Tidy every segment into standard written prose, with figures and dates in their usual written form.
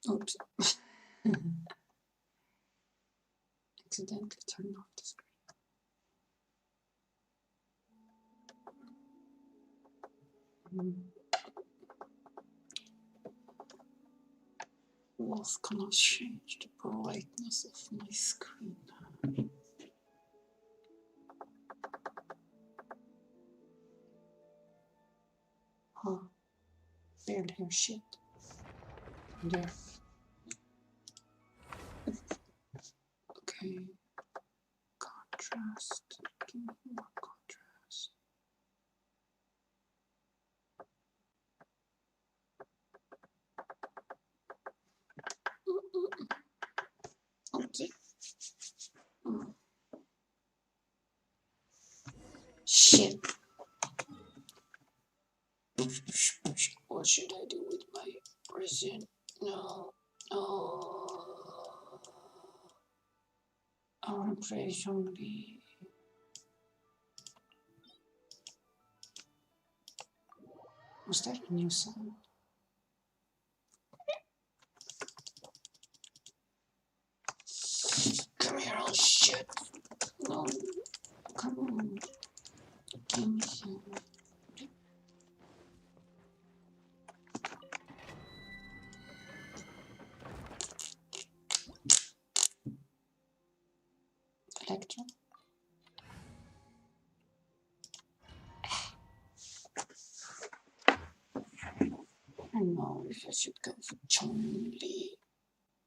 Oops. Accidentally turned off the screen. Was gonna change the brightness of my screen. Oh, barely hear shit. There. Okay. Contrast. Give me more contrast. Okay. Shit. What should I do with my present? No. Oh. I want to play only. Was that a new sound? Come here, oh shit. No. Come on. Give me some. Electro. I don't know if I should go for Chong-Li.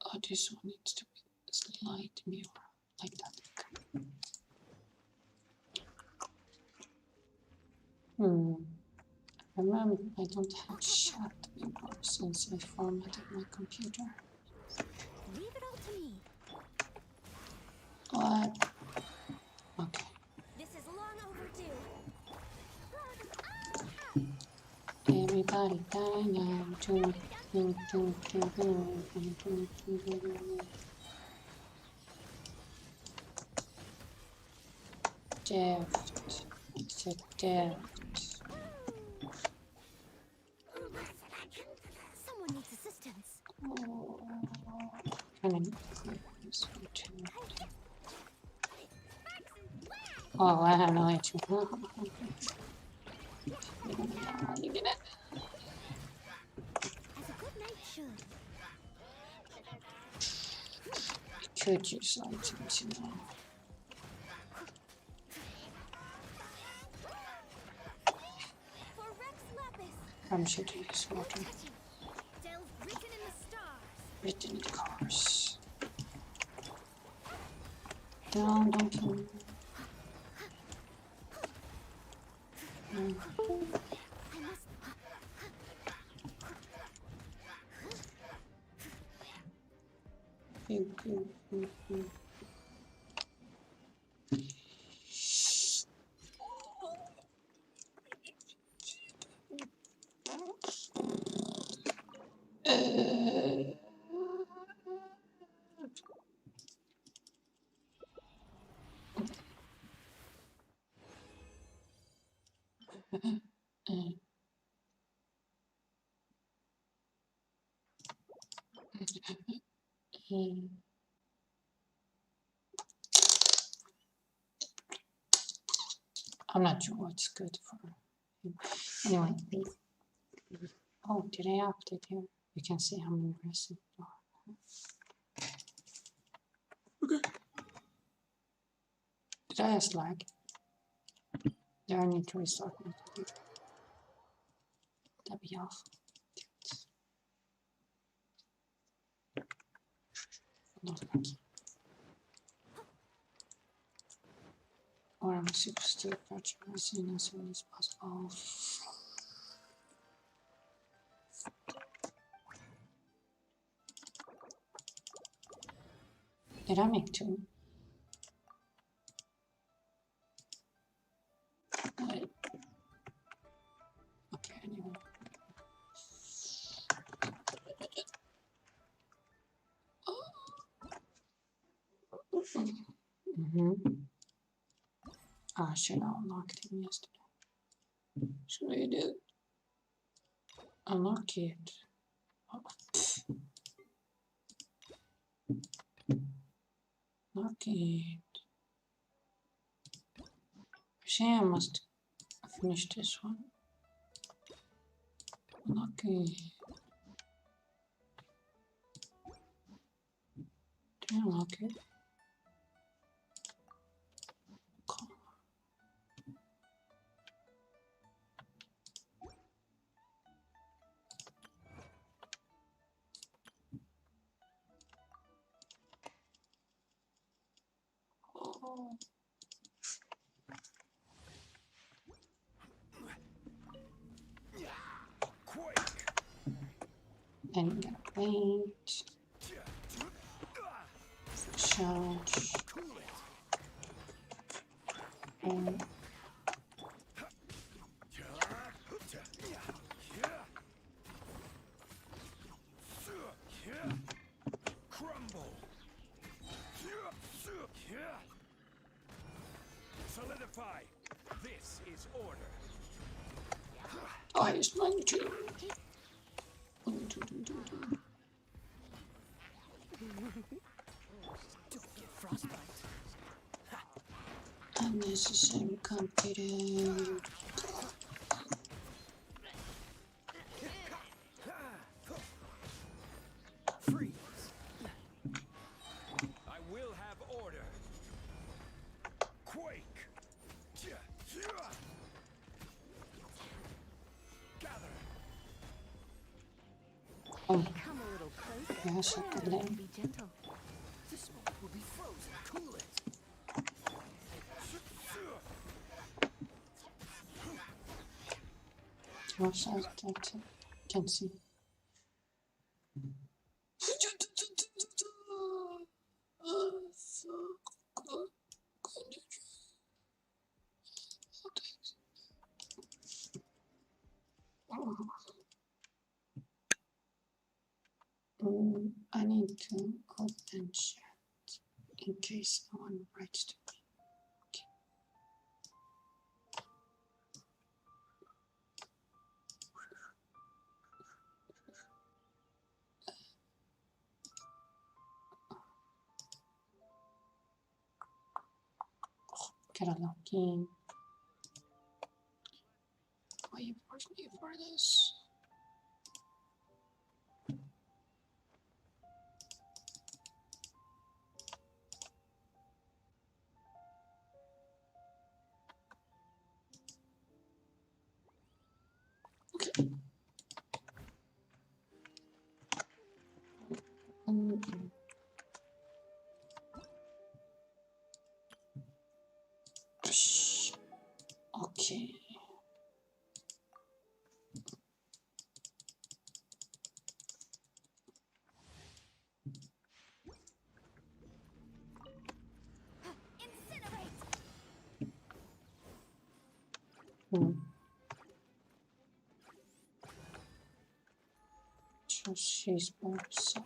Oh, this one needs to be slight mirror, like that. Remember, I don't have chat anymore since I formatted my computer. Leave it all to me. What? Okay. This is long overdue. Everybody die now. Deft. It's a deft. Someone needs assistance. Oh, can I this one too? Oh, I have no idea. You get it? As a good knight should. Could use items, you know. For Rex Lapis. I'm sure to use water. Delve written in the stars. Written in the cars. Down, don't kill me. I must. Pew. I'm not sure what's good for him. Anyway, oh, did I update here? You can see how many aggressive. Okay. Did I just lag? Do I need to restart my computer? That'd be awful. Not lucky. Or I'm supposed to approach my scene as soon as possible. Did I make two? Wait. Okay, anyway. I should have unlocked him yesterday. Should I do? Unlock it. Oh. Okay. Actually, I must finish this one. Okay. Damn, okay. Cool. Oh. And get paint. Charge. And Crumble. Solidify. This is order. I use mine too. Don't get frostbite. Unnecessary complicated. Freeze. I will have order. Quake. Gather. Oh, Come a little closer. yes, I could let Be gentle. This spot will be frozen. Cool it. Watch out that can see. I need to open chat in case no one writes to me. Get a login. Why you forced me for this? Okay. Okay. Incinerate. So she's both so.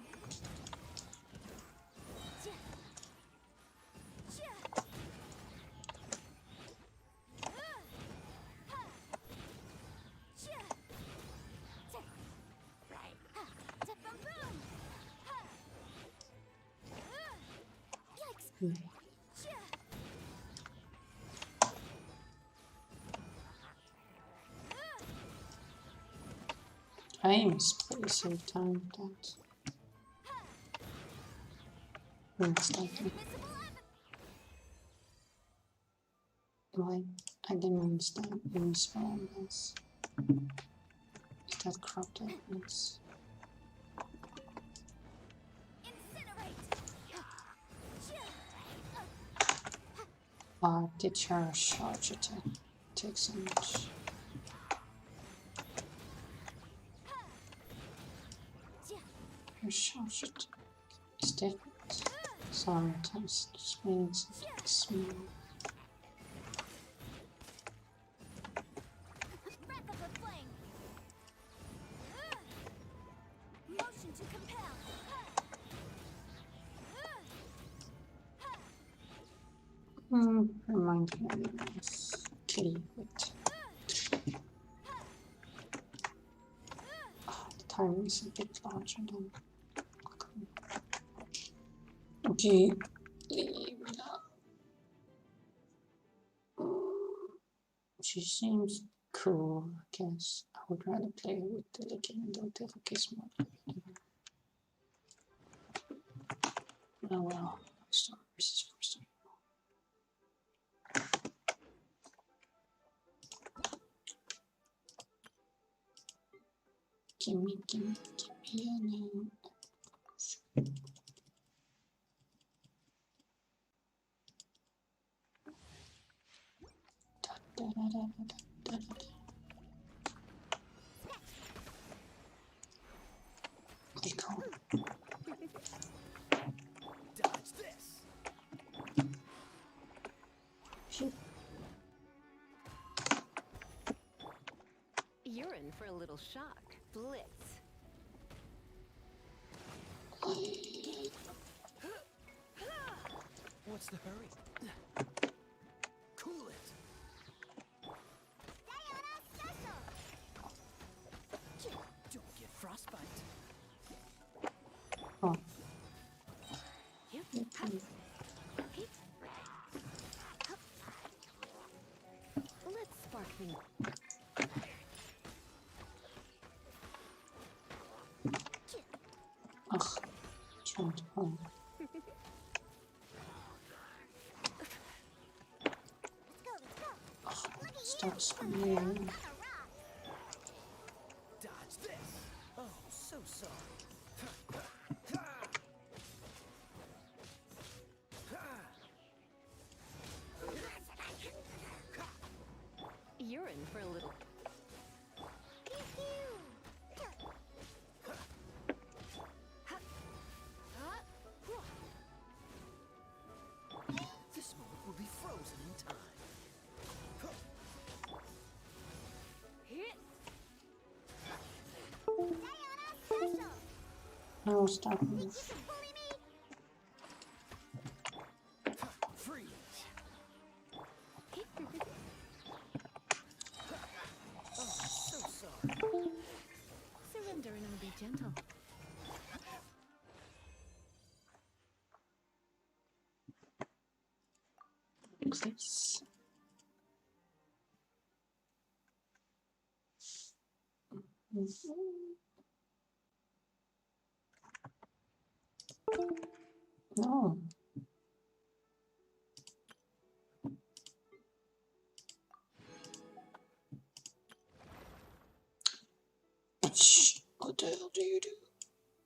I am spacing time that. Instantly. Why? I didn't understand invisible elements. Is that cropped elements? Did her charge attack take so much? Her charge attack is different. Sometimes this means it's small. Breath of a flame. Motion to compel. Remind me of this kitty with. The time is a bit larger than. Do you leave now? She seems cool, I guess. I would rather play with the look even though the look is more. Oh well, start versus first. Gimme a name. Da, da, da, da, da, da, da. Pretty cool. Dodge this. Shoot. You're in for a little shock. Blitz. What's the hurry? Cool it. Don't get frostbite. Oh. Let's spark things. Ugh. Trying to hold. Stop spinning. Dodge this. Oh, so sorry. You're in for a little. This moment will be frozen in time. No, stop. Freeze. Oh, so sorry. Surrender and I'll be gentle. Please. No. Shh. What the hell do you do?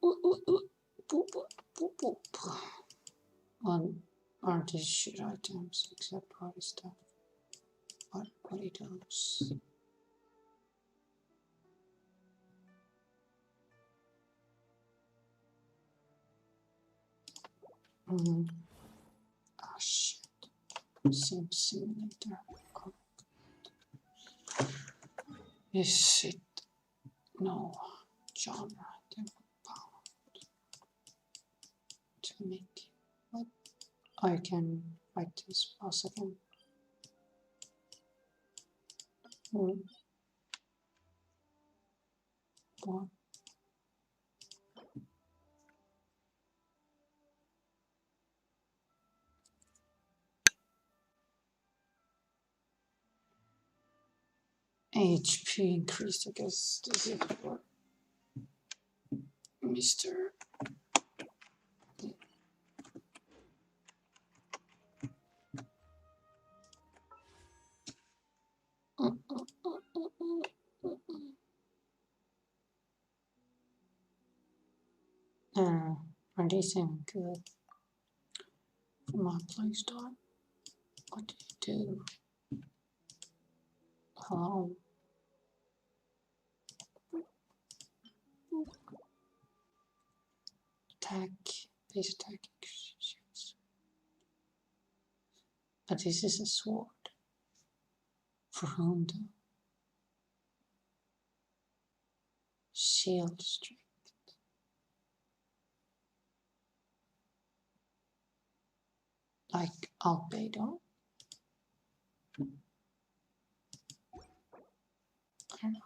Boop, boop, boop, boop. On aren't his shit items except party stuff. What he does. Oh shit. Sim simulator. Is it no genre they were bound to make? What? I can fight this boss again. What? HP increased, I guess this is for Mr. Are these even good for my playstyle? What do you do? Hello? Attack, base attack. But this is a sword. For whom though? Shield strength. Like Albedo? I don't know.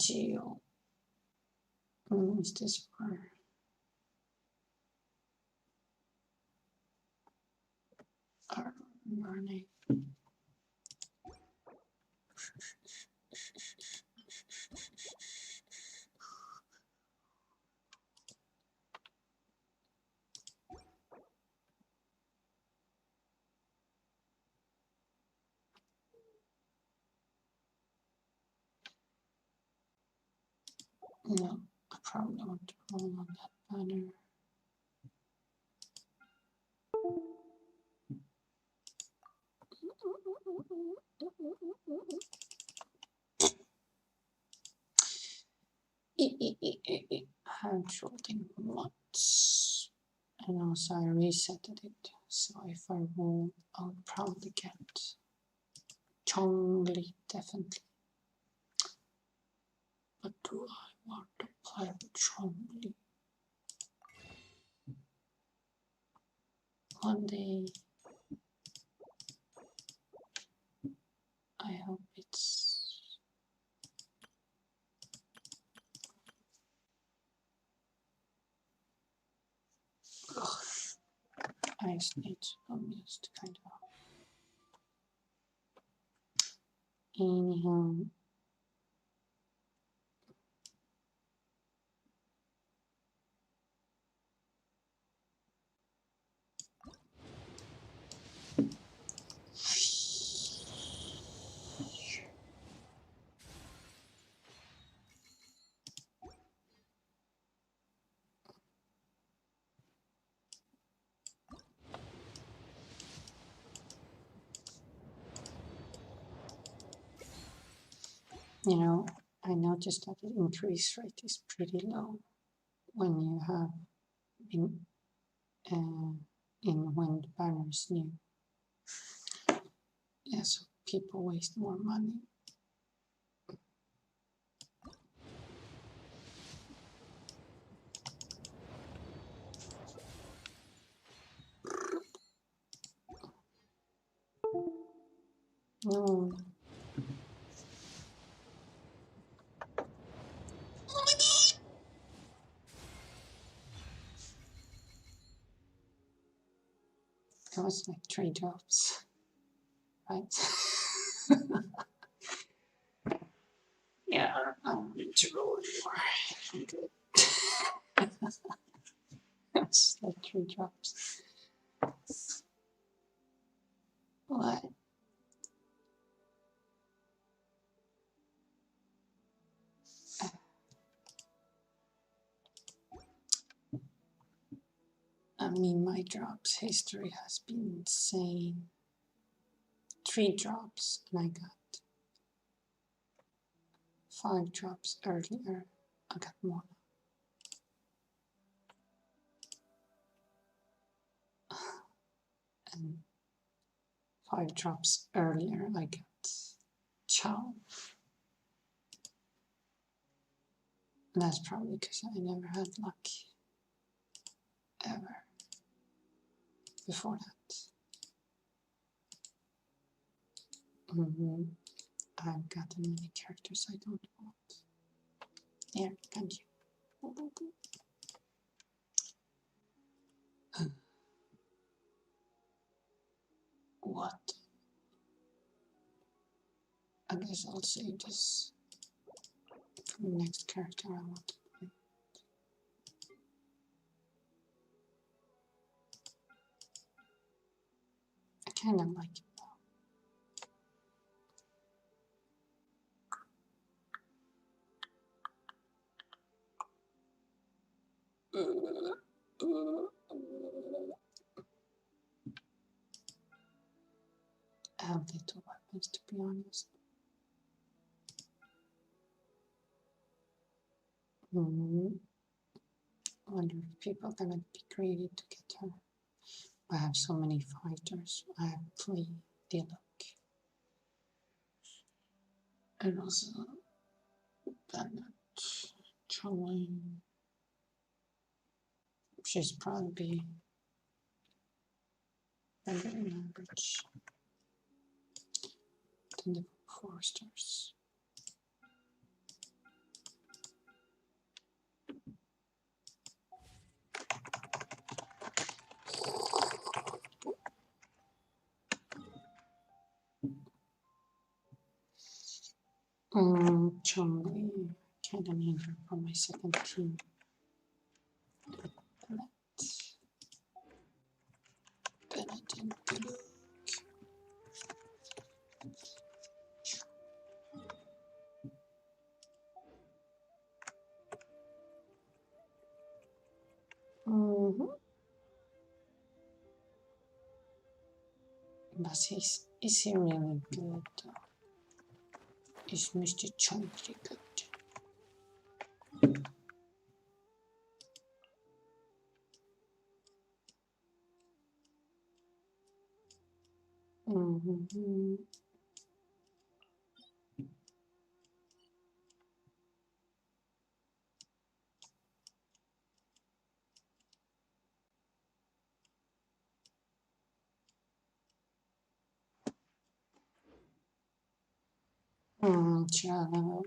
Geo. Is this for? Running. No, I probably want to roll on that banner. I'm trolling once. And also I resetted it. So if I roll, I'll probably get Chongli, definitely. But do I want to play with Chongli? One day, I hope it's... Ugh. I just need to just kind of... Anyhow, you know, I noticed that the increase rate is pretty low when you have been in when the banner is new. Yeah, so people waste more money. No. That was like 3 drops, right? Yeah, I don't need to roll anymore. I'm good. That's like 3 drops. What? I mean, my drops history has been insane. 3 drops, and I got 5 drops earlier. I got more. And 5 drops earlier, I got Chow. And that's probably because I never had luck ever before that. I've gotten many characters I don't want. There, thank you. What? I guess I'll save this for the next character I want to play. I kind of like it though. I have little weapons, to be honest. I wonder if people are gonna be greedy to get her. I have so many fighters. I have 3 Diluc. And also Bennett, Charlene. She's probably better in average than the 4 stars. Chumley. Kinda need her for my second team. Bennett. But is he really good? Is Mr. Chunky good? Shall I level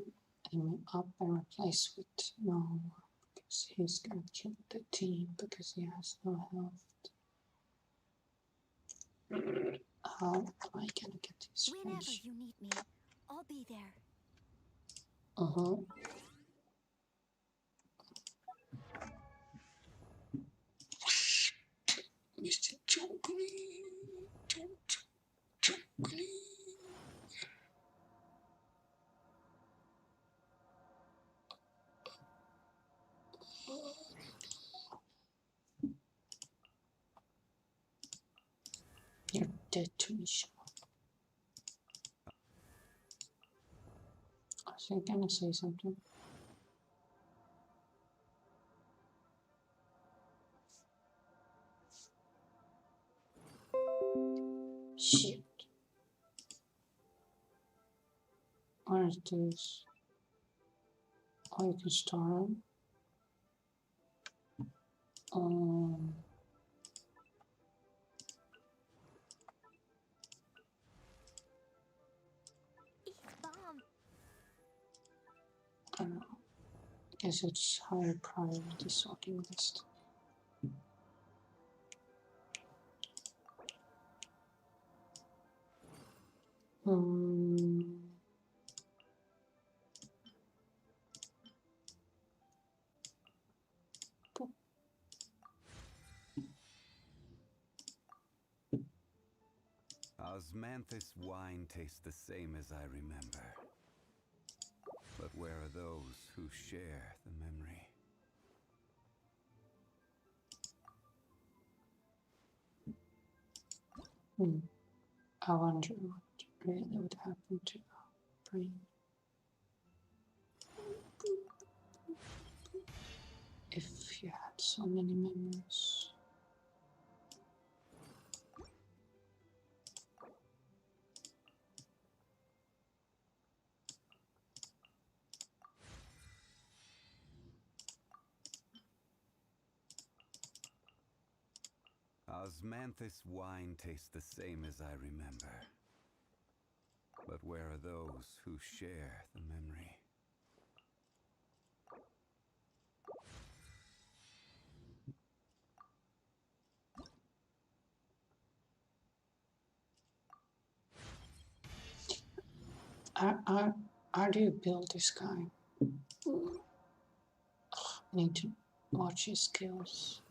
him up and replace with no? Because he's gonna kill the team because he has no health. How am I gonna get his Whenever face? you need me, I'll be there. Mr. Chunky. Chunky. You're dead to me, Sean. Was I gonna say something? Shit. Where is this? Oh, you can store him. Bomb. I don't know. Guess it's higher priority sorting list. Osmanthus wine tastes the same as I remember. But where are those who share the memory? I wonder what really would happen to our brain if you had so many memories. Osmanthus wine tastes the same as I remember. But where are those who share the memory? How do you build this guy? I need to watch his skills.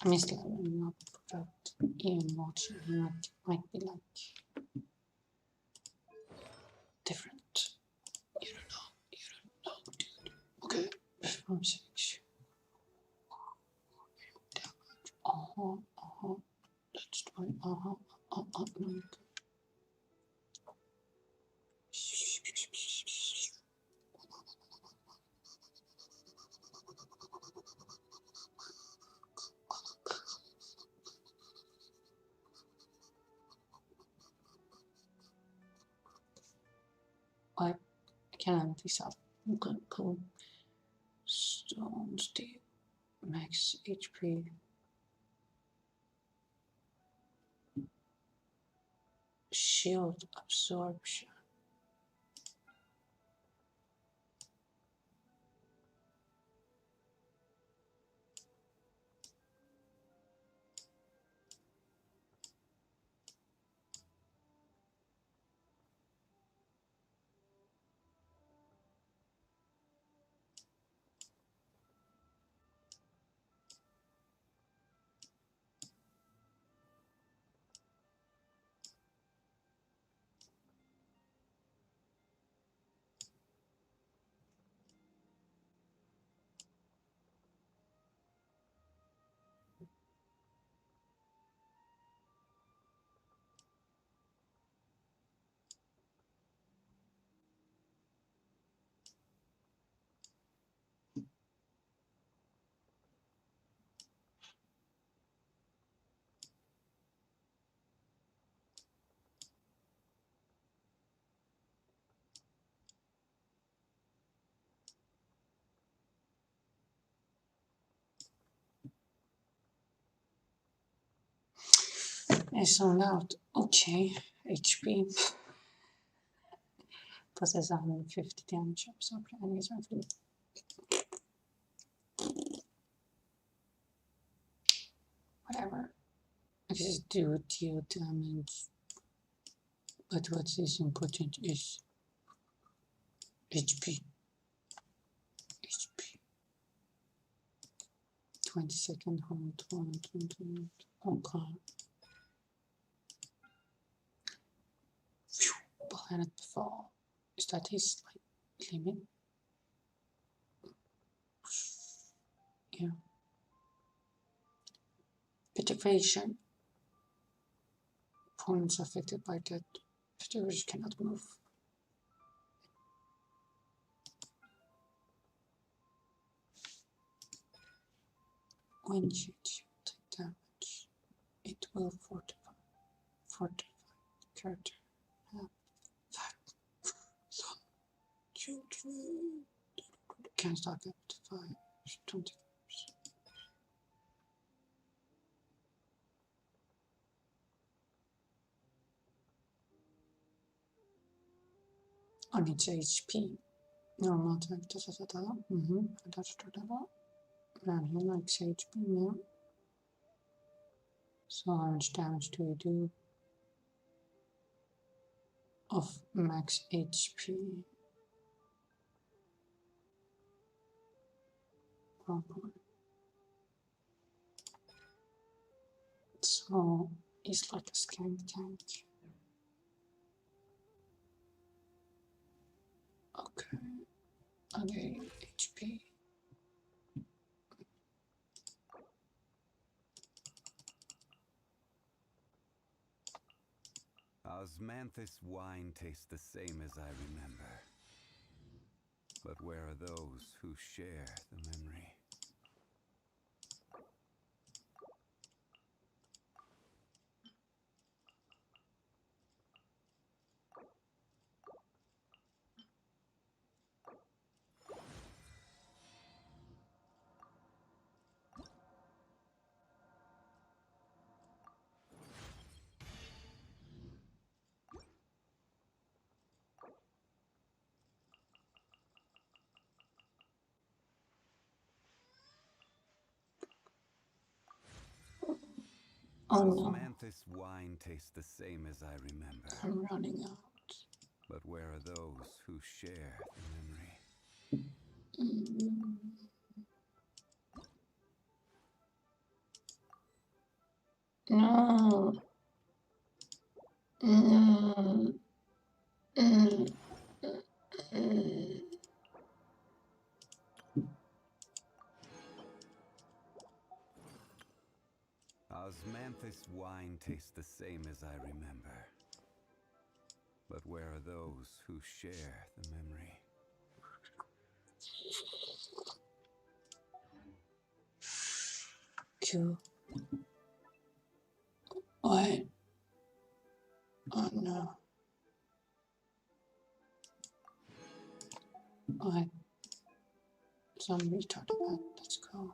I mean, still not without even watching him. It might be like different. You don't know, dude. Okay, from 6. That's why. No. I can this up. Cool. Stones, the max HP. Shield absorption. zoned out. Okay, HP. Possess 150 damage absorbed enemies roughly. Whatever. This do deal damage. But what is important is HP. HP. 20-second hold, 120. Okay. Phew. Planet before. Is that his like limit? Yeah. Petrification. Opponents affected by that. Fighters cannot move. When you take damage, it will fortify the character. Children can stack up to 20. On its HP. Normal attack. And he likes HP, yeah. So how much damage do we do of max HP? 1 point. So he's like a skank tank. Okay. Okay, HP. Osmanthus wine tastes the same as I remember. But where are those who share the memory? Oh no, Osmanthus wine tastes the same as I remember. I'm running out. But where are those who share the memory? No. Osmanthus wine tastes the same as I remember. But where are those who share the memory? Q. What? Oh no. What? Some retard about. Let's go.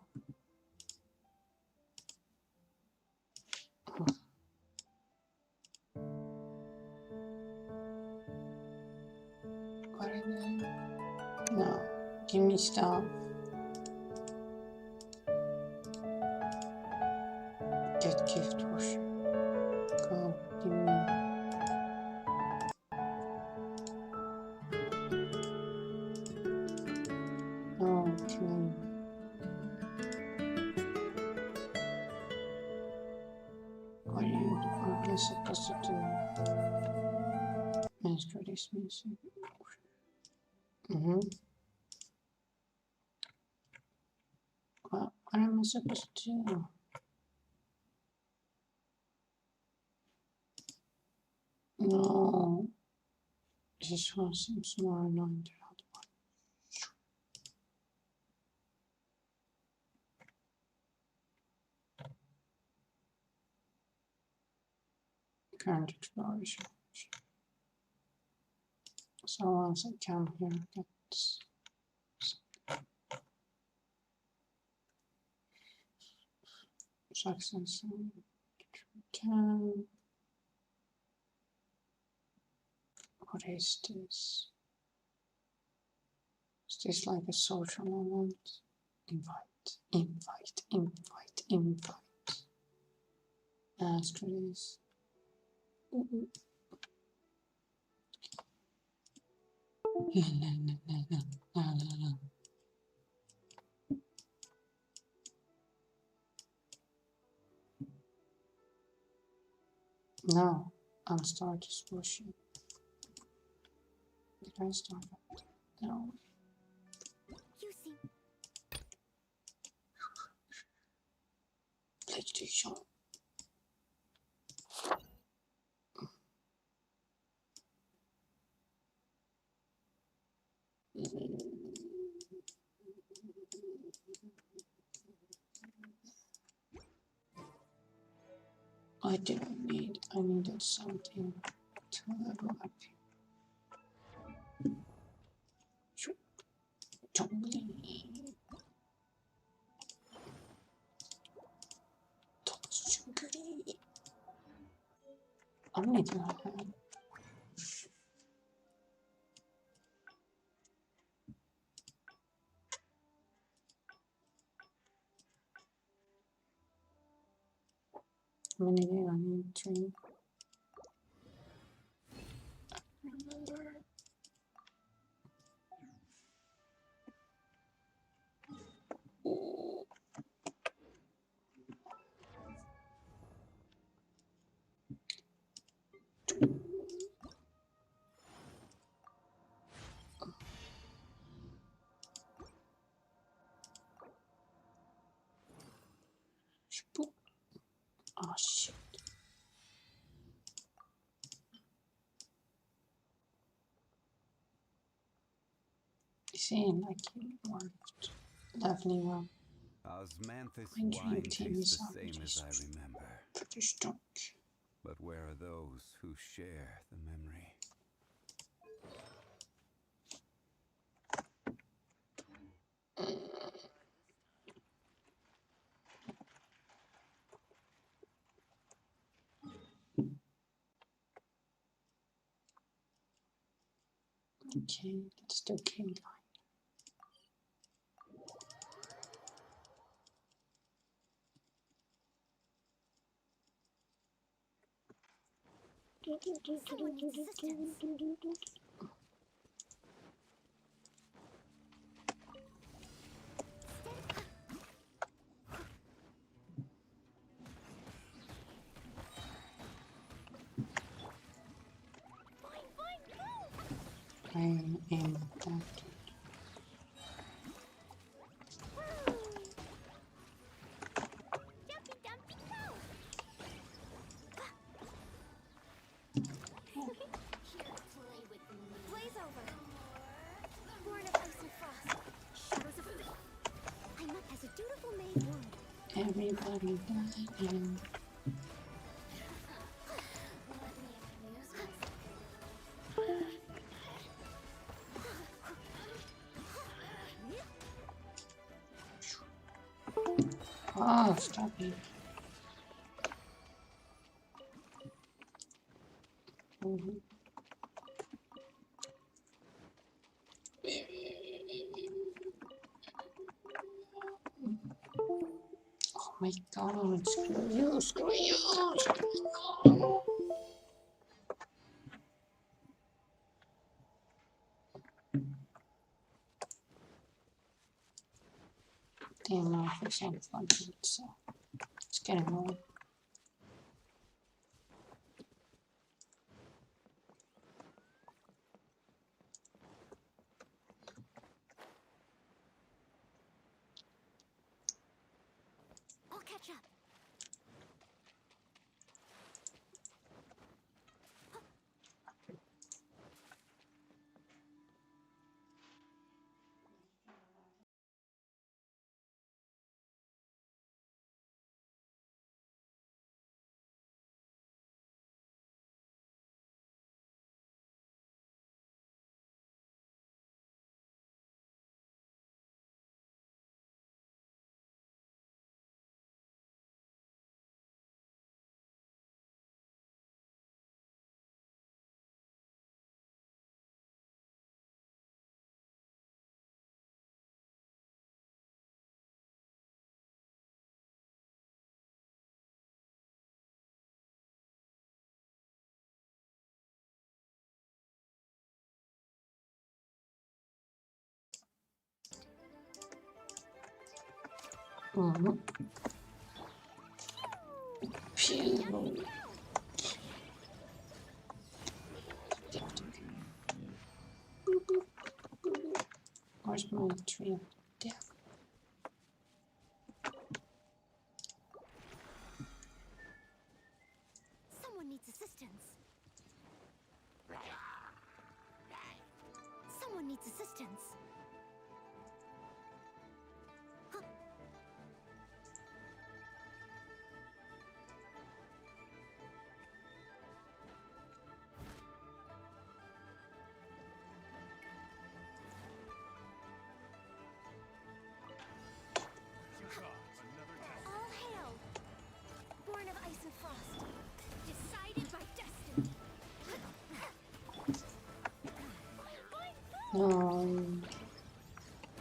Oh. What again? No. Give me stuff. Get gift worship. Go. Give me. Okay. What are you supposed to do? Master this music. What am I supposed to do? No. This one seems more annoying than the other one. Current exploration. So once I come here, get success 10. What is this? Is this like a social moment? Invite, invite, invite, invite. Ask for this. No, I'm starting to pushing. Did I start it? No. You seem PlayStation. I didn't need, I needed something to level up. Tumbling. Sugary. I need to have. How many did I need? 3. Remember. Ooh. Spook. Oh shit. It seemed like you weren't leveling up. Osmanthus My dream wine team tastes is the up same as just I remember. pretty strong. But where are those who share the memory? Okay, let's do king line. someone's assistance. Fine, fine, go! I am that. Jumpy, dumpy, go! Here, play with me. Blaze over. Born of ice and frost. Shadows of fate. I must, as a dutiful maid would. Everybody dying. Let me amuse myself. Oh, stop it. Mhm. Oh my god, screw you, screw you, screw you. Damn, now for some fun, so it's getting old. I'll catch up. Mhm. Phew. Where's my tree of death? Someone needs assistance. Someone needs assistance. All hail! Born of ice and frost. Decided by destiny.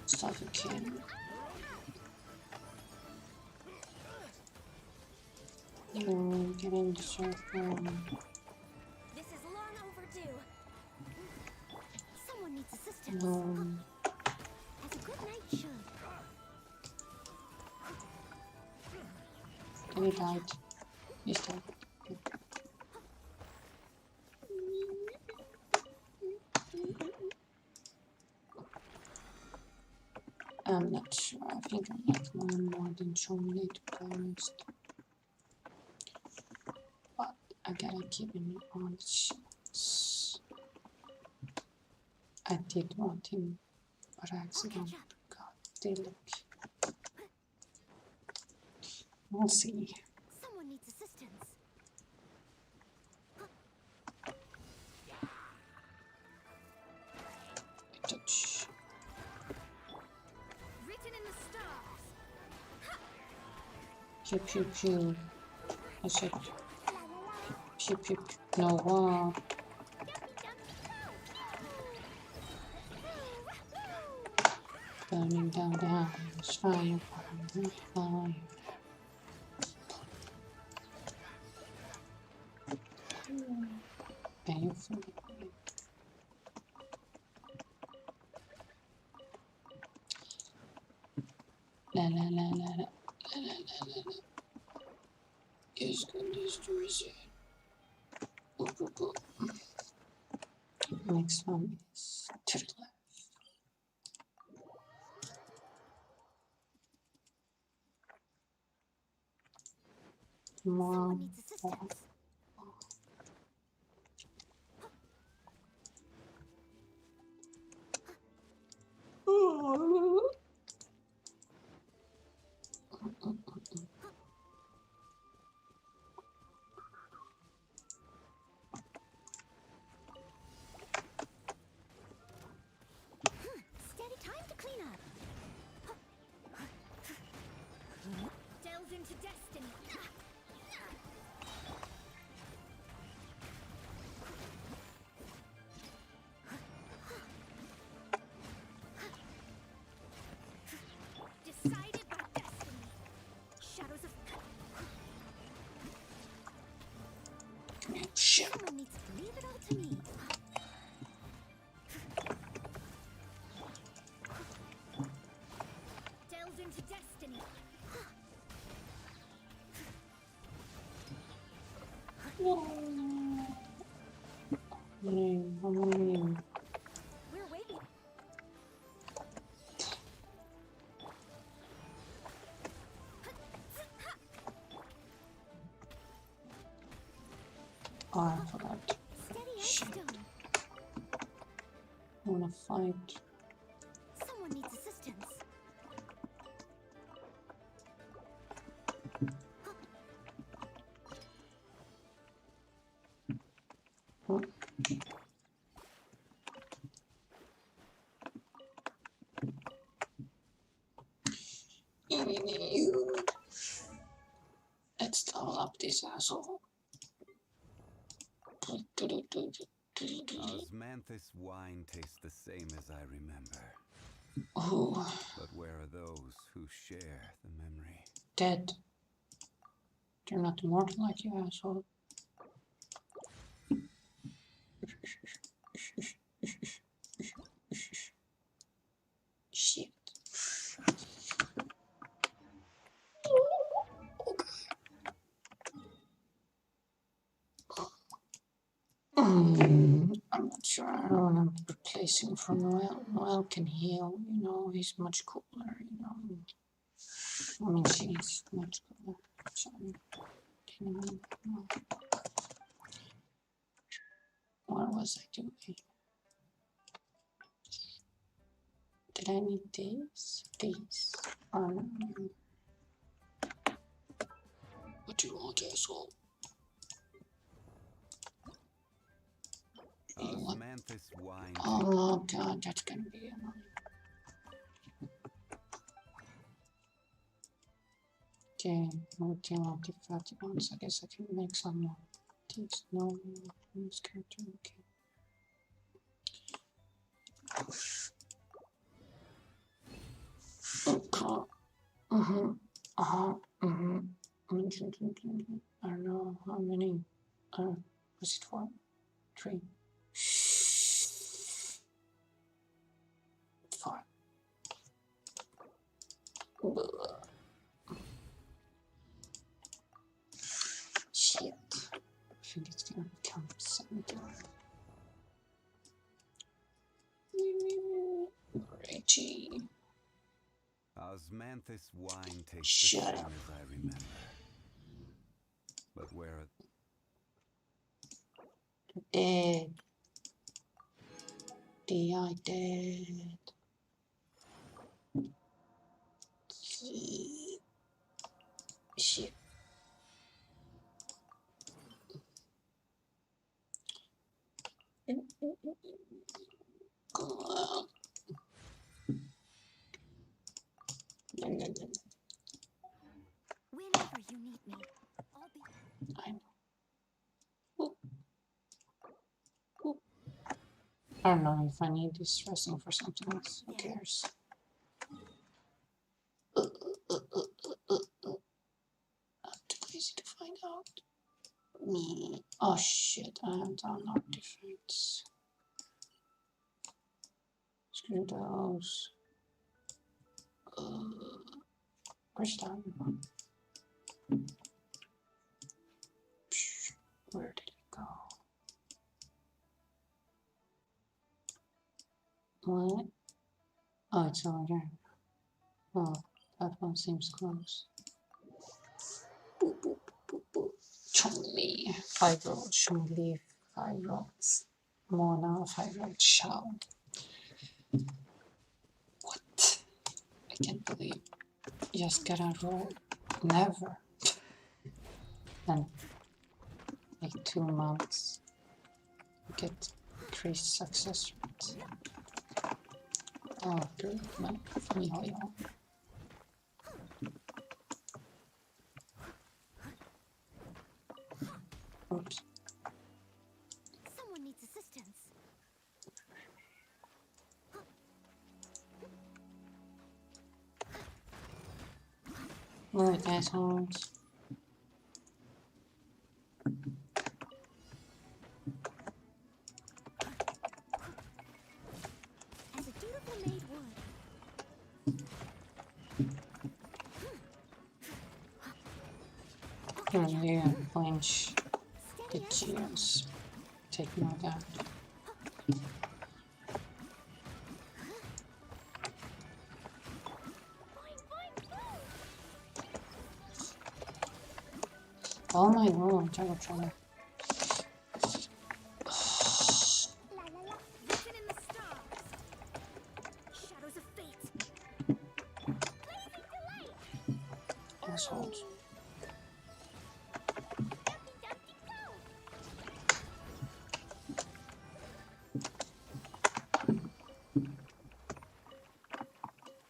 Suffocating. Getting the circle. This is long overdue. Someone needs assistance. As a good knight should. And he died. He's dead. I'm not sure. I think I like more than Chomley, to be honest. But I gotta keep him on the shots. I did want him, but I accidentally got the look. We'll see. Someone needs assistance. Touch. Written in the stars. Pew pew pew. I said pew pew pew. No, burning down the house, fire, fire. Painful. La la la la la la la la la. Is goodness to receive. Next one is to the left. More. Someone needs assistance. Steady, time to clean up. Delves into destiny. Decided by destiny. Shadows of Shit. someone needs to leave it all to me. Delves into destiny. We're waiting. Oh, I forgot. Steady as Shit. stone. I wanna fight. Someone needs assistance. Oh. Let's level up this asshole. Osmanthus wine tastes the same as I remember. Oh, But where are those who share the memory? dead. They're not immortal like you, asshole. Shit. I'm not sure. I don't want to replace him for Noel. Noel can heal, you know, he's much cooler, you know. I mean, she's much cooler. Sorry. Didn't mean, no. What was I doing? Did I need these? These. What do you want, asshole? You want? Osmanthus wine. Oh god, that's gonna be annoying. Okay, multi ones. I guess I can make some more. These no this character. Okay. Okay. I don't know how many. Was it 4? 3? 5. Shit. I think it's gonna become 70. Reggie. Osmanthus wine tastes Shut the same up. as I remember. But where are Dead. D.I. dead. Shit. Come on. Whenever you need me, I'll be. I know. Oop. Oop. I don't know if I need this dressing for something else. Who cares? I'm too lazy to find out. Oh shit, I have done artifacts. Screw those. Where's that? Where did it go? What? Oh, it's over there. Oh, that one seems close. Boop, boop, boop, boop. Chun-Li. 5 rolls. Chun-Li. 5 rolls. Mona. 5 rolls. Shao. What? I can't believe. Just get a roll. Never. And like 2 months. Get increased success rate. Oh, good. Men ni har jag. Oops. Someone needs assistance. Move, assholes. As a dutiful maid would. Yeah, flinch. The Steady as cheers. Take no doubt. Oh my god, trouble, trouble. La la la. Written in the stars. Shadows of fate. Blazing delight. Assholes. Dumpty dumpty go.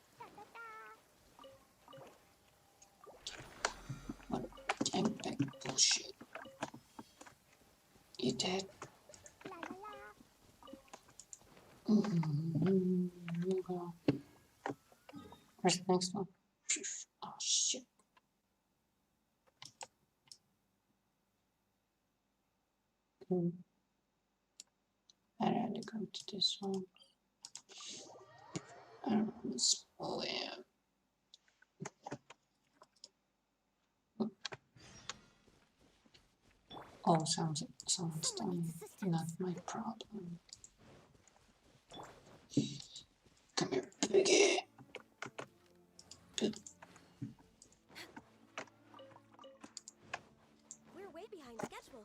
Da da da. What impact bullshit. You dead? La la la. Go. Where's the next one? Oh shit. I'd rather go to this one. I don't know, this poem. Oh, someone's dying. Not my problem. Come here, piggy. We're way behind schedule.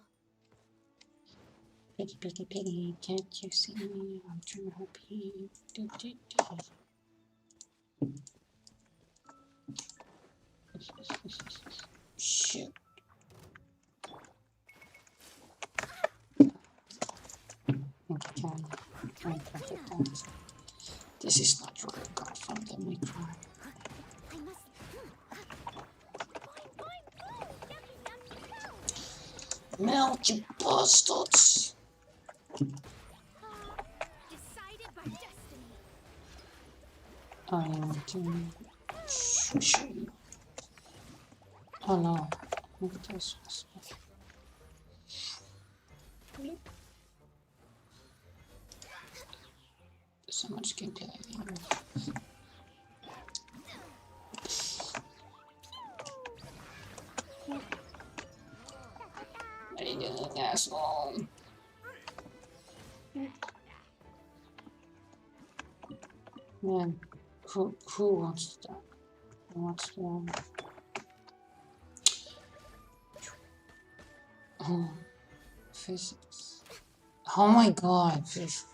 Piggy, piggy, piggy, can't you see me? I'm trying to help you. Do, do, do. Shoot. Thank you, Karen. Perfect dance. This is not your God from the me cry. I must. Fine. Yummy. Melt, you bastards! Decided by destiny. I want to show you. Oh no. Look at this. So much gameplay here. What are you doing, asshole? Man, who wants that? Who wants that? Oh, physics. Oh my god, physics.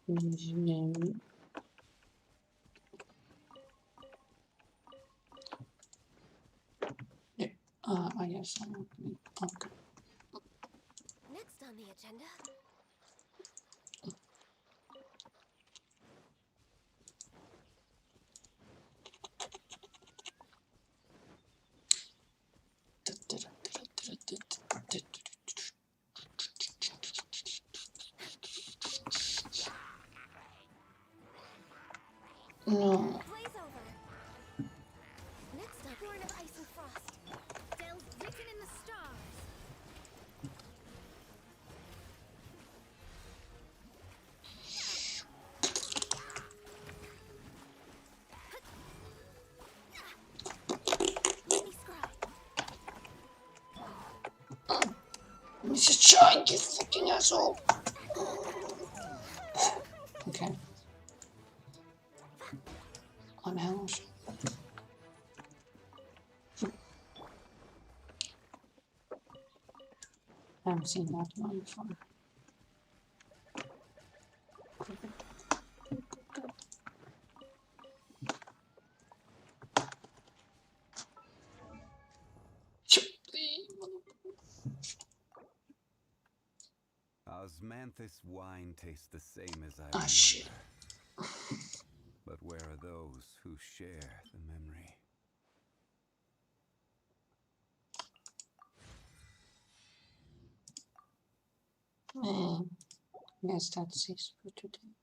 Engineering. Yeah, I guess I'm okay. Next on the agenda. No. Blaze over. Next up, born of ice and frost. Tales written in the stars. Mini scribe. Mr. Child, you fucking asshole. Okay. On house. I haven't seen that one before. Osmanthus wine tastes the same as I Ah, remember. shit. But where are those who share the memory? Man, yes, that's it for today.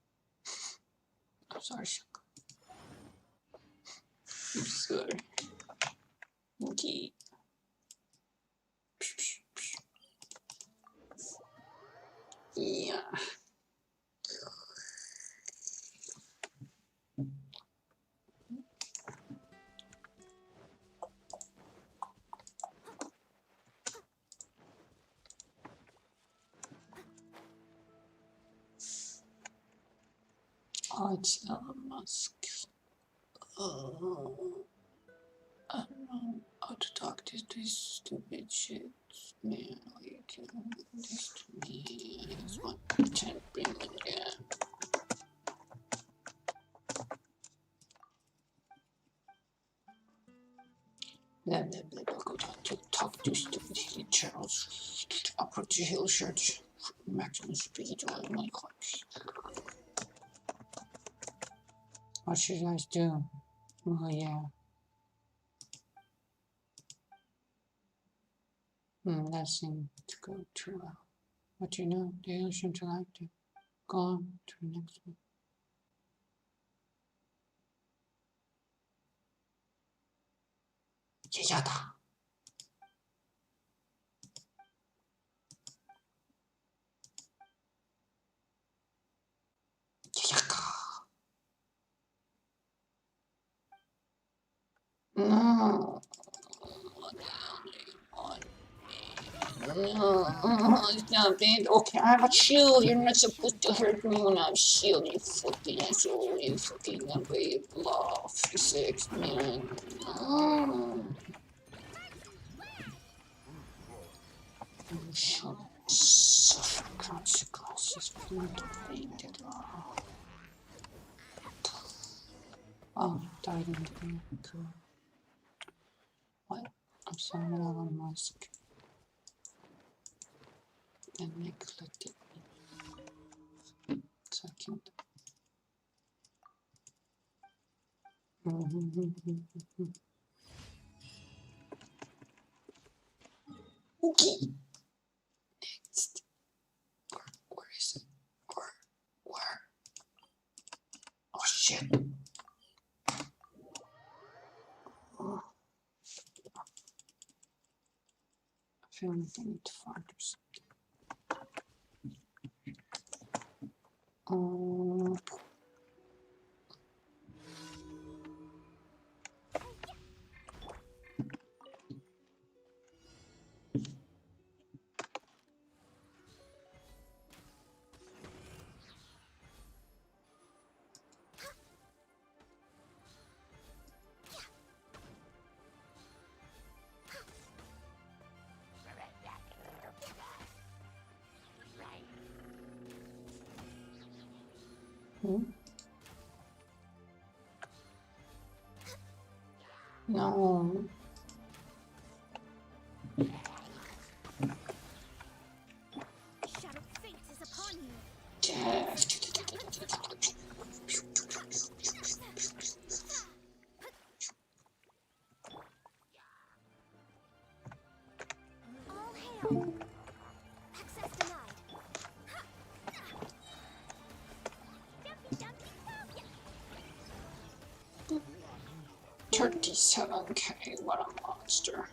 I'm sorry, Shaka. I'm sorry. Okay. Yeah. Oh, it's Elon Musk. Oh, I don't know how to talk to this stupid shit. Man, you can do this to me. I just want to pretend bring it again. Blah blah blah blah. Go down to talk to stupid hilly Charles. Approach the hill church. Maximum speed or my clocks. What should you guys do? Oh yeah. That seemed to go too well. But you know, they all seem to like to go on to the next one. Yada. No. No, stop it. Okay, I have a shield. You're not supposed to hurt me when I have a shield, you fucking asshole. You fucking ugly law physics, man. No. You should suffer consequences for the fainted law. Oh, died in the game. Cool. What? I'm sorry, I have a mask. And I collected me. So I can't. Okay. Next. Where is it? Where? Oh shit. Oh, I feel like I need to find or something. No. Shadow fate is upon you. Death. All hail. Access denied. 37k, what a monster.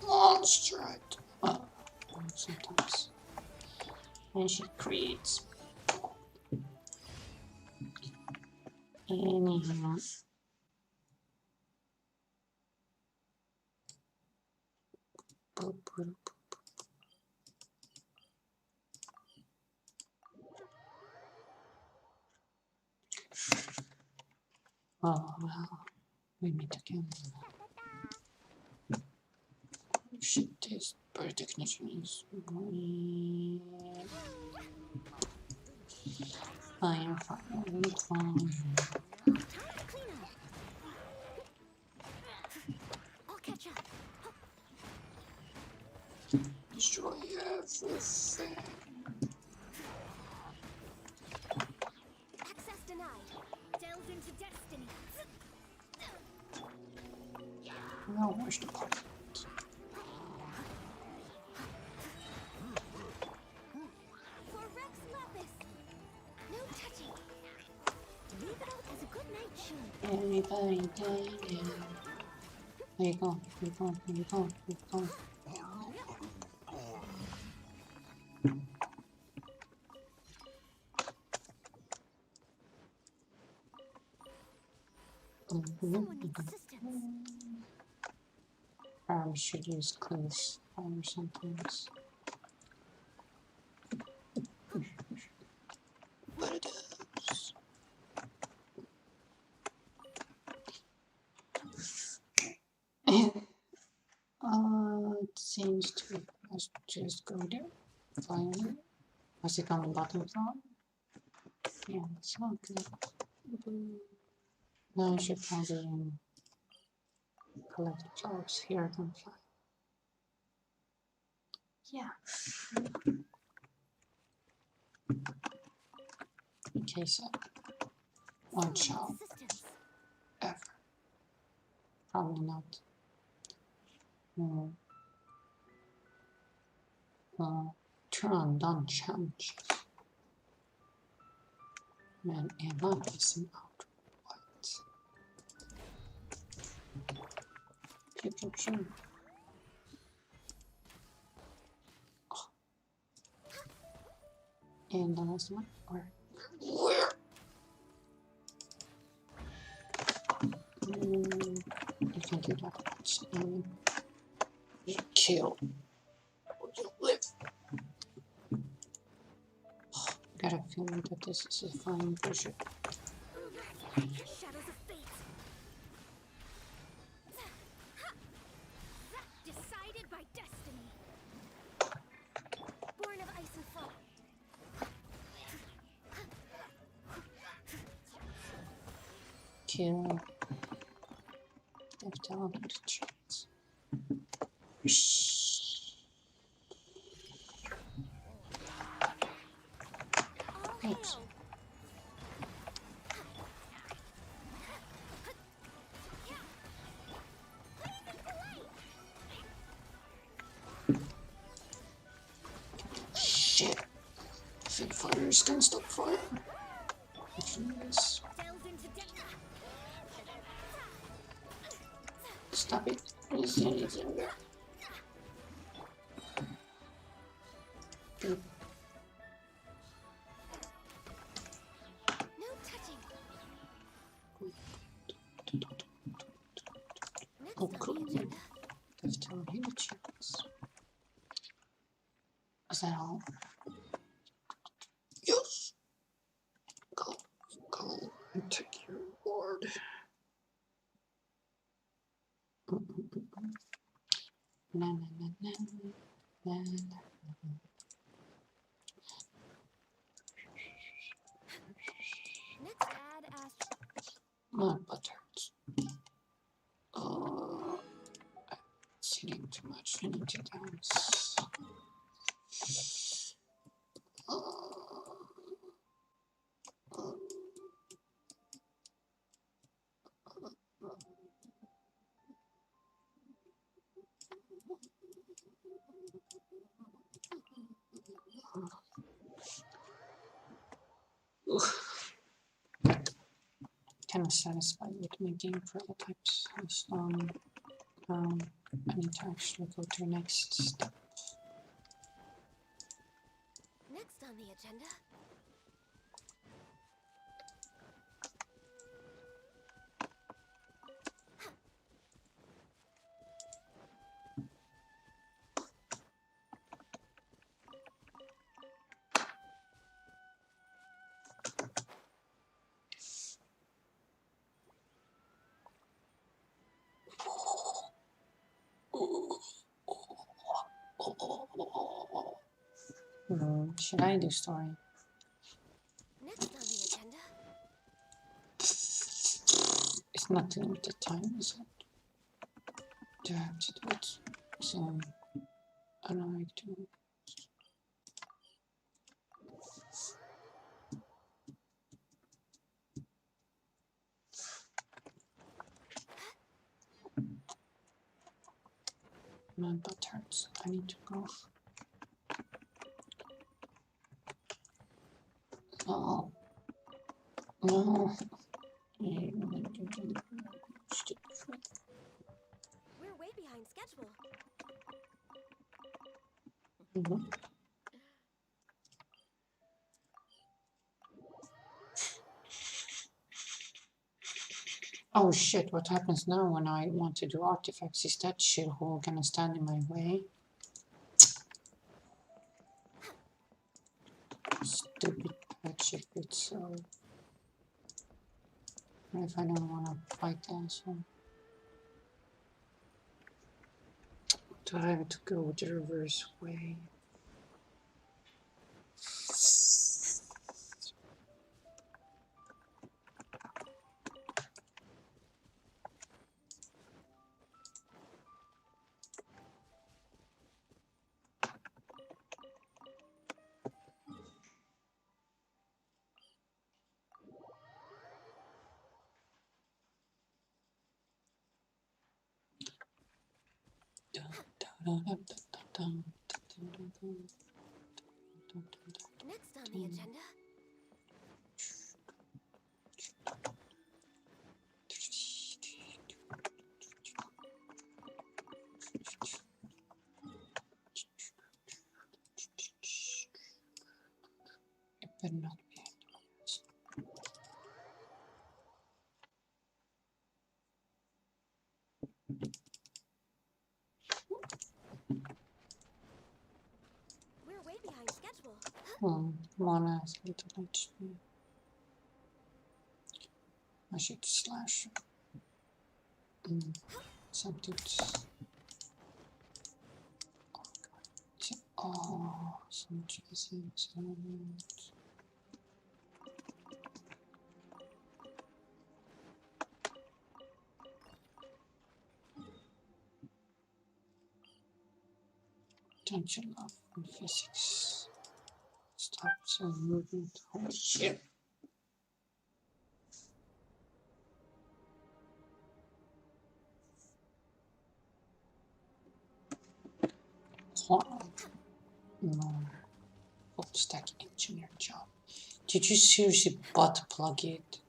Monster. Sometimes. And she creates. Anyhow. Oh well, we meet again. Shit, this bird technician is going. Fire, fire, fire. Time to clean up. I'll catch up. Destroy everything. Access denied. Delve into destiny. No, where's the part? For Rex Lapis. No touching. Leave it out as a good night show. Everybody died. There you go, there you go, there you go, there you go. Someone needs assistance. Probably should use cleanse fire sometimes. But it is. It seems to be. Let's just go there. Finally. Was it on the bottom floor? Yeah, it's not good. No, I should probably collect clothes here then fly. Yeah. In case I won't show ever. Probably not. Turn down challenge. Man, am I missing out? What? People tune. Oh. And the last one? Where? Where? do that much. You kill. Or you live. I got a feeling that this is a fine version. Shadows of fate. Decided by destiny. Born of ice and frost. Kill. They've talented chance. All Oops. hail. Shit. If it fires, don't stop firing. Jeez. Delve into depth. Stop it. Is there anything there? Good. No touching. Next Oh, on cool. the agenda. They've talented chance. Is that all? Yes. Go. Go and take your reward. Na na na na na na. Next add Ast. My butt hurts. It's eating too much. I need to dance. Kind of satisfied with my game prototypes. I need to actually go to the next step. Next on the agenda. Should I do story? Next on the agenda. It's not too limited time, is it? Do I have to do it? So I don't like to. My butt hurts. I need to go. Oh no. We're way behind schedule. Mhm. Oh shit, what happens now when I want to do artifacts? Is that shithole gonna stand in my way? Stupid patchy bit, so what if I don't wanna fight the asshole? Do I have to go the reverse way? Next on the agenda. It better not be. One has little HP. I should slash. Something. Oh, so much physics. Don't you love when physics stops a movement? Holy shit! Wow. No. Full stack engineer job. Did you seriously butt plug it?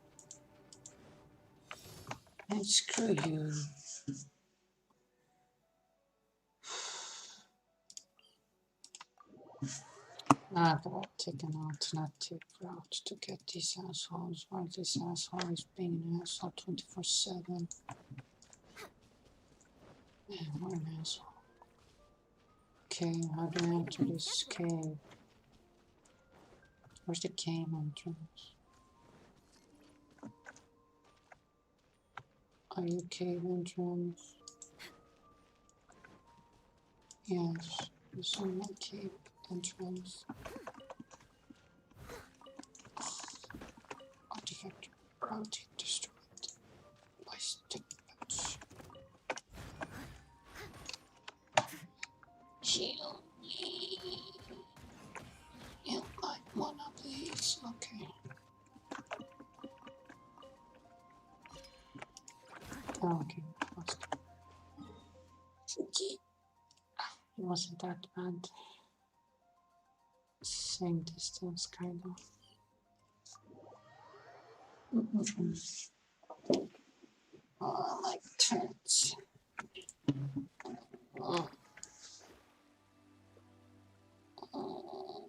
And screw you. I will take an alternative route to get these assholes while this asshole is being an asshole 24/7. Man, what an asshole. Okay, how do I enter this cave? Where's the cave entrance? Are you cave entrance? Yes, this is my cave entrance. Artifact routing destroyed by stick patch. Heal me. Heal my mana, please. Okay. Oh, okay. It wasn't that bad. Same distance, kind of. Oh, my turns. Oh. Oh.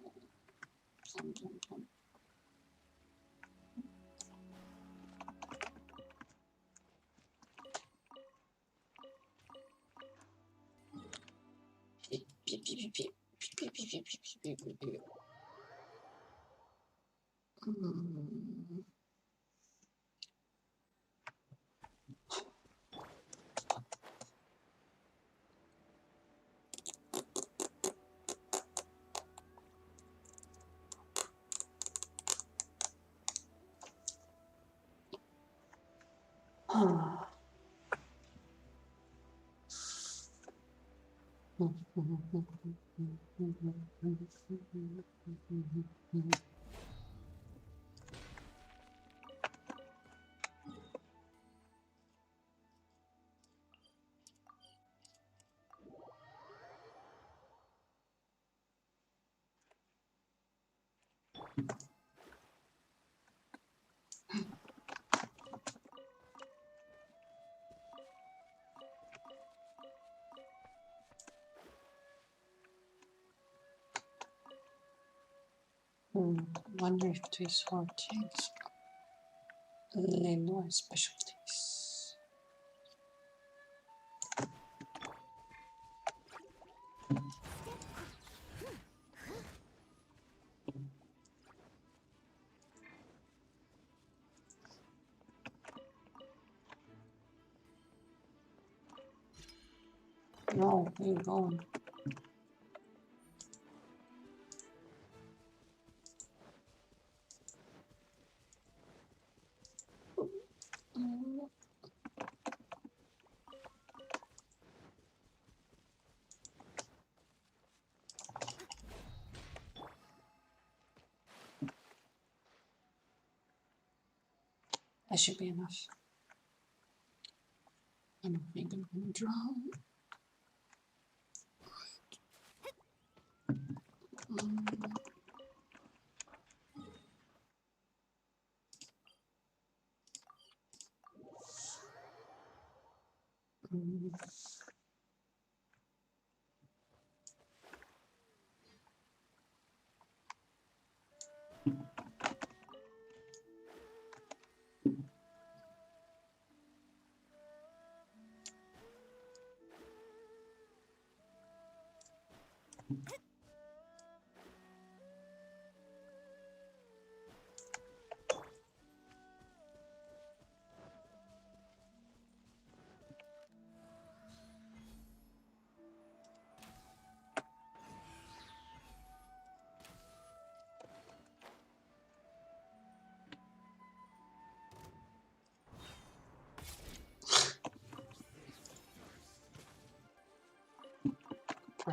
Wonder if these four things Leroy specialties. No, where you going? That should be enough. I don't think I'm gonna drown.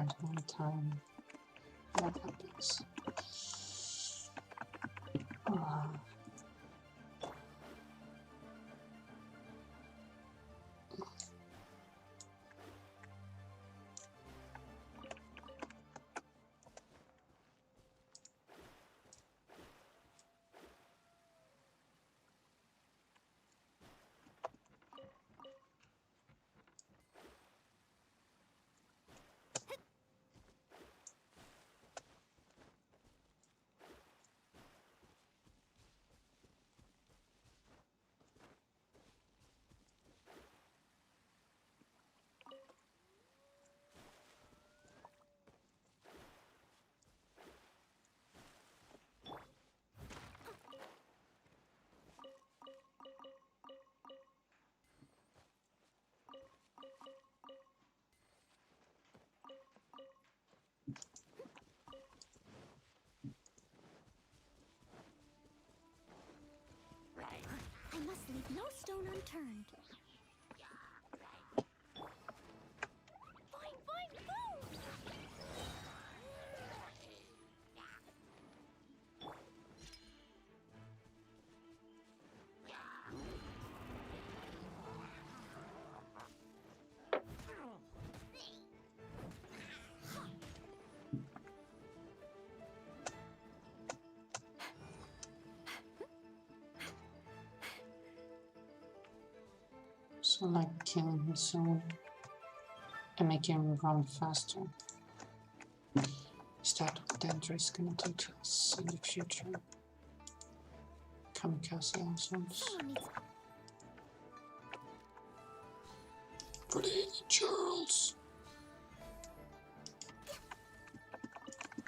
at one time. What happens? I must leave no stone unturned. Fine, fine, food! So like killing him soon and making him run faster. Is that what Dendra is gonna do to us in the future? Kamikaze assholes. Someone needs Pretty Charles.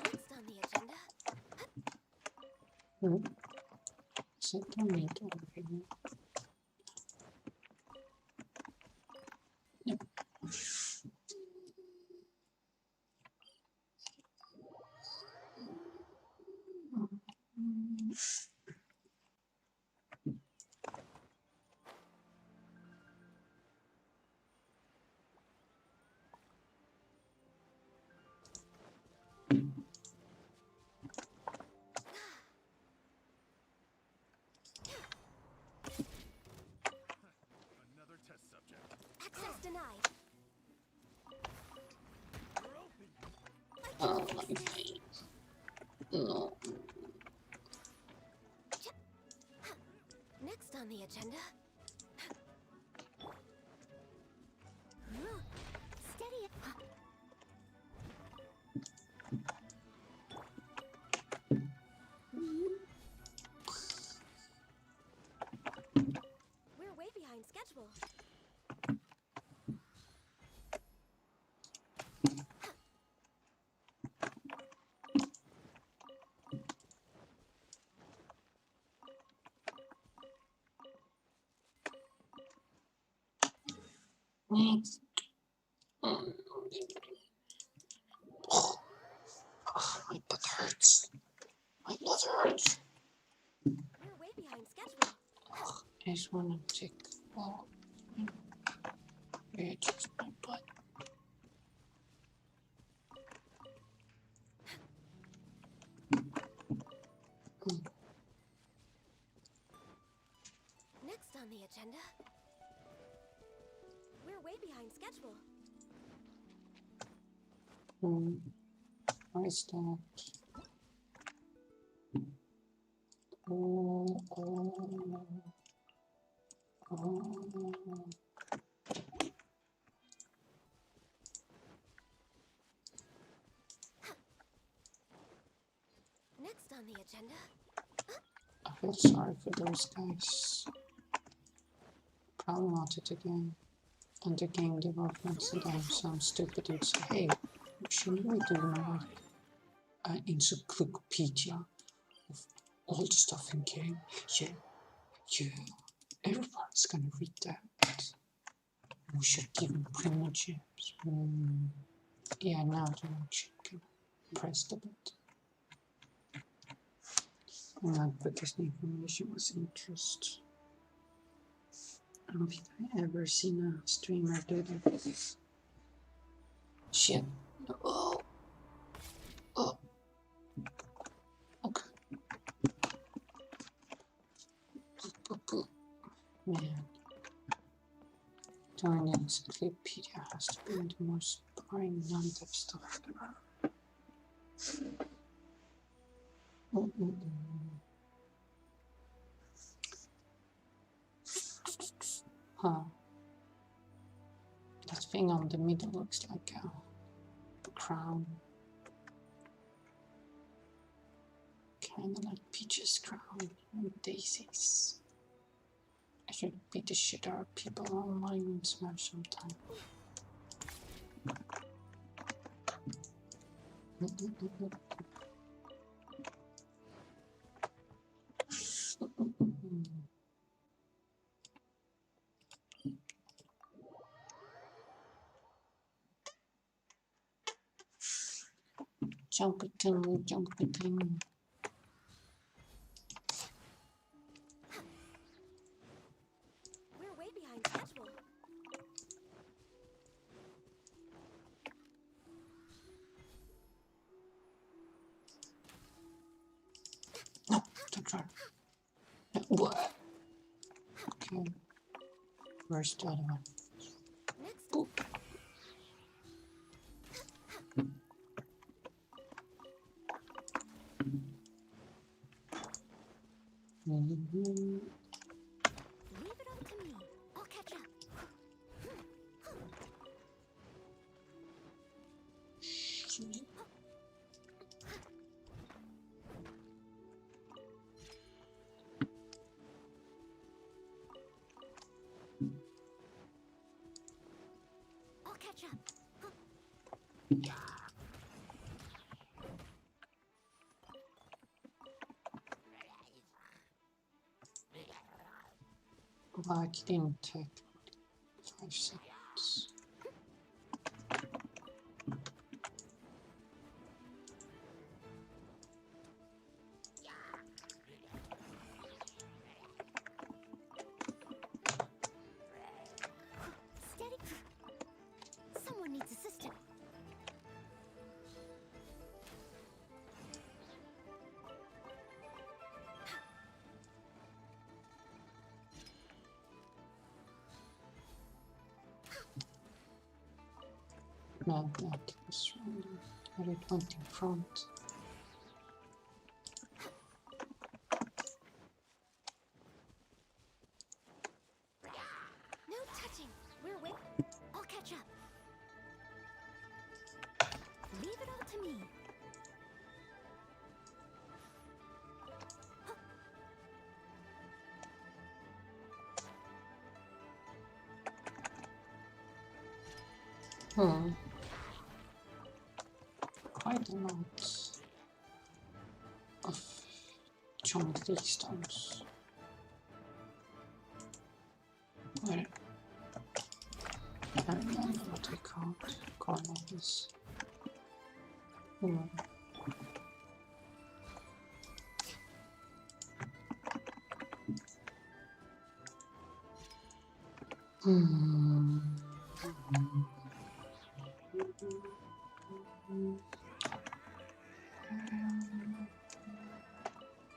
next on the agenda. Is it the meat already? Yep. Another test subject. Access denied. You're open. Oh my god. No. Next on the agenda. Steady. We're way behind schedule. Next. My butt hurts. My butt hurts. We're way behind schedule. I just wanna take a walk. It hurts my butt. Next on the agenda. We're way behind schedule. What is that? Oh, oh, oh. Next on the agenda. I feel sorry for those guys. Probably want it again. And the game developments and then some stupid dude say, hey, shouldn't we do an encyclopedia of all the stuff in game? Yeah, everybody's gonna read that. We should give them premium chips. Yeah, now the chip can press the button. But this information was interest. I don't think I ever seen a streamer do that. Shit. Oh, oh, okay. Man, doing an encyclopedia has to be the most boring, non-depth stuff ever. Huh. That thing on the middle looks like a crown. Kinda like Peach's crown and Daisy's. I should beat the shit out of people online in Smash sometime. Junkatin, junkatin. We're way behind schedule. No, don't try. No, what? Okay. Where's the other one? Next Boop. Leave it up to me. I'll catch up. I'll catch up. Why it didn't take 5 seconds? Steady. Someone needs assistance. No, not this one. But it went in front. No touching. We're wait. I'll catch up. Leave it all to me. Quite a lot of chunky stones. Wait, I don't remember what they called. Corners.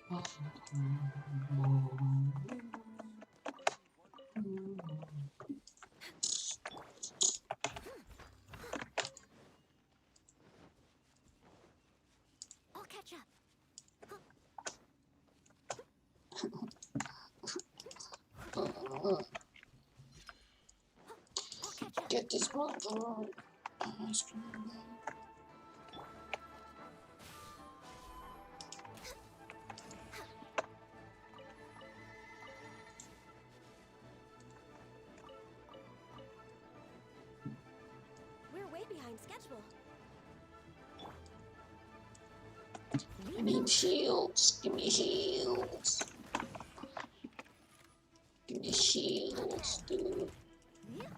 I'll catch up. I'll catch up. Get this one for ice cream. We're way behind schedule. I need shields. Give me shields. Give me shields, dude. Yeah.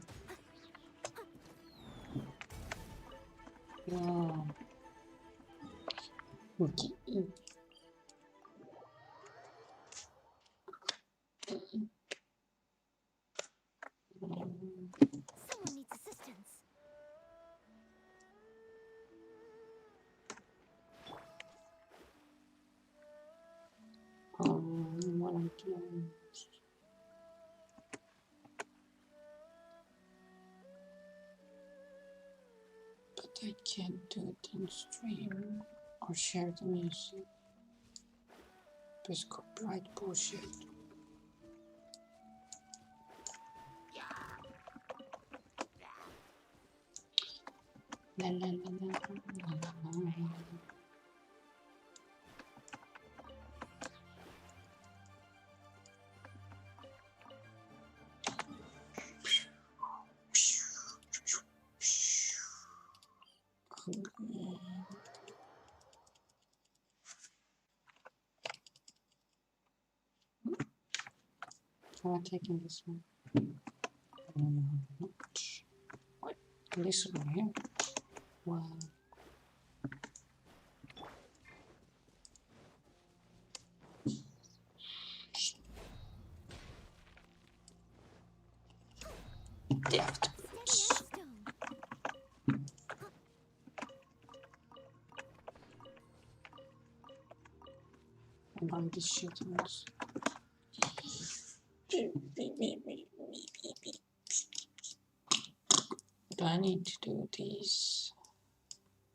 Okay. Someone needs assistance. can't do it on stream or share the music. It's copyright bullshit. La, la, la, la, la, la, la. So I'm taking this one. What? This one here? Wow. Deft boots. Steady as stone. I'm on these shit ones. Do I need to do these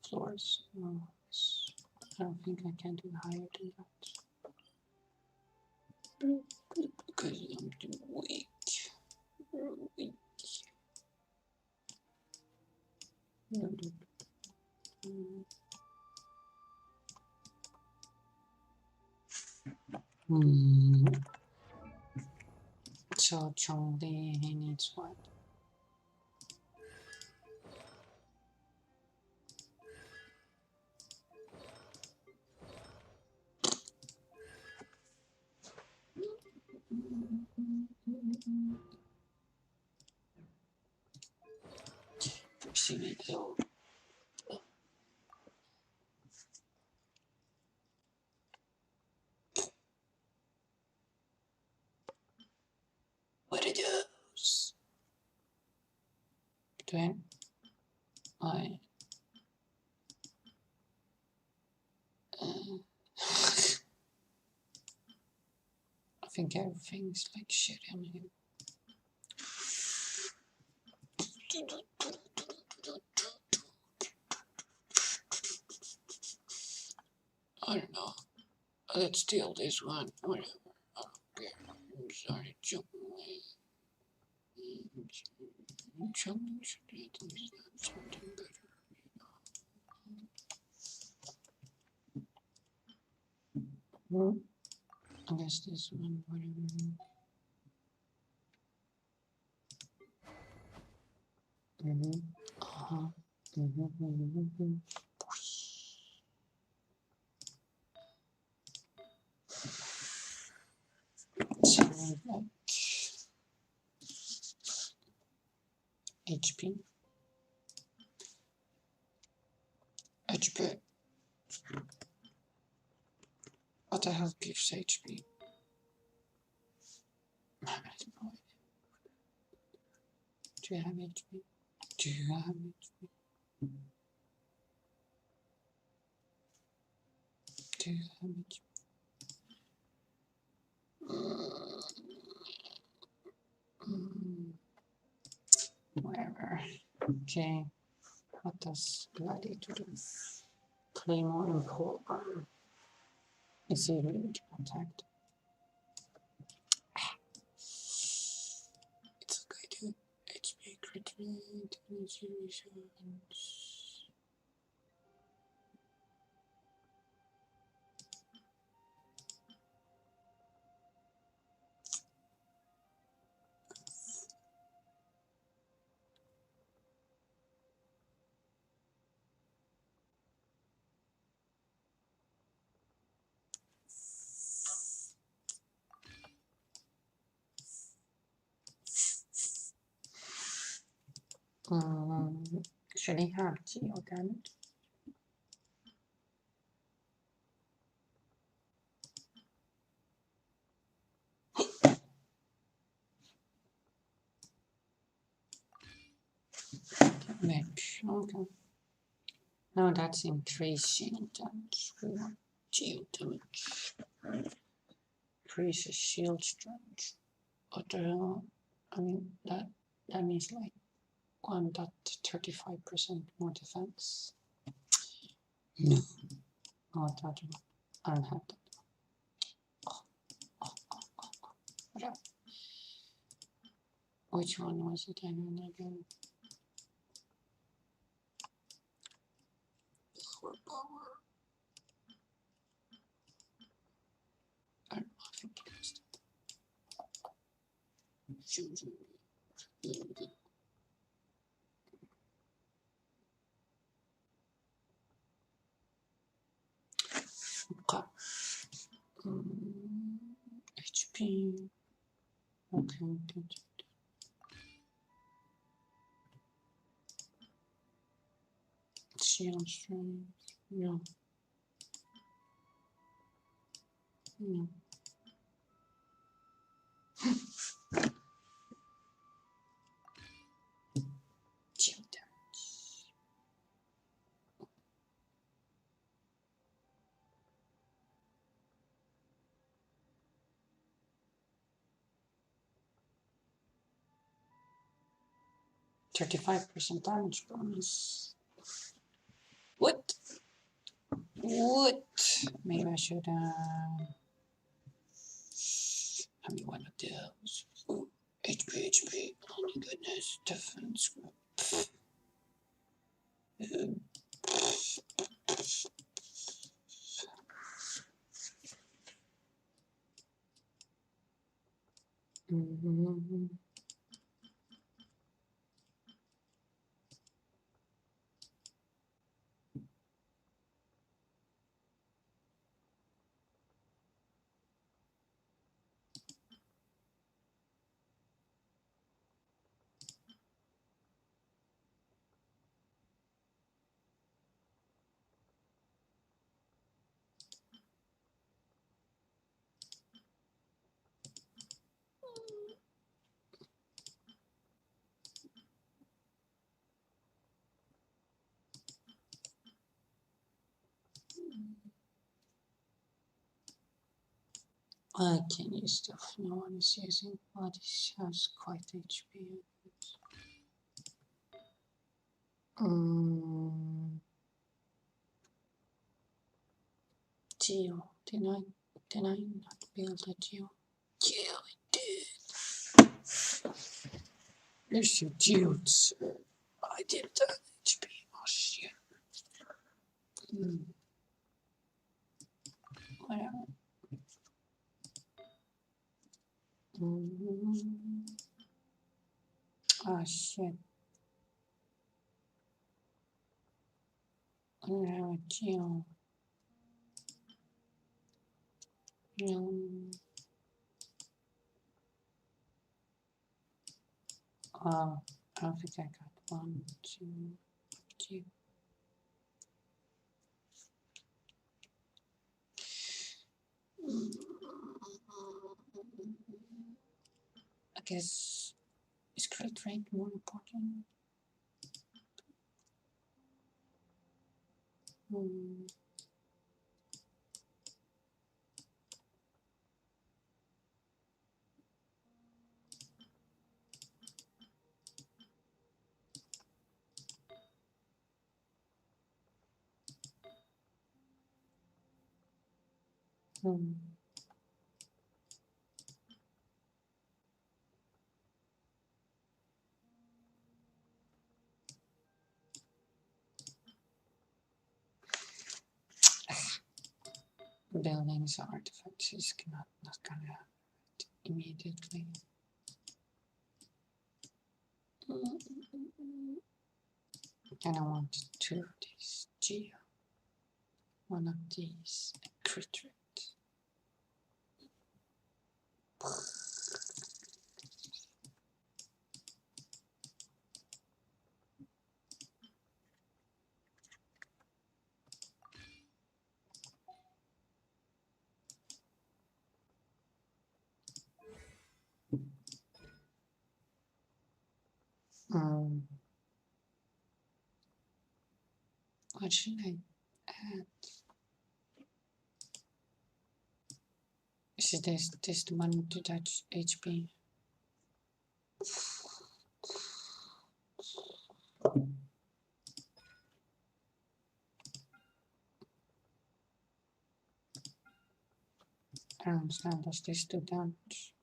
floors? No, I don't think I can do higher than that. Because I'm too weak. Weak. So Chongli, he needs what? What are those? Then I I think everything's like shit in here. I don't know. Let's steal this one. Whatever. I don't care. I'm sorry, Chongli. Chongli should at least have something better. I guess this one, whatever. Uh-huh. So like HP. HP. What the hell gives HP? I have no idea. Do you have HP? Do you have HP? Do you have HP? Whatever. Okay. What does bloody to do? Claymore and polearm. Is he really attacked? It's okay to HP crit rate, energy reserves. Should he have geo damage? Damage. Okay. No, that's increasing damage. We want geo damage. Increases shield strength. What the hell? I mean, that means like 1.35% more defense. No. Oh, I don't have that. Whatever. Which one was it again? Power. I don't know if it was okay. HP. Okay. Shield strength. No. No. Shield damage. $35% damage bonus. What? Maybe I should have me one of those. Ooh, HP. Oh my goodness. Defense. Mm-hmm. I can use stuff no one is using, but it has quite HP. Geo, did I not build a Geo? Yeah, I did. There's your geodes. I did that HP. Oh shit. Whatever. Oh shit. I don't have a Geo. Oh, I don't think I got 1, 2, 2. I guess is crit rate more important? Buildings or artifacts is not gonna have it immediately. And I want 2 of these Geo. 1 of these crit rate. What should I add? Is this the one to touch HP? I don't understand. Does this do damage?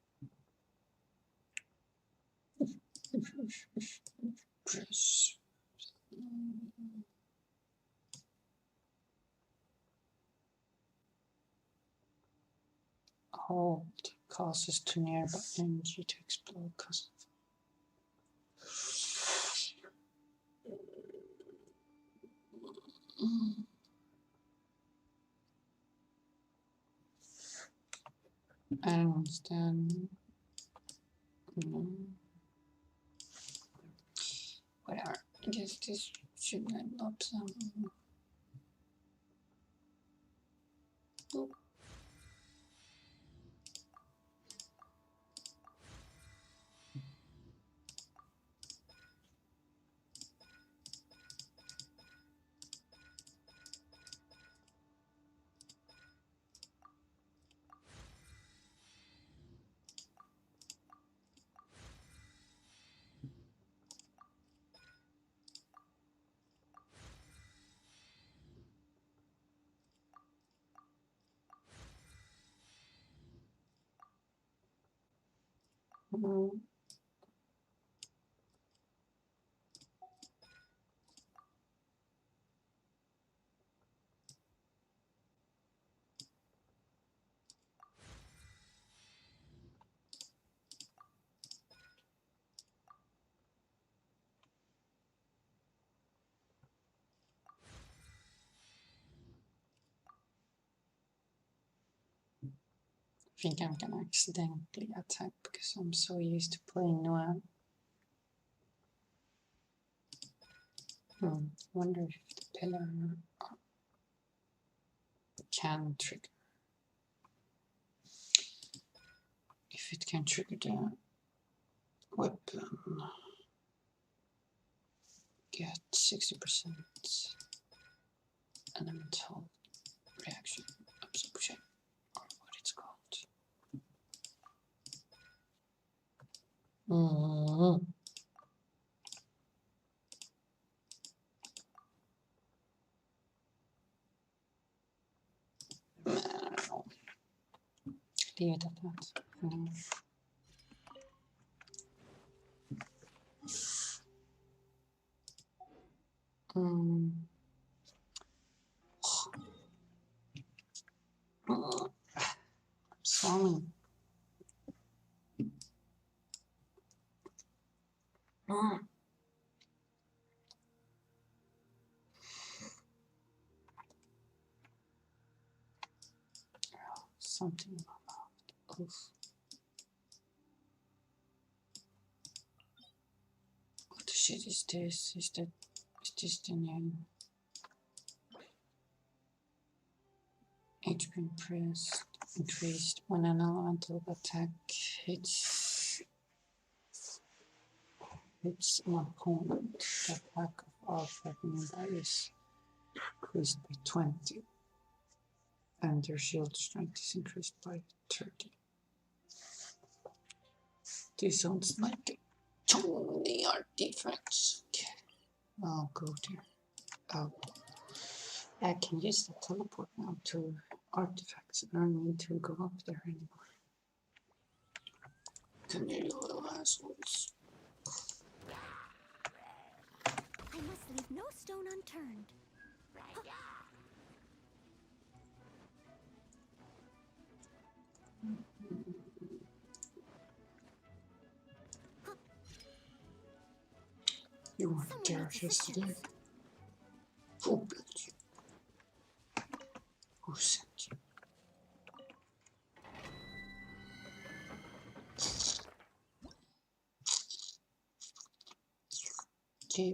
Press. Hold causes to nearby energy to explode. I don't understand. Whatever. I guess this should level up some. Boop. I think I'm gonna accidentally attack because I'm so used to playing Noel. Wonder if the pillar can trigger. If it can trigger the weapon, get 60% elemental reaction absorption, or what it's called. Leave it at that. Sorry. Something about oof. What the shit is this? Is this the new HP pressed increased when an elemental attack hits an opponent? The attack of all threatening is increased by 20, and their shield strength is increased by 30. This sounds like Tony artifacts. Okay, I'll go there. Oh, I can use the teleport now to artifacts. I don't need to go up there anymore. Come here, you little assholes. I must leave no stone unturned. You weren't there yesterday. Who built you? Who sent you? Okay.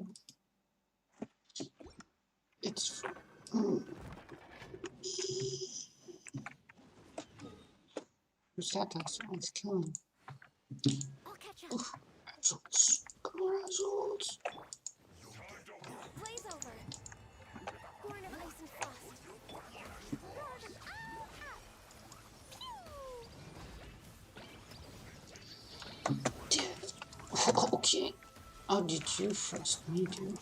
It's who's that asshole? It's killing. I'll catch up. Assholes. Come on, assholes. Blaze over. Born of ice and frost. Okay. How did you frost me, dude?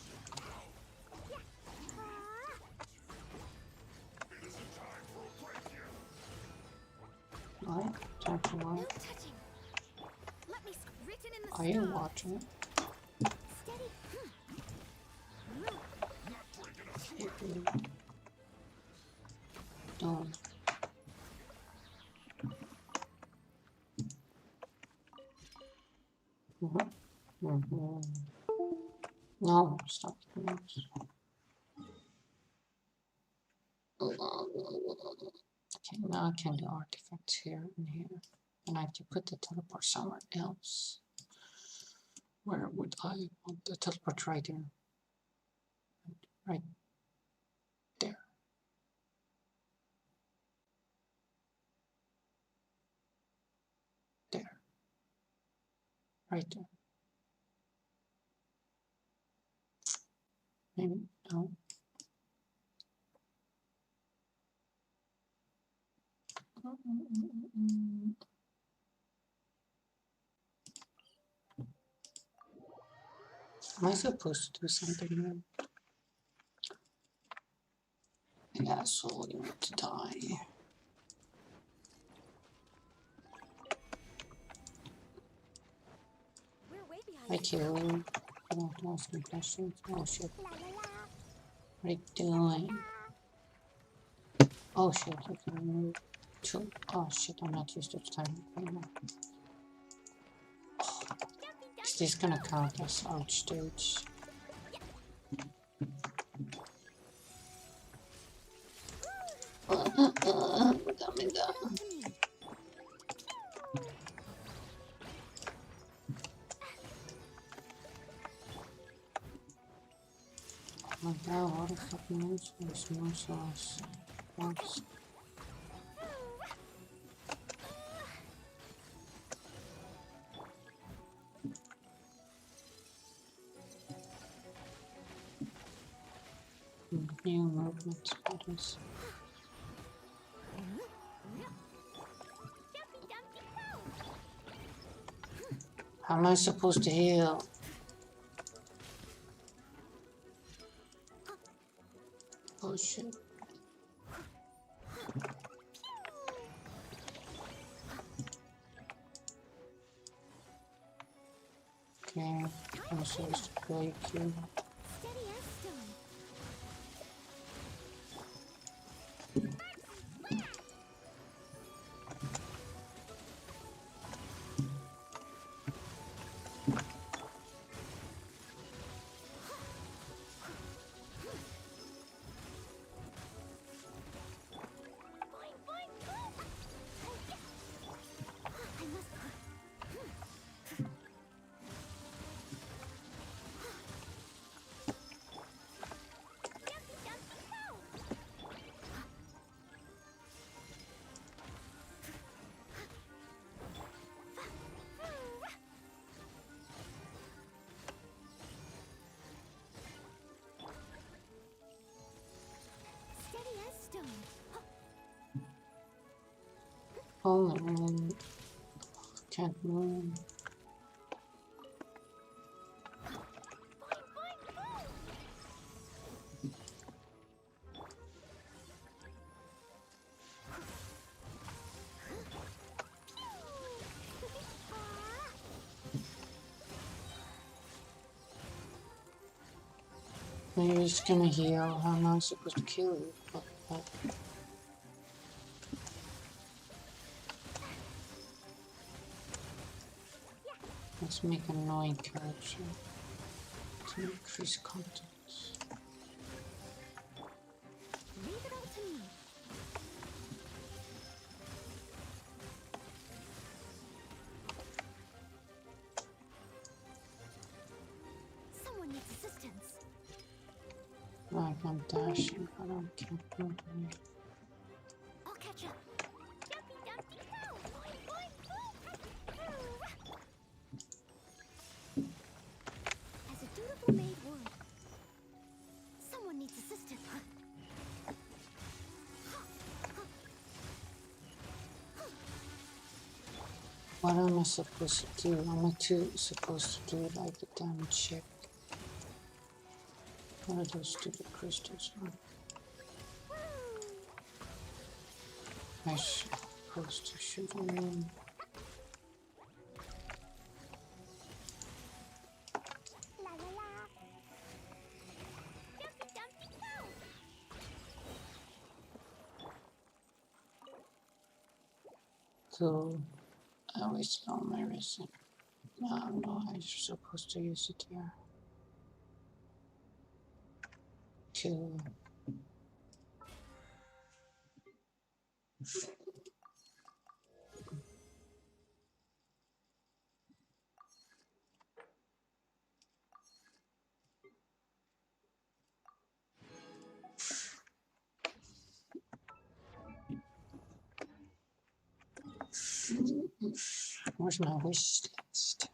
want to No watch. touching. Let me written in the Are you stars. watching it? Steady. No. No, stop the mouse. Okay, now I can do artifacts here and here. And I have to put the teleport somewhere else. Where would I want the teleport? Right there. Right there. There. Right there. Maybe, no. Am I supposed to do something here? Yeah, so you want to die. We're way behind. Hi, Carol. I want to ask me questions. Oh shit. La la la. What are you doing? Oh shit, I can move two. Oh shit, I'm not used to the time anymore. Is this gonna count as art stage? Oh my god, what the fuck moves this sauce? Oops. New movement patterns. How am I supposed to heal? Oh shit. Okay, I'm supposed to break you. Steady as stone. Boing, boing, boing. I must. Jumpy, jumpy, go. Steady as stone. Oh man. Can't move. Boing, boing, boing. You're just gonna heal. How am I supposed to kill you? Let's make an annoying character to increase content. Leave it all to me. Someone needs assistance. Like I'm dashing, but I can't move. I'll catch up. Jumpy, jumpy, go. Boing, boing, boing. As a dutiful maid would. Someone needs assistance. What am I supposed to do? Am I supposed to do like a damage check? What are those stupid crystals? I'm supposed to shoot them. Cool. I wasted all my resin. No, I'm supposed to use it here. Cool. Where's my wish list?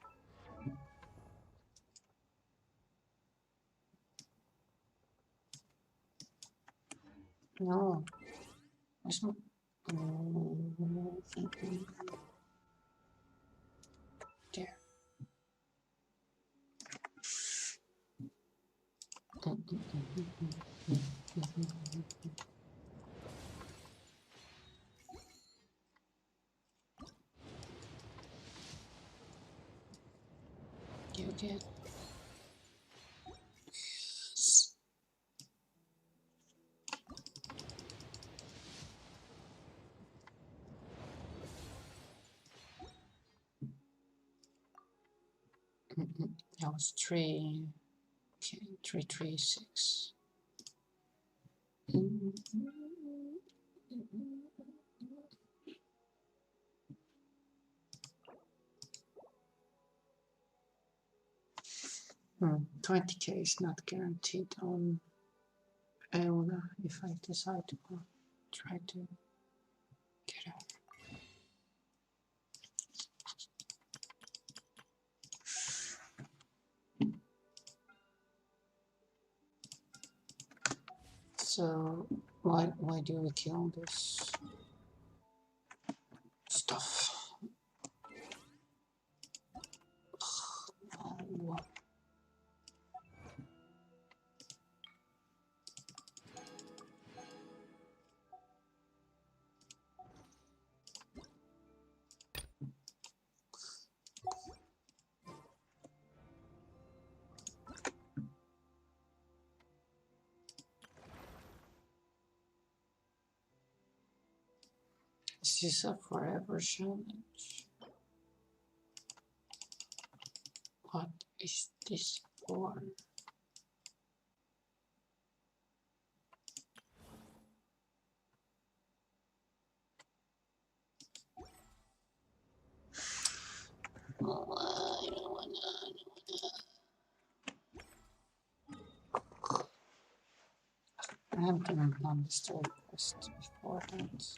No. Where's my... There. You get... Yes. That was 3. Okay, 336. Mm, 20k is not guaranteed on Eola if I decide to try to get out. So why do we kill this stuff? Oh, is this a forever challenge? What is this for? Oh, I don't wanna. I haven't done the story quest before that.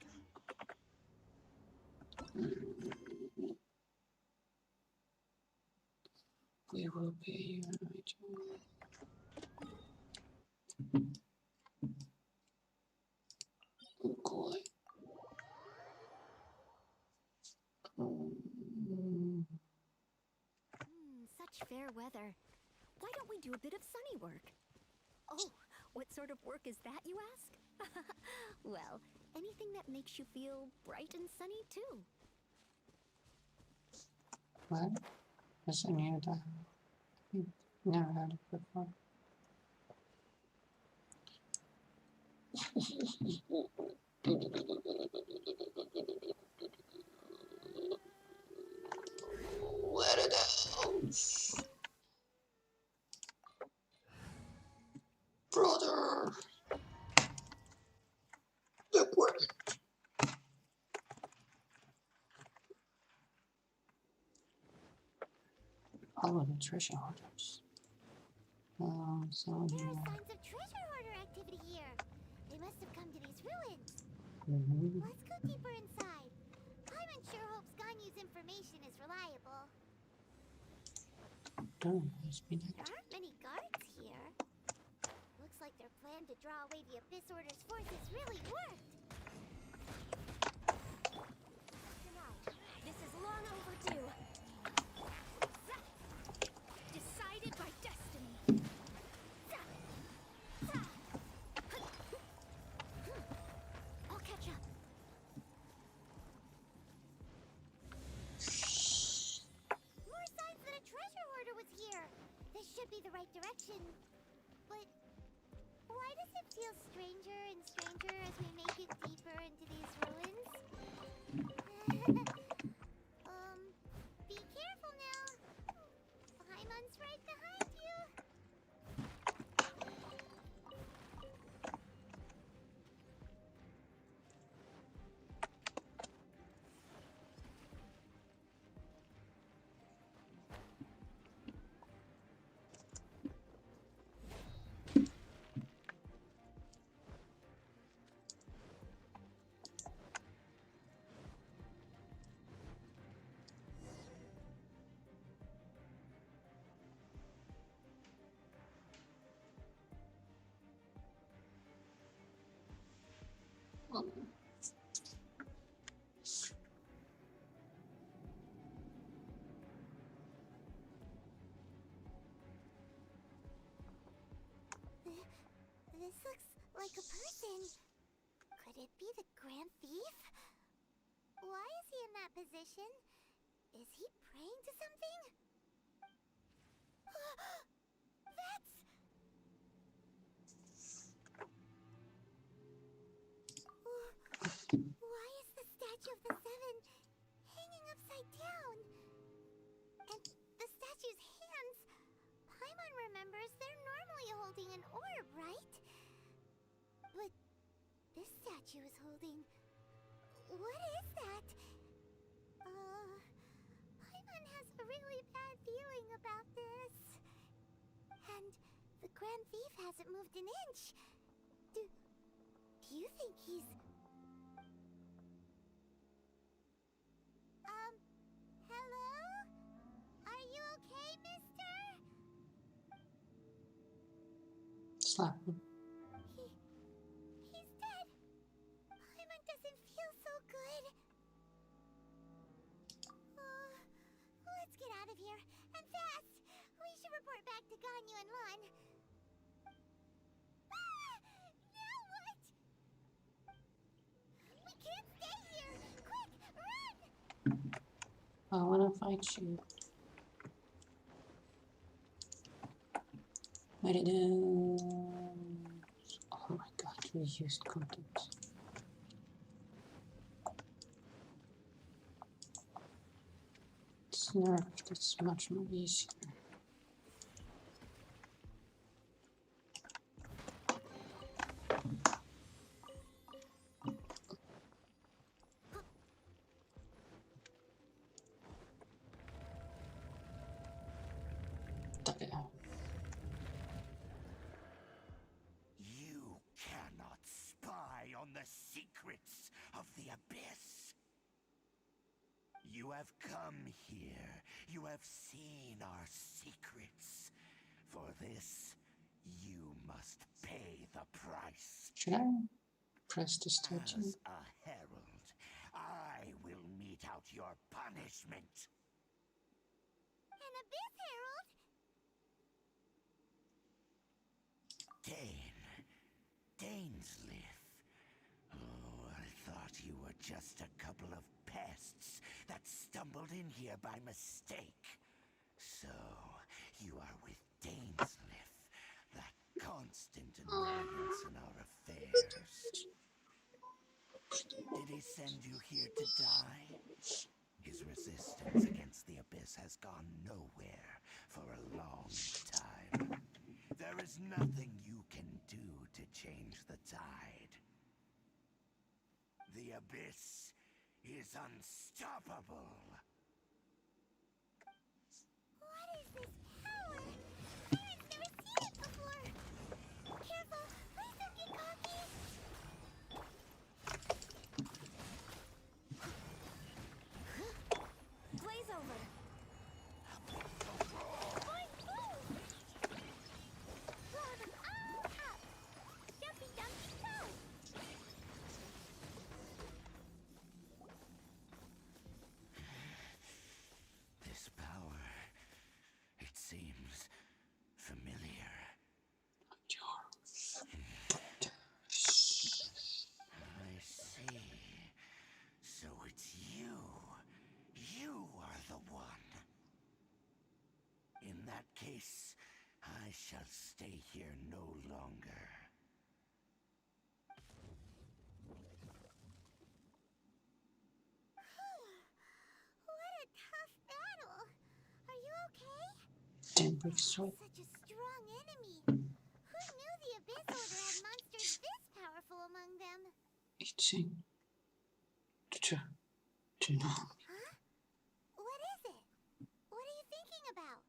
We will be right. Cool. Such fair weather. Why don't we do a bit of sunny work? Oh, what sort of work is that, you ask? Well, anything that makes you feel bright and sunny, too. What? Yes, I knew that. Never had it before. What are those? Brother! Look where... All of the treasure hoarders. So There are yeah. signs of treasure hoarder activity here. They must have come to these ruins. Let's go deeper inside. I'm unsure Hope's Ganyu's information is reliable. Oh, it's been There aren't many guards here. Looks like their plan to draw away the Abyss Order's forces really worked. This is long overdue. Decided by destiny. I'll catch up. More signs that a treasure hoarder was here. This should be the right direction. But why does it feel stranger and stranger as we make it deeper into these ruins? This looks like a person. Could it be the Grand Thief? Why is he in that position? Is he praying to something? That's... Why is the statue of the Seven hanging upside down? And the statue's hands... Paimon remembers they're normally holding an orb, right? But this statue is holding... What is that? Paimon has a really bad feeling about this. And the Grand Thief hasn't moved an inch. Do you think he's... Hello? Are you okay, mister? Slap him. He's dead. Paimon doesn't feel so good. Let's get out of here, and fast! We should report back to Ganyu and Lon. Now what? We can't stay here! Quick, run! I wanna fight you. What it is? Oh my god, reused content. It's nerfed, it's much more easier. You cannot spy on the secrets of the Abyss. You have come here. You have seen our secrets. For this, you must pay the price. Should I press the statue? As a herald, I will mete out your punishment. An Abyss Herald? Dainsleif. Oh, I thought you were just a couple of pests that stumbled in here by mistake. So, you are with Dainsleif, that constant annoyance in our affairs. Did he send you here to die? His resistance against the Abyss has gone nowhere for a long time. There is nothing you can do to change the tide. The Abyss is unstoppable. What is this power? I've never seen it before. Careful, please don't get cocky. Blaze over. Boing, boom. Blow them all up. Dumpy, dumpy, go. This power, it seems familiar. I see. So it's you. You are the one. In that case, I shall stay here no longer. What a tough battle. Are you okay? Damn brick sword. Such a strong enemy. Who knew the Abyss Order had monsters this powerful among them? Eating. To know. Huh? What is it? What are you thinking about?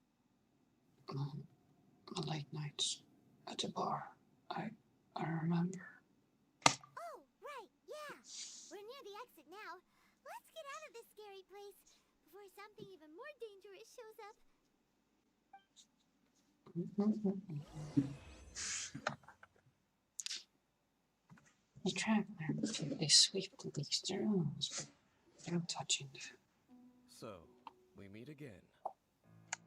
The late nights at the bar. I remember. Oh, right, yeah. We're near the exit now. Let's get out of this scary place before something even more dangerous shows up. The traveler, they swiftly leaves their rooms without touching them. So, we meet again.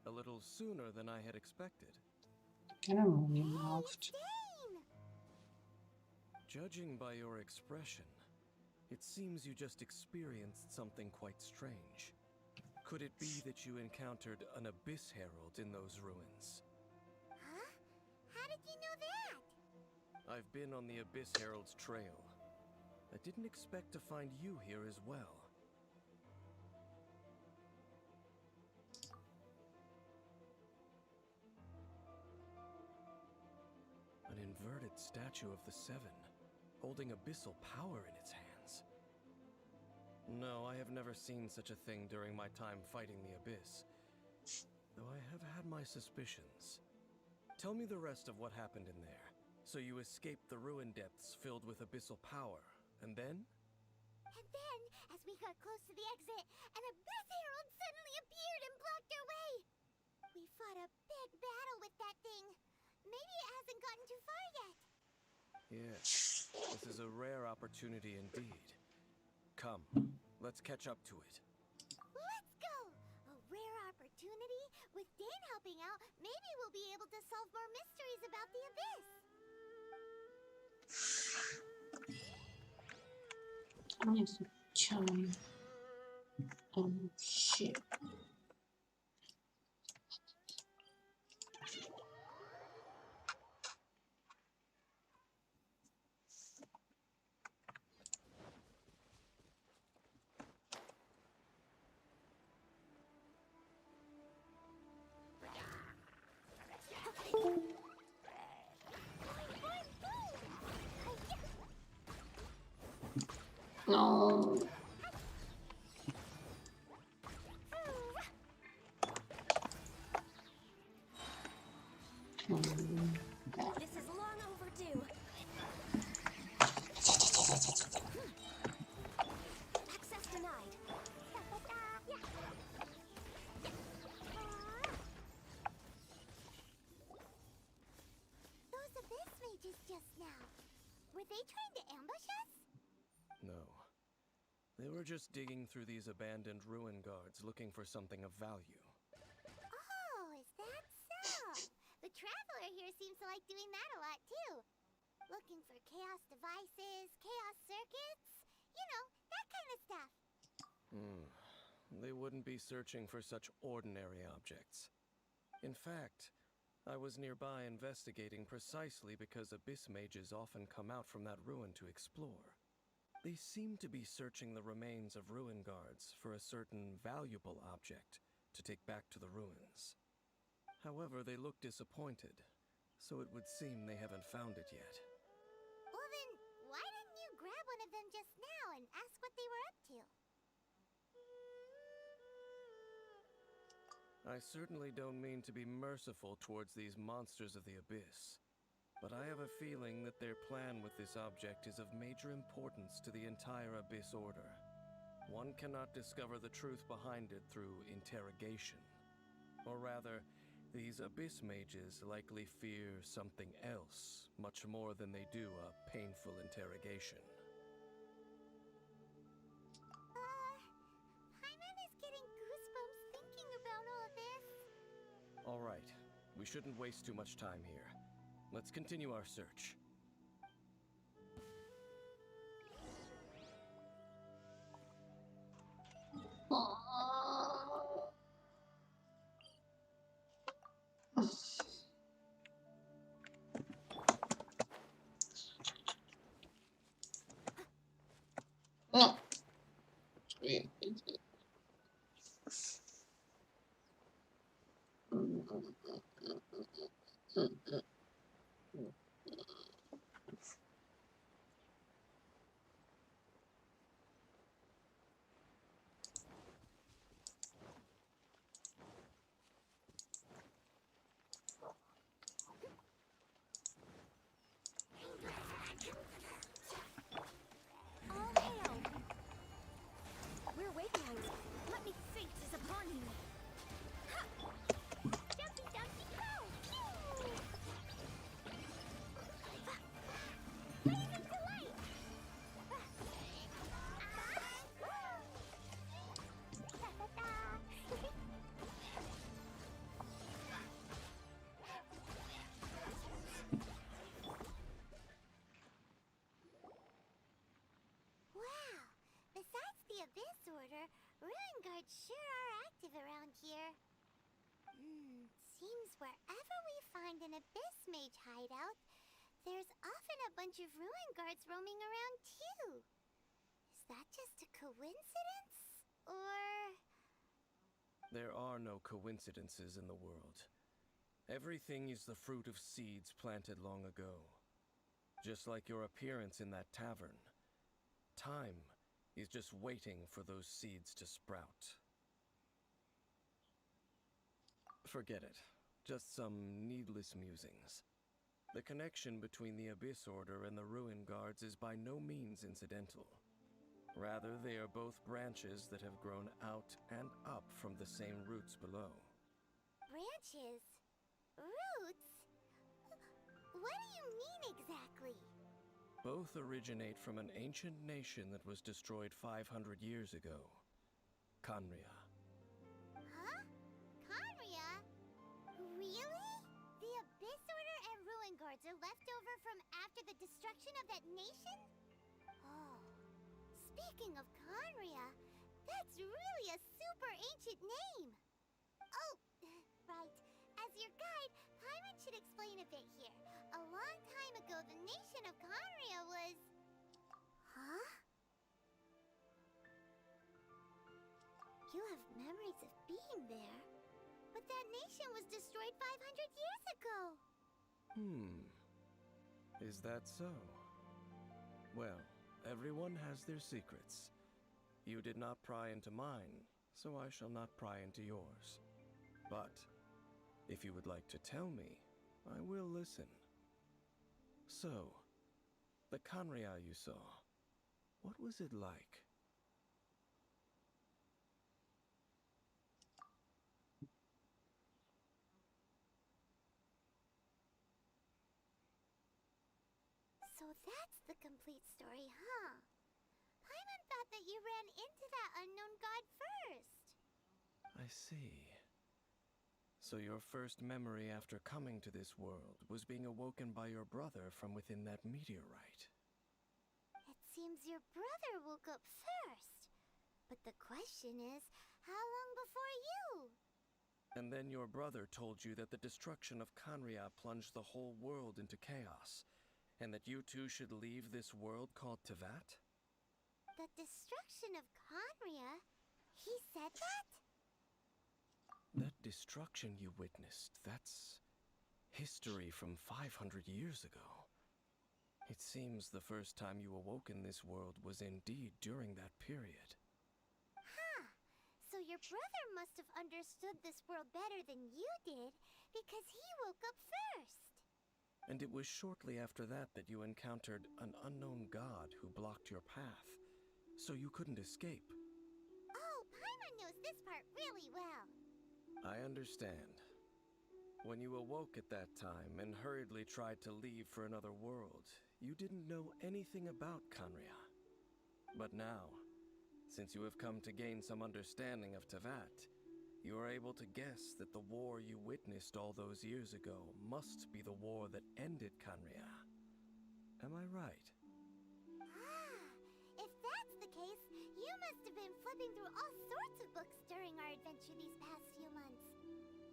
A little sooner than I had expected. Get a room you loved. Dane! Judging by your expression, it seems you just experienced something quite strange. Could it be that you encountered an Abyss Herald in those ruins? Huh? How did you know that? I've been on the Abyss Herald's trail. I didn't expect to find you here as well. An inverted statue of the Seven, holding abyssal power in its hands. No, I have never seen such a thing during my time fighting the Abyss, though I have had my suspicions. Tell me the rest of what happened in there. So you escaped the ruin depths filled with abyssal power, and then? And then, as we got close to the exit, an Abyss Herald suddenly appeared and blocked our way. We fought a big battle with that thing. Maybe it hasn't gotten too far yet. Yes, this is a rare opportunity indeed. Come, let's catch up to it. Let's go! A rare opportunity? With Dane helping out, maybe we'll be able to solve more mysteries about the Abyss. Yes, chime. Oh shit. No. This is long overdue. Access denied. Those Abyss mages just now. Were they trying to ambush us? No. They were just digging through these abandoned ruin guards looking for something of value. Oh, is that so? The Traveler here seems to like doing that a lot too. Looking for chaos devices, chaos circuits, you know, that kind of stuff. They wouldn't be searching for such ordinary objects. In fact, I was nearby investigating precisely because Abyss mages often come out from that ruin to explore. They seem to be searching the remains of ruin guards for a certain valuable object to take back to the ruins. However, they look disappointed, so it would seem they haven't found it yet. Well then, why didn't you grab one of them just now and ask what they were up to? I certainly don't mean to be merciful towards these monsters of the Abyss, but I have a feeling that their plan with this object is of major importance to the entire Abyss Order. One cannot discover the truth behind it through interrogation. Or rather, these Abyss mages likely fear something else, much more than they do a painful interrogation. Paimon is getting goosebumps thinking about all this. All right, we shouldn't waste too much time here. Let's continue our search. No. All hail! We're Wakenite. Let me fate is upon you. Ha! Jumpy, jumpy, go! Pew! Ruin guards sure are active around here. Seems wherever we find an Abyss Mage hideout, there's often a bunch of ruin guards roaming around too. Is that just a coincidence? Or... There are no coincidences in the world. Everything is the fruit of seeds planted long ago. Just like your appearance in that tavern. Time is just waiting for those seeds to sprout. Forget it. Just some needless musings. The connection between the Abyss Order and the Ruin Guards is by no means incidental. Rather, they are both branches that have grown out and up from the same roots below. branches? Roots? What do you mean exactly? Both originate from an ancient nation that was destroyed 500 years ago. Khaenri'ah. Huh? Khaenri'ah? Really? The Abyss Order and Ruin Guards are left over from after the destruction of that nation? Oh. Speaking of Khaenri'ah, that's really a super ancient name. Oh, right. As your guide, Paimon should explain a bit here. A long time ago, the nation of Khaenri'ah was... Huh? You have memories of being there. But that nation was destroyed 500 years ago. Is that so? Well, everyone has their secrets. You did not pry into mine, so I shall not pry into yours. But, if you would like to tell me, I will listen. So, the Khaenri'ah you saw, what was it like? So that's the complete story, huh? Paimon thought that you ran into that unknown god first. I see. So your first memory after coming to this world was being awoken by your brother from within that meteorite. It seems your brother woke up first. But the question is, how long before you? And then your brother told you that the destruction of Khaenri'ah plunged the whole world into chaos, and that you two should leave this world called Teyvat? The destruction of Khaenri'ah? He said that? That destruction you witnessed, that's history from 500 years ago. It seems the first time you awoke in this world was indeed during that period. Huh. So your brother must have understood this world better than you did, because he woke up first. And it was shortly after that that you encountered an unknown god who blocked your path, so you couldn't escape. Oh, Paimon knows this part really well. I understand. When you awoke at that time and hurriedly tried to leave for another world, you didn't know anything about Khaenri'ah. But now, since you have come to gain some understanding of Teyvat, you are able to guess that the war you witnessed all those years ago must be the war that ended Khaenri'ah. Am I right? If that's the case, you must have been flipping through all sorts of books during our adventure these past few months.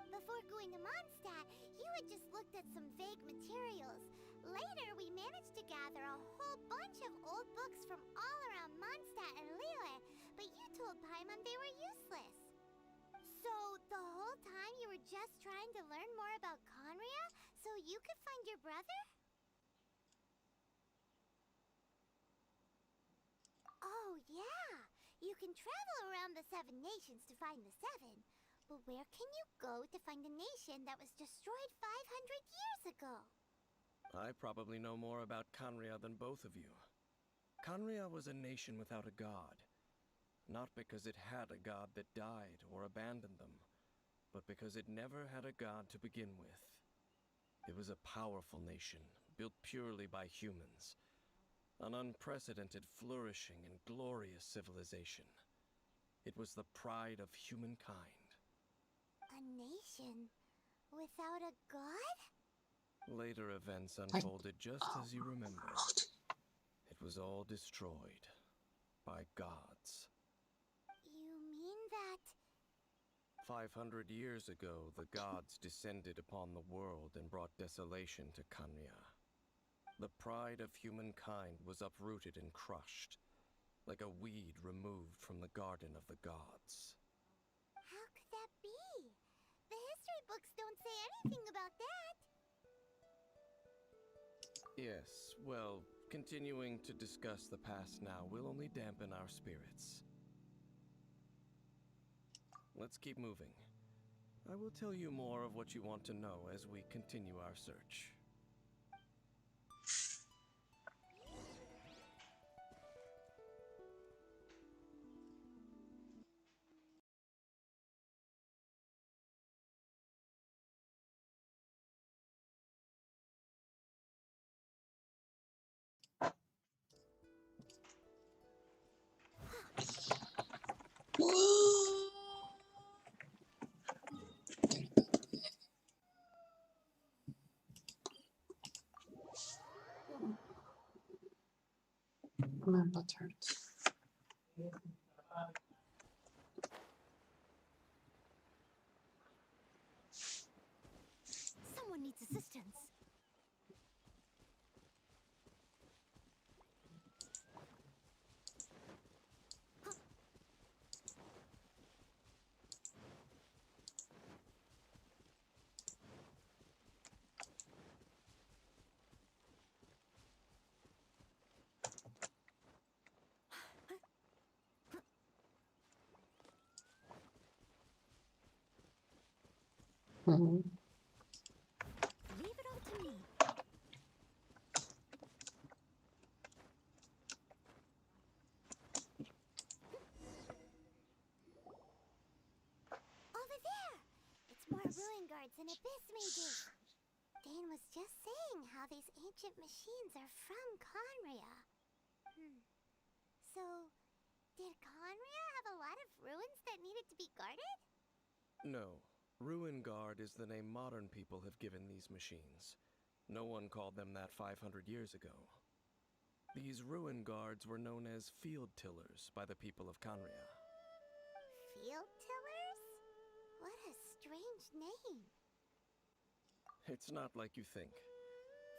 Before going to Mondstadt, you had just looked at some vague materials. Later, we managed to gather a whole bunch of old books from all around Mondstadt and Liyue, but you told Paimon they were useless. So, the whole time you were just trying to learn more about Khaenri'ah so you could find your brother? Oh, yeah! You can travel around the 7 nations to find the 7, but where can you go to find a nation that was destroyed 500 years ago? I probably know more about Khaenri'ah than both of you. Khaenri'ah was a nation without a god. Not because it had a god that died or abandoned them, but because it never had a god to begin with. It was a powerful nation, built purely by humans. An unprecedented, flourishing, and glorious civilization. It was the pride of humankind. A nation without a god? Later events unfolded just as you remember. It was all destroyed by gods. You that... 500 years ago, the gods descended upon the world and brought desolation to Kanya. The pride of humankind was uprooted and crushed, like a weed removed from the garden of the gods. How could that be? The history books don't say anything about that. Yes, well, continuing to discuss the past now will only dampen our spirits. Let's keep moving. I will tell you more of what you want to know as we continue our search. My butt hurts. Someone needs assistance. Mhm. Leave it all to me. Over there! It's more ruin guards and abyss mages. Dane was just saying how these ancient machines are from Conria. So, did Conria have a lot of ruins that needed to be guarded? No. Ruin Guard is the name modern people have given these machines. No one called them that 500 years ago. These Ruin Guards were known as Field Tillers by the people of Conria. Field tillers? What a strange name. It's not like you think.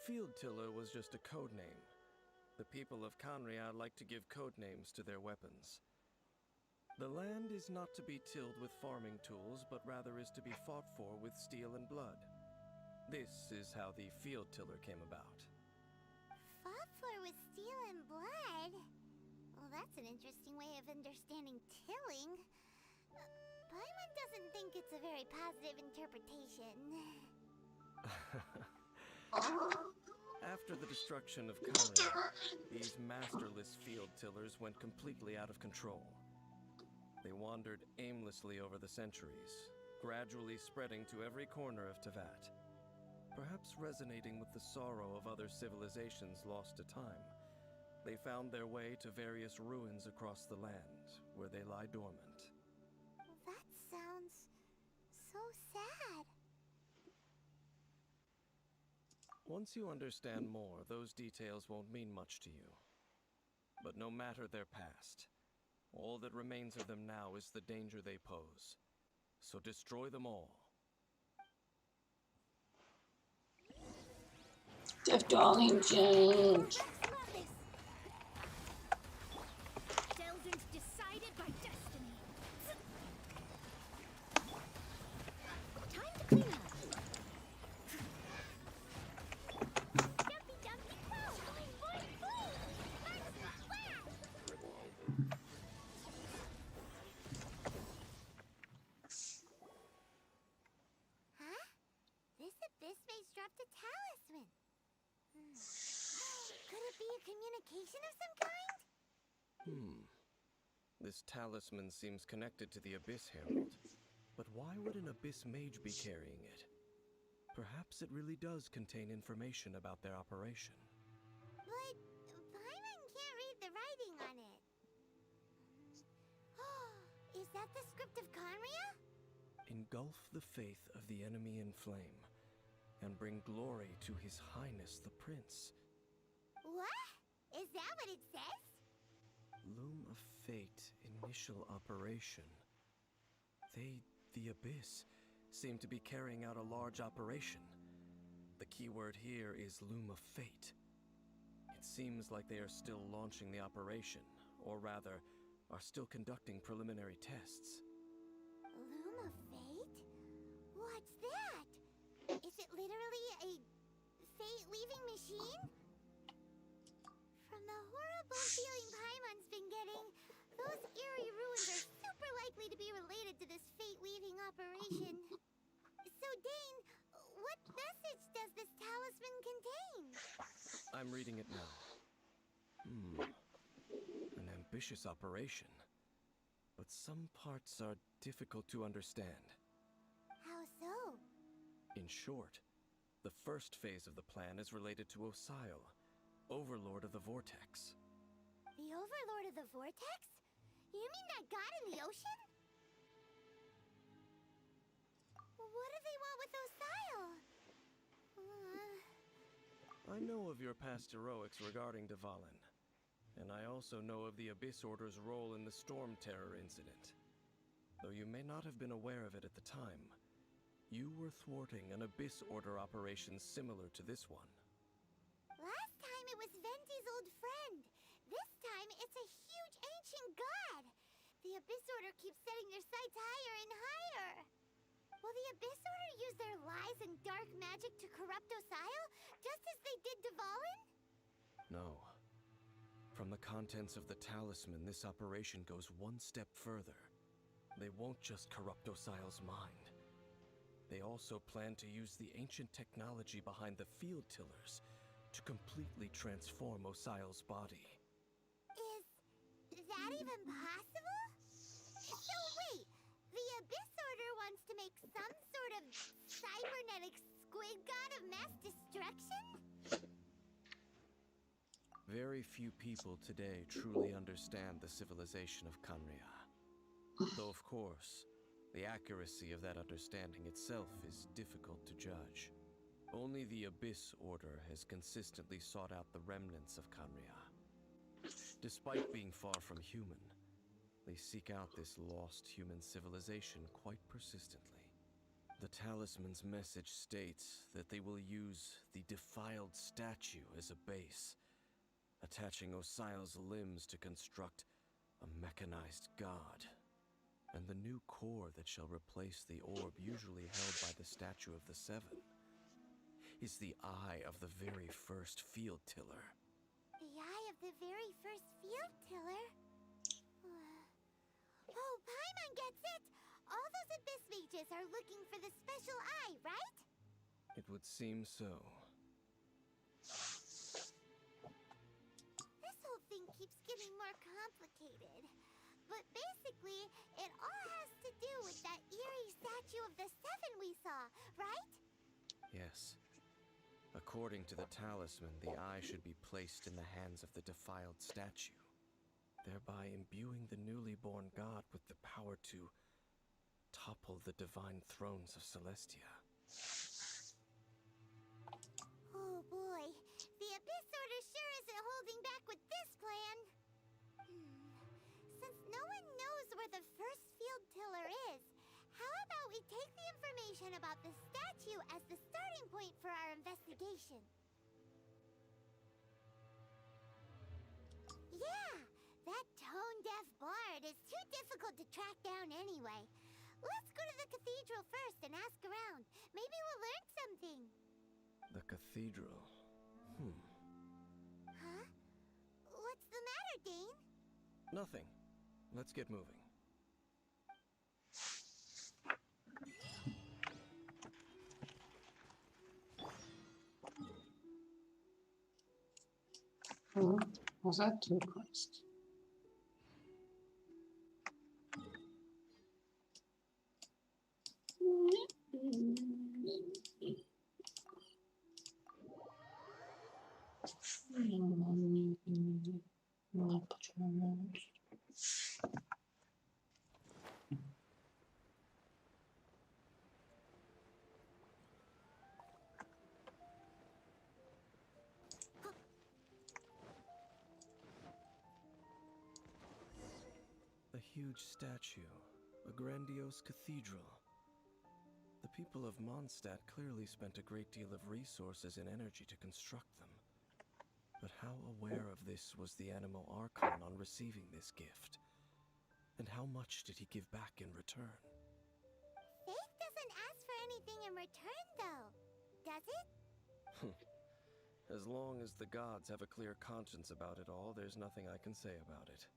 Field Tiller was just a code name. The people of Conria like to give code names to their weapons. The land is not to be tilled with farming tools, but rather is to be fought for with steel and blood. This is how the Field Tiller came about. Fought for with steel and blood? Well, that's an interesting way of understanding tilling. Paimon doesn't think it's a very positive interpretation. After the destruction of Conria, these masterless field tillers went completely out of control. They wandered aimlessly over the centuries, gradually spreading to every corner of Teyvat. Perhaps resonating with the sorrow of other civilizations lost to time, they found their way to various ruins across the land, where they lie dormant. That sounds so sad. Once you understand more, those details won't mean much to you. But no matter their past, all that remains of them now is the danger they pose. So destroy them all. The darling change. Love this! Delzin's decided by destiny. Time to clean up. Dumpy dumpy poo! Boing boing boing! Huh? This abyss mage dropped a talisman. Could it be a communication of some kind? This talisman seems connected to the Abyss Herald. But why would an Abyss Mage be carrying it? Perhaps it really does contain information about their operation. But Paimon can't read the writing on it. Is that the script of Conria? Engulf the faith of the enemy in flame, and bring glory to His Highness the Prince. What? Is that what it says? Loom of Fate, initial operation. They, the Abyss, seem to be carrying out a large operation. The keyword here is Loom of Fate. It seems like they are still launching the operation, or rather, are still conducting preliminary tests. Loom of Fate? What's that? Is it literally a fate-weaving machine? From the horrible feeling Paimon's been getting, those eerie ruins are super likely to be related to this fate-weaving operation. So, Dane, what message does this talisman contain? I'm reading it now. An ambitious operation. But some parts are difficult to understand. How so? In short, the first phase of the plan is related to Osile, Overlord of the Vortex. The Overlord of the Vortex? You mean that god in the ocean? What do they want with Osile? I know of your past heroics regarding Dvalin, and I also know of the Abyss Order's role in the Storm Terror incident. Though you may not have been aware of it at the time, you were thwarting an Abyss Order operation similar to this one. Last time it was Venti's old friend. This time it's a huge ancient god. The Abyss Order keeps setting their sights higher and higher. Will the Abyss Order use their lies and dark magic to corrupt Osile, just as they did Dvalin? No. From the contents of the talisman, this operation goes one step further. They won't just corrupt Osile's mind. They also plan to use the ancient technology behind the field tillers to completely transform Osile's body. Is that even possible? So wait, the Abyss Order wants to make some sort of cybernetic squid god of mass destruction? Very few people today truly understand the civilization of Kanria. Though of course, the accuracy of that understanding itself is difficult to judge. Only the Abyss Order has consistently sought out the remnants of Kanria. Despite being far from human, they seek out this lost human civilization quite persistently. The talisman's message states that they will use the defiled statue as a base, attaching Osile's limbs to construct a mechanized god. And the new core that shall replace the orb usually held by the Statue of the Seven is the eye of the very first field tiller. The eye of the very first field tiller? Oh, Paimon gets it! All those Abyss mages are looking for the special eye, right? It would seem so. This whole thing keeps getting more complicated. But basically, it all has to do with that eerie statue of the Seven we saw, right? Yes. According to the talisman, the eye should be placed in the hands of the defiled statue, thereby imbuing the newly born god with the power to topple the divine thrones of Celestia. Oh boy, the Abyss Order sure isn't holding back with this plan. Since no one knows where the first field tiller is, how about we take the information about the statue as the starting point for our investigation? Yeah, that tone-deaf bard is too difficult to track down anyway. Let's go to the cathedral first and ask around. Maybe we'll learn something. The cathedral. Huh? What's the matter, Dane? Nothing. Let's get moving. Was that too close? A huge statue, A grandiose cathedral. The people of Mondstadt clearly spent a great deal of resources and energy to construct them. But how aware of this was the Animal Archon on receiving this gift? And how much did he give back in return? Faith doesn't ask for anything in return, though, does it? As long as the gods have a clear conscience about it all, there's nothing I can say about it.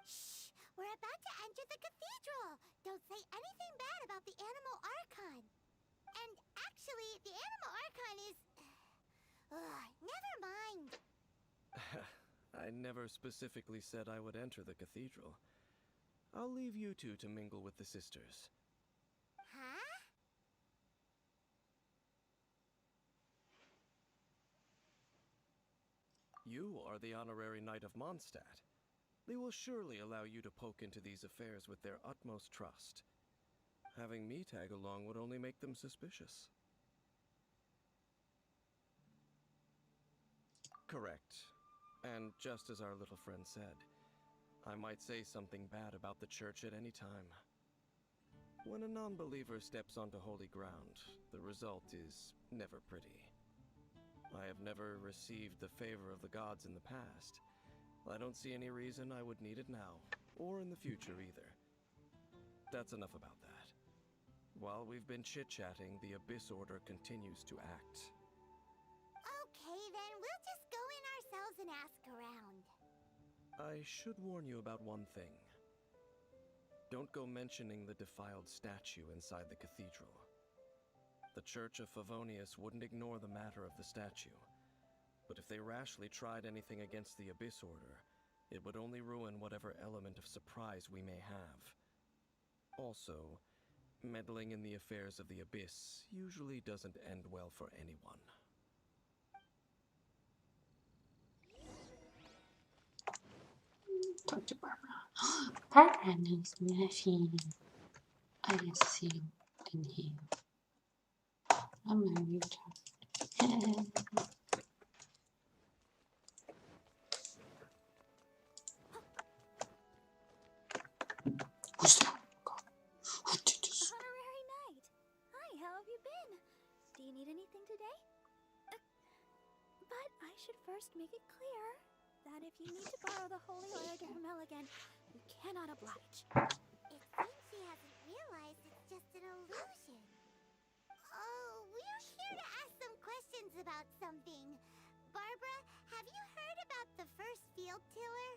Shh! We're about to enter the cathedral! Don't say anything bad about the Animal Archon! And actually, the Animal Archon is... never mind! I never specifically said I would enter the cathedral. I'll leave you two to mingle with the sisters. Huh? You are the honorary knight of Mondstadt. They will surely allow you to poke into these affairs with their utmost trust. Having me tag along would only make them suspicious. Correct. And just as our little friend said, I might say something bad about the church at any time. When a non-believer steps onto holy ground, the result is never pretty. I have never received the favor of the gods in the past. I don't see any reason I would need it now, or in the future either. That's enough about that. While we've been chit-chatting, the Abyss Order continues to act. Okay, then we'll just go in ourselves and ask around. I should warn you about one thing. Don't go mentioning the defiled statue inside the cathedral. The Church of Favonius wouldn't ignore the matter of the statue, but if they rashly tried anything against the Abyss Order, it would only ruin whatever element of surprise we may have. Also, meddling in the affairs of the Abyss usually doesn't end well for anyone. Talk to Barbara. Barbara knows nothing. I just see in here. I'm a retard. Who's that? Who did this? Honorary Knight! Hi, how have you been? Do you need anything today? But I should first make it clear that if you need to borrow the holy oil to Hermel again, you cannot oblige. It seems she hasn't realized it's just an illusion. Oh, we're here to ask some questions about something. Barbara, have you heard about the first field tiller?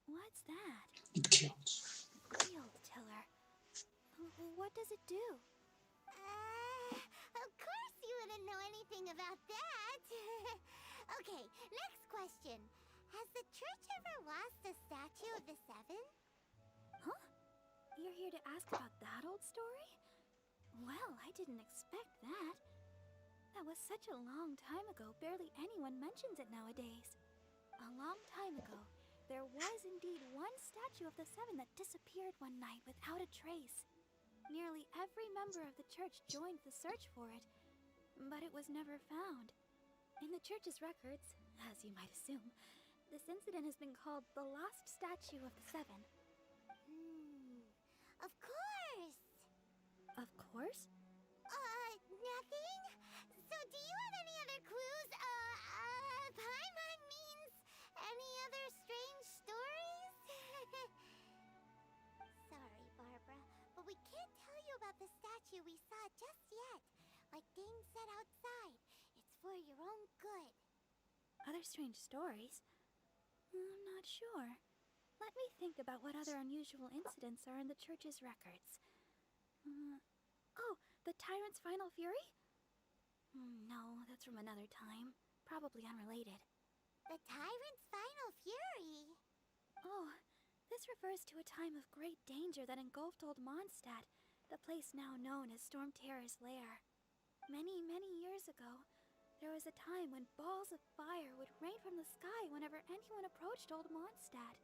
What's that? It kills. Field tiller. What does it do? Of course you wouldn't know anything about that. Okay, next question. Has the church ever lost a statue of the Seven? Huh? You're here to ask about that old story? Well, I didn't expect that. That was such a long time ago, barely anyone mentions it nowadays. A long time ago, there was indeed one statue of the Seven that disappeared one night without a trace. Nearly every member of the church joined the search for it, but it was never found. In the church's records, as you might assume, this incident has been called the Lost Statue of the Seven. Of course! Of course? Nothing? So do you have any other clues? Paimon means any other strange stories? Sorry, Barbara, but we can't tell you about the statue we saw just yet. Like Dane said outside, it's for your own good. Other strange stories? I'm not sure. Let me think about what other unusual incidents are in the church's records. Oh, the Tyrant's Final Fury? No, that's from another time. Probably unrelated. The Tyrant's Final Fury? Oh, this refers to a time of great danger that engulfed old Mondstadt, the place now known as Storm Terror's lair. Many, many years ago, there was a time when balls of fire would rain from the sky whenever anyone approached old Mondstadt.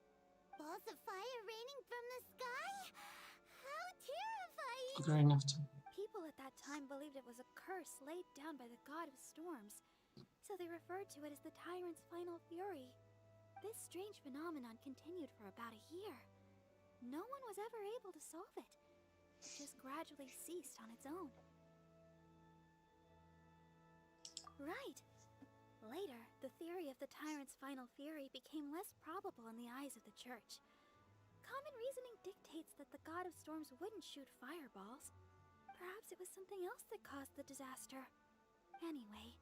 Balls of fire raining from the sky? How terrifying! Very enough to. People at that time believed it was a curse laid down by the god of storms, so they referred to it as the Tyrant's Final Fury. This strange phenomenon continued for about a year, no one was ever able to solve it. It just gradually ceased on its own. Right. Later, the theory of the tyrant's final fury became less probable in the eyes of the church. Common reasoning dictates that the god of storms wouldn't shoot fireballs. Perhaps it was something else that caused the disaster. Anyway,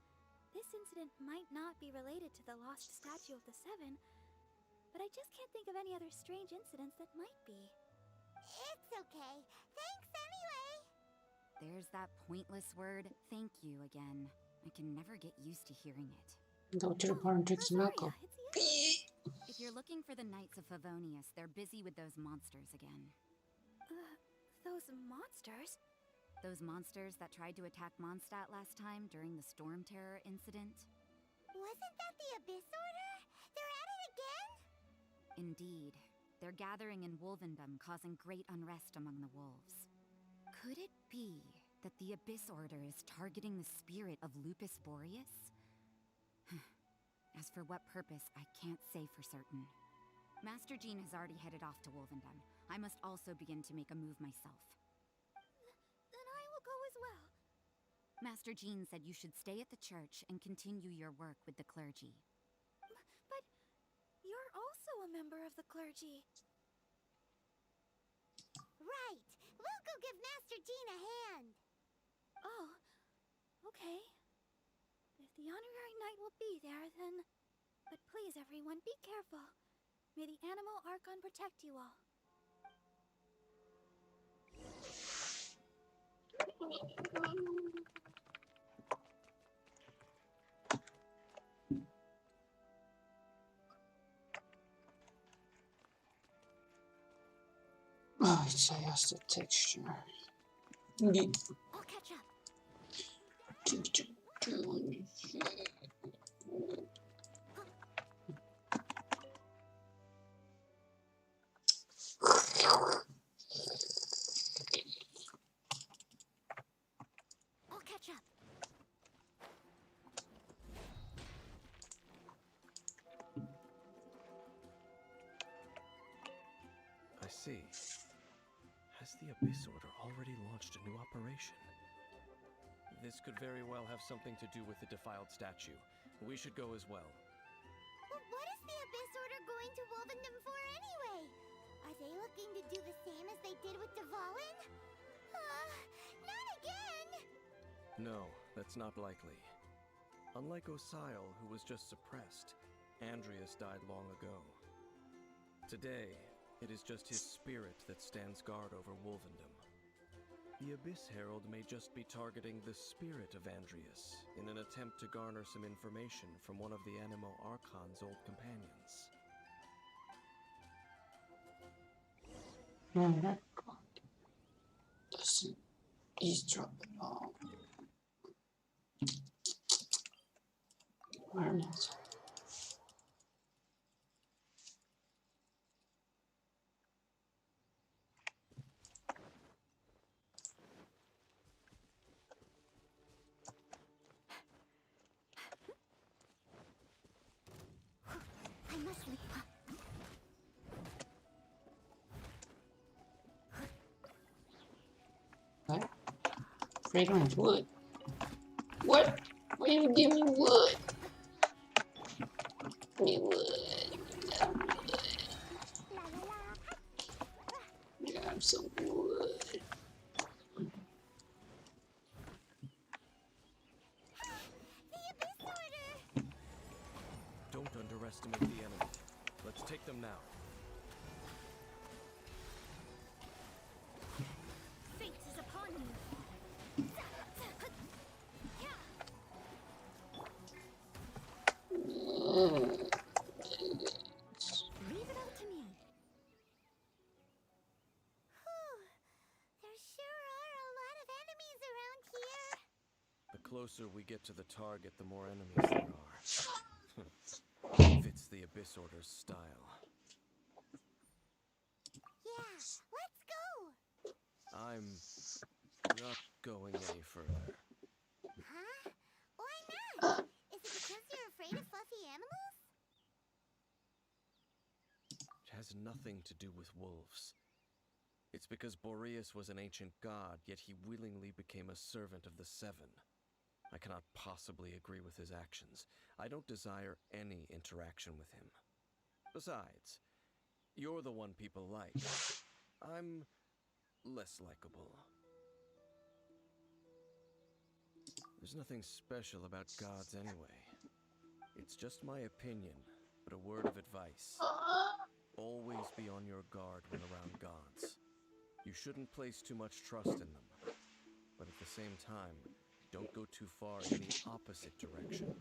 this incident might not be related to the lost statue of the Seven, but I just can't think of any other strange incidents that might be. It's okay. Thanks anyway. There's that pointless word, thank you, again. I can never get used to hearing it. Go to the bar and drink some alcohol. Rosaria, it's you. If you're looking for the Knights of Favonius, they're busy with those monsters again. Those monsters? Those monsters that tried to attack Mondstadt last time during the Storm Terror incident? Wasn't that the Abyss Order? They're at it again? Indeed. They're gathering in Wolvendom, causing great unrest among the wolves. Could it be that the Abyss Order is targeting the spirit of Lupus Boreas? As for what purpose, I can't say for certain. Master Jean has already headed off to Wolvendom. I must also begin to make a move myself. Then I will go as well. Master Jean said you should stay at the church and continue your work with the clergy. But you're also a member of the clergy. Right. We'll go give Master Jean a hand. Oh, okay. If the honorary knight will be there, then... But please, everyone, be careful. May the Animal Archon protect you all. Oh, it's just the texture. Yeah. I'll catch up. I'll catch up. I see. Has the Abyss Order already launched a new operation? This could very well have something to do with the defiled statue. We should go as well. But what is the Abyss Order going to Wolvendom for anyway? Are they looking to do the same as they did with Dvalin? Not again! No, that's not likely. Unlike Osile, who was just suppressed, Andreas died long ago. Today, it is just his spirit that stands guard over Wolvendom. The Abyss Herald may just be targeting the spirit of Andreas in an attempt to garner some information from one of the Animo Archon's old companions. Alright. Doesn't eavesdrop at all. Awareness. I must leave. What? Fragrant wood. What? Why you give me wood? Give me wood. Grab some wood. The Abyss Order! Don't underestimate the enemy. Let's take them now. Fate is upon you. Leave it up to me. Whew. There sure are a lot of enemies around here. The closer we get to the target, the more enemies there are. Fits the Abyss Order's style. Yeah, let's go! I'm not going any further. Huh? Why not? Is it because you're afraid of fluffy animals? It has nothing to do with wolves. It's because Boreas was an ancient god, yet he willingly became a servant of the Seven. I cannot possibly agree with his actions. I don't desire any interaction with him. Besides, you're the one people like. I'm less likable. There's nothing special about gods anyway. It's just my opinion, but a word of advice. Always be on your guard when around gods. You shouldn't place too much trust in them. But at the same time, don't go too far in the opposite direction.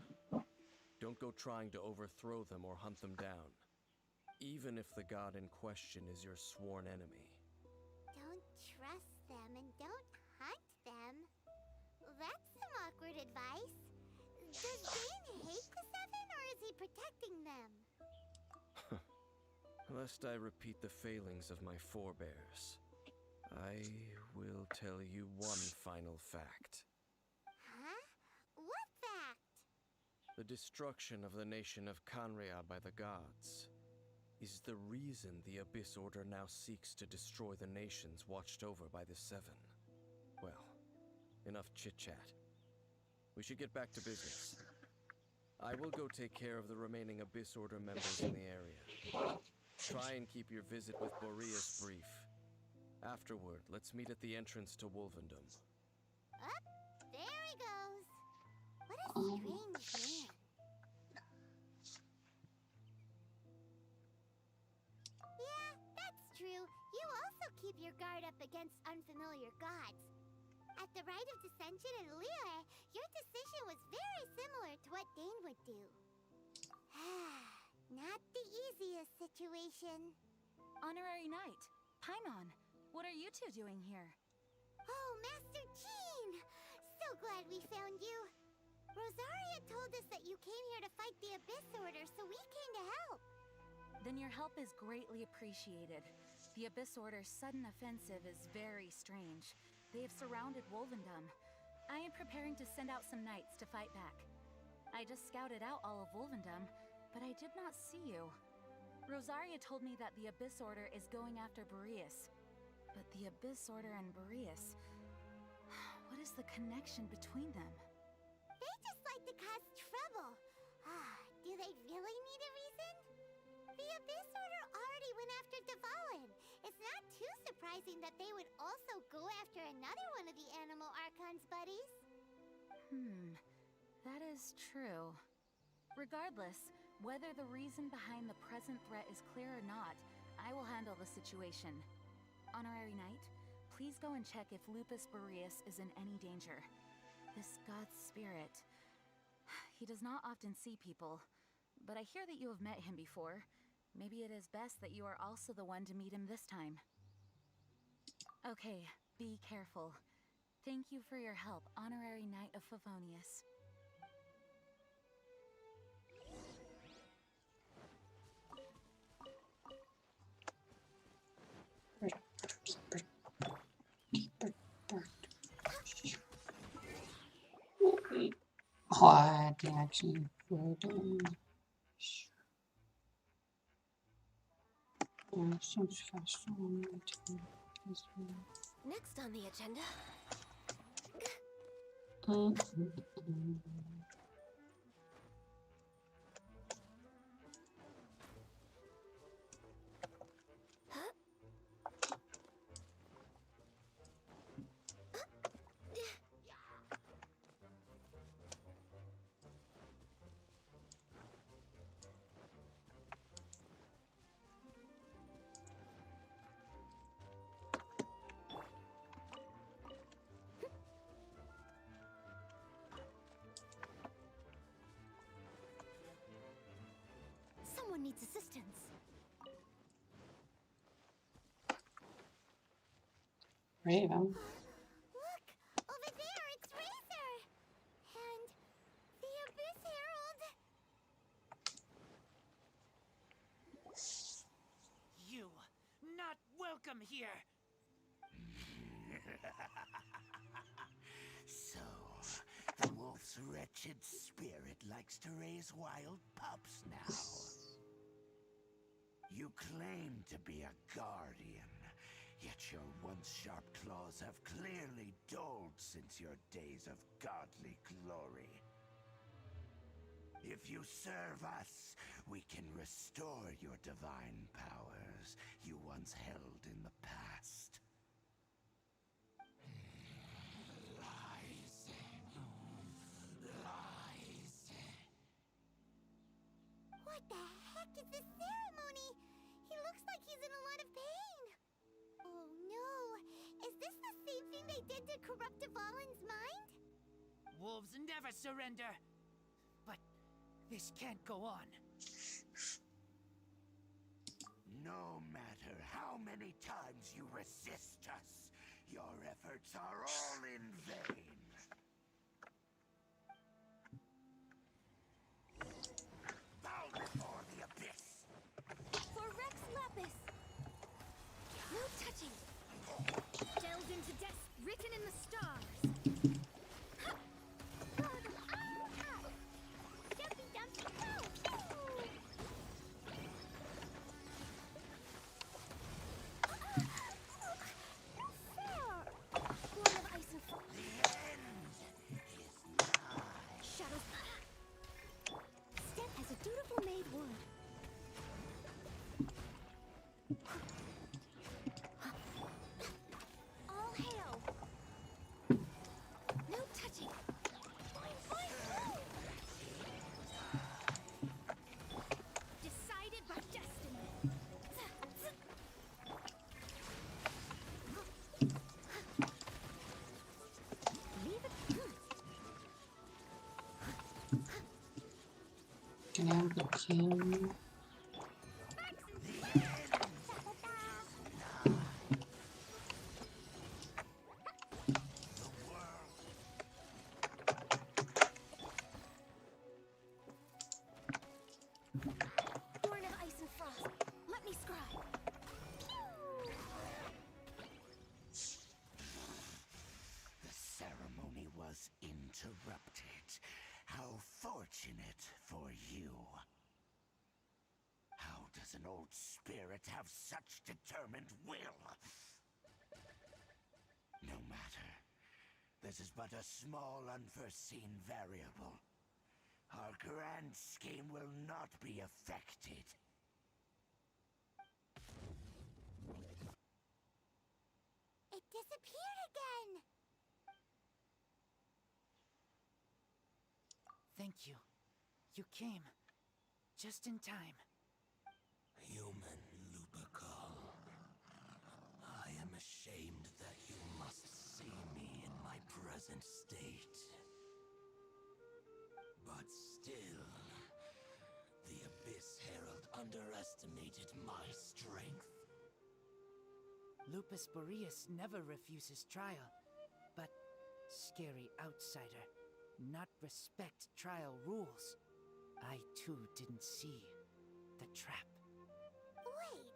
Don't go trying to overthrow them or hunt them down, even if the god in question is your sworn enemy. Don't trust them and don't hunt them. That's some awkward advice. Does Dane hate the Seven, or is he protecting them? Lest I repeat the failings of my forebears, I will tell you one final fact. Huh? What fact? The destruction of the nation of Canria by the gods is the reason the Abyss Order now seeks to destroy the nations watched over by the Seven. Well, enough chit-chat. We should get back to business. I will go take care of the remaining Abyss Order members in the area. Try and keep your visit with Boreas brief. Afterward, let's meet at the entrance to Wolvendom. Up, there he goes. What a strange man. Yeah, that's true. You also keep your guard up against unfamiliar gods. At the Rite of Dissension in Liyue, your decision was very similar to what Dane would do. Not the easiest situation. Honorary Knight, Paimon, what are you two doing here? Oh, Master Jean! So glad we found you. Rosaria told us that you came here to fight the Abyss Order, so we came to help. Then your help is greatly appreciated. The Abyss Order's sudden offensive is very strange. They have surrounded Wolvendom. I am preparing to send out some knights to fight back. I just scouted out all of Wolvendom, but I did not see you. Rosaria told me that the Abyss Order is going after Boreas. But the Abyss Order and Boreas... What is the connection between them? They just like to cause trouble. Do they really need a reason? The Abyss Order already went after Dvalin. It's not too surprising that they would also go after another one of the Animal Archon's buddies. That is true. Regardless, whether the reason behind the present threat is clear or not, I will handle the situation. Honorary Knight, please go and check if Lupus Boreas is in any danger. This god's spirit... He does not often see people, but I hear that you have met him before. Maybe it is best that you are also the one to meet him this time. Okay, be careful. Thank you for your help, Honorary Knight of Favonius. Oh, I had to actually put seems faster on my turn. Next on the agenda. Someone needs assistance. Raven. Look! Over there, it's Razor! And the Abyss Herald! You, not welcome here! So, the wolf's wretched spirit likes to raise wild pups now. You claim to be a guardian, Yet your once sharp claws have clearly dulled since your days of godly glory. If you serve us, we can restore your divine powers you once held in the past. Lies. Lies. What the heck is this ceremony? He looks like he's in a lot of pain. Oh no! Is this the same thing they did to corrupt Dvalin's mind? Wolves never surrender. But this can't go on. No matter how many times you resist us, your efforts are all in vain. Bow before the abyss! For Rex Lapis! No touching! Delved into death written in the stars! Ha! Jumpy dumpy go! Born of ice and frost! The end is nigh. Shadows. Step as a dutiful maid would. All hail. No touching. Decided by destiny. Leave it. Can I have the king? Born of ice and frost. Let me scribe. The ceremony was interrupted. How fortunate for you. How does an old spirit have such determined will? No matter. This is but a small unforeseen variable. Our grand scheme will not be affected. It disappeared again! Thank you. You came. Just in time. Human Lupercal, I am ashamed that you must see me in my present state. But still, the Abyss Herald underestimated my strength. Lupus Boreas never refuses trial, but scary outsider, not respect trial rules. I too didn't see the trap. Wait,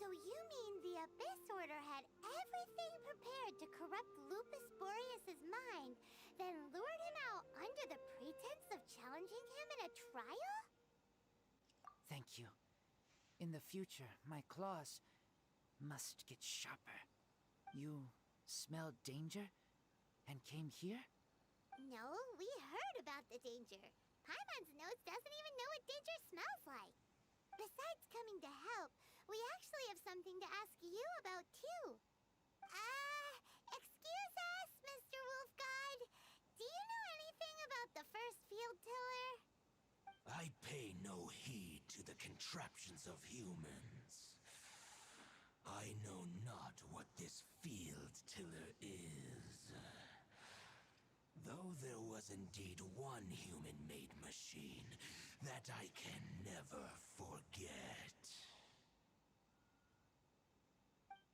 so you mean the Abyss Order had everything prepared to corrupt Lupus Boreas' mind, then lured him out under the pretense of challenging him in a trial? Thank you. In the future, my claws must get sharper. You smelled danger and came here? No, we heard about the danger. Paimon's nose doesn't even know what danger smells like. Besides coming to help, we actually have something to ask you about too. Excuse us, Mr. Wolf God. Do you know anything about the first field tiller? I pay no heed to the contraptions of humans. I know not what this field tiller is. Though there was indeed one human-made machine that I can never forget.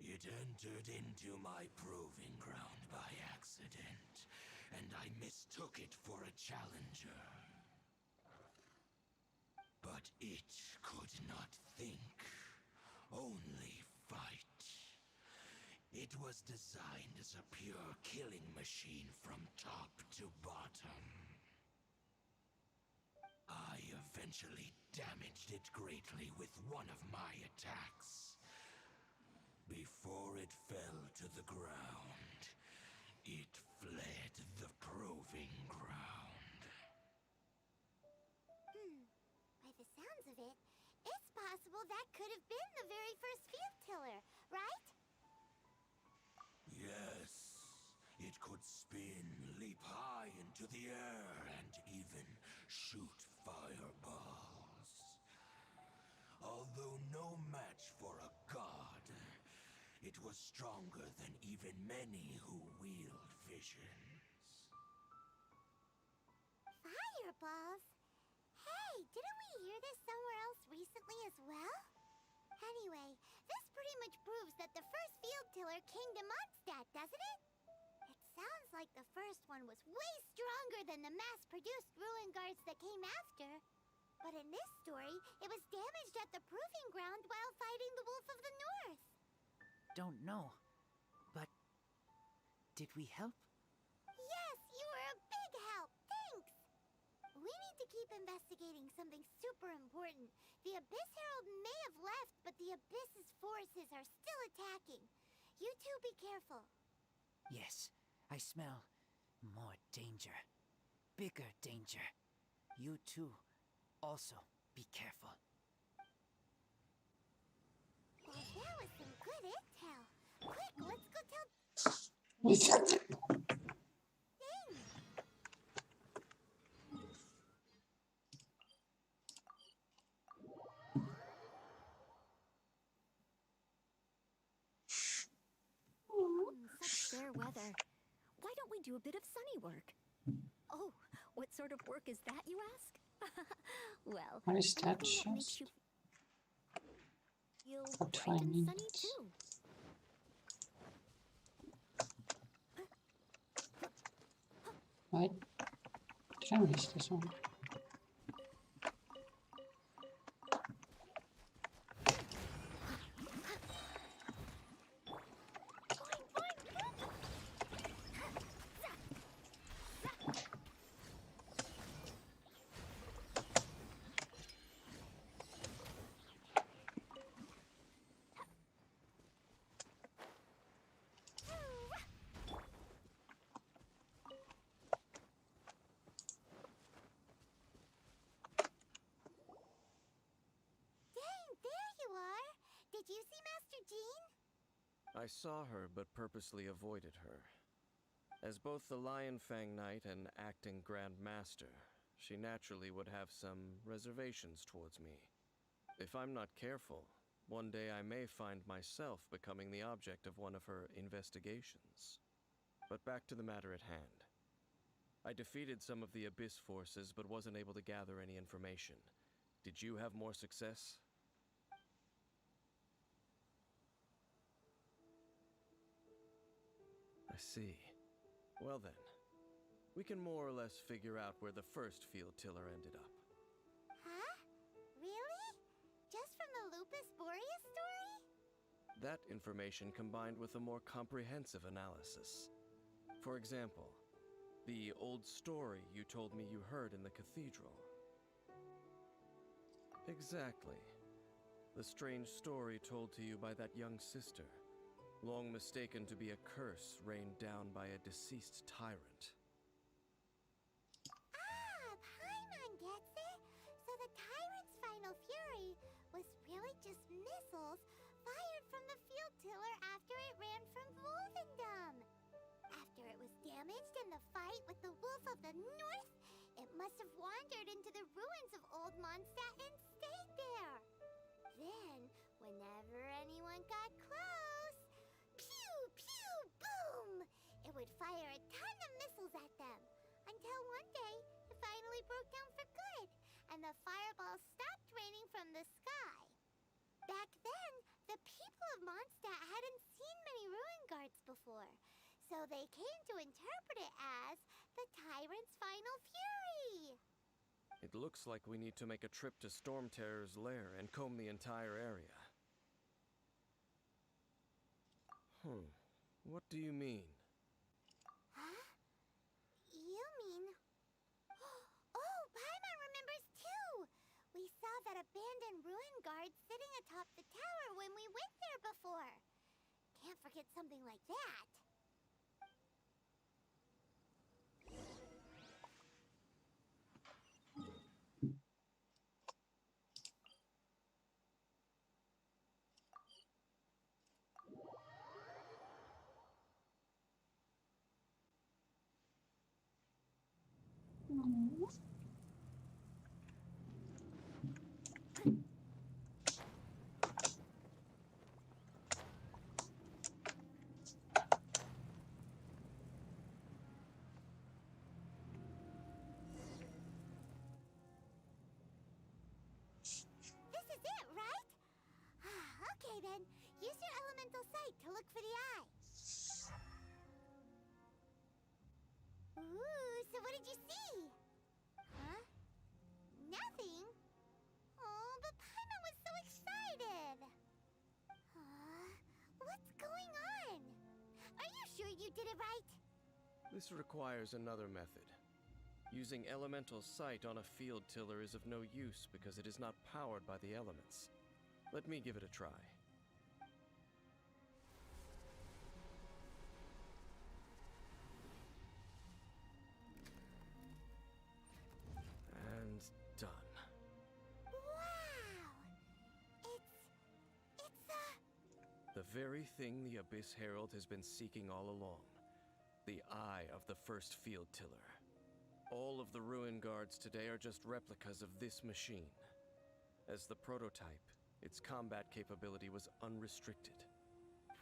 It entered into my proving ground by accident, and I mistook it for a challenger. But it could not think, only fight. It was designed as a pure killing machine from top to bottom. I eventually damaged it greatly with one of my attacks. Before it fell to the ground, it fled the proving ground. By the sounds of it, it's possible that could have been the very first field tiller, right? Yes, it could spin, leap high into the air, and even shoot fireballs. Although no match for a god, it was stronger than even many who wield visions. Fireballs? Hey, didn't we hear this somewhere else recently as well? Anyway, this pretty much proves that the first field tiller came to Mondstadt, doesn't it? It sounds like the first one was way stronger than the mass-produced ruin guards that came after. But in this story, it was damaged at the proving ground while fighting the Wolf of the North. Don't know. But did we help? Yes, you were a big help. Thanks. We need to keep investigating something super important. The Abyss Herald may have left, but the Abyss's forces are still attacking. You two be careful. Yes, I smell more danger. Bigger danger. You too, also be careful. Well, that was some good intel. Quick, let's go tell Dane. Such fair weather. Why don't we do a bit of sunny work? Oh, what sort of work is that, you ask? Well, What is that anything that makes just? you feel What bright do I and need? sunny too. What? Did I miss this one? Dane, there you are. Did you see Master Jean? I saw her, but purposely avoided her. As both the Lion Fang Knight and acting Grand Master, she naturally would have some reservations towards me. If I'm not careful, one day I may find myself becoming the object of one of her investigations. But back to the matter at hand. I defeated some of the Abyss forces, but wasn't able to gather any information. Did you have more success? I see. Well then, we can more or less figure out where the first field tiller ended up. Huh? Really? Just from the Lupus Boreas story? That information combined with a more comprehensive analysis. For example, the old story you told me you heard in the cathedral. Exactly. The strange story told to you by that young sister, long mistaken to be a curse rained down by a deceased tyrant. Ah, Paimon gets it. So the tyrant's final fury was really just missiles fired from the field tiller after it ran from Wolvendom. After it was damaged in the fight with the Wolf of the North, it must have wandered into the ruins of Old Mondstadt and stayed there. Then, whenever anyone got close, pew, pew, boom! It would fire a ton of missiles at them. Until one day, it finally broke down for good, and the fireballs stopped raining from the sky. Back then, the people of Mondstadt hadn't seen many ruin guards before, so they came to interpret it as the tyrant's final fury. It looks like we need to make a trip to Storm Terror's lair and comb the entire area. What do you mean? Huh? You mean... Oh, Paimon remembers too! We saw that abandoned ruin guard sitting atop the tower when we went there before. can't forget something like that. This is it, right? Okay then, use your elemental sight to look for the eye. Ooh, so what did you see? Huh? Nothing? Oh, but Paimon was so excited! What's going on? Are you sure you did it right? This requires another method. Using elemental sight on a field tiller is of no use because it is not powered by the elements. Let me give it a try. And done. Wow! The very thing the Abyss Herald has been seeking all along. The eye of the first field tiller. All of the ruin guards today are just replicas of this machine. As the prototype, its combat capability was unrestricted.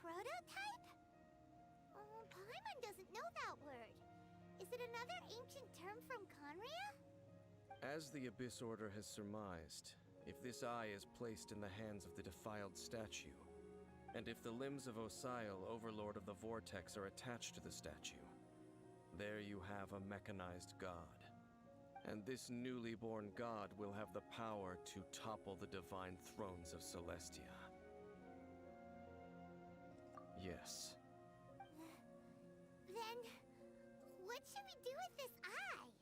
Prototype? Oh, Paimon doesn't know that word. Is it another ancient term from Conria? As the Abyss Order has surmised, if this eye is placed in the hands of the defiled statue, and if the limbs of Osial, Overlord of the Vortex, are attached to the statue, there you have a mechanized god. And this newly born god will have the power to topple the divine thrones of Celestia. Yes. Then, what should we do with this eye?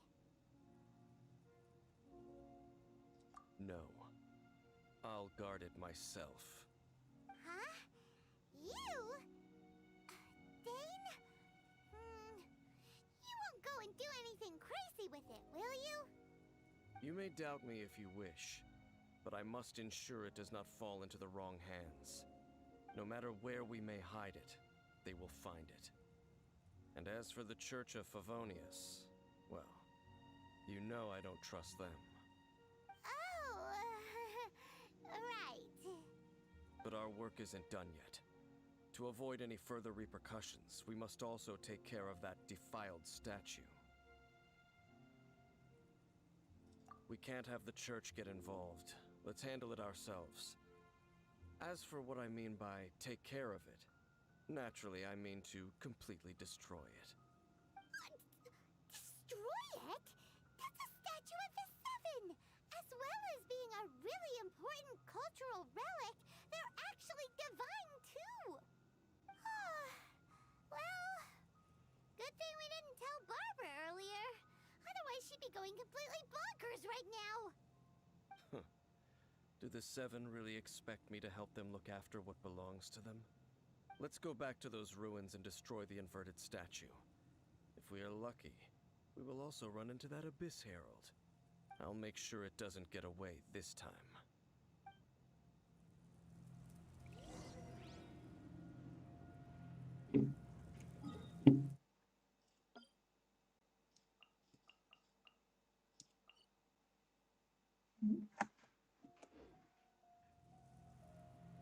No. I'll guard it myself. Huh? You? Dane? You won't go and do anything crazy with it, will you? You may doubt me if you wish, but I must ensure it does not fall into the wrong hands. No matter where we may hide it, they will find it. And as for the Church of Favonius, well, you know I don't trust them. Oh, right. But our work isn't done yet. To avoid any further repercussions, we must also take care of that defiled statue. We can't have the church get involved. Let's handle it ourselves. As for what I mean by take care of it, naturally I mean to completely destroy it. What? Destroy it? That's a statue of the Seven! As well as being a really important cultural relic, they're actually divine too! Well, good thing we didn't tell Barbara earlier. Otherwise she'd be going completely bonkers right now! Do the Seven really expect me to help them look after what belongs to them? Let's go back to those ruins and destroy the inverted statue. If we are lucky, we will also run into that Abyss Herald. I'll make sure it doesn't get away this time.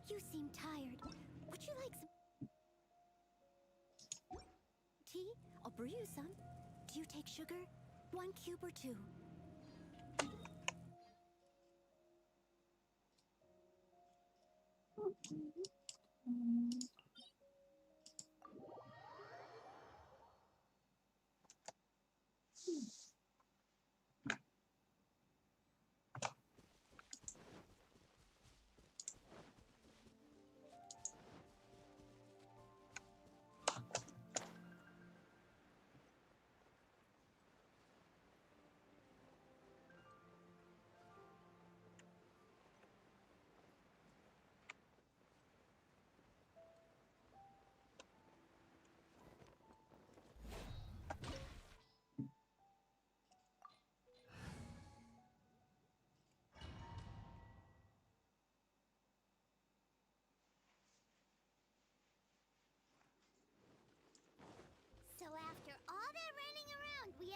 You seem tired. Would you like some tea? I'll brew you some. Do you take sugar? 1 cube or 2?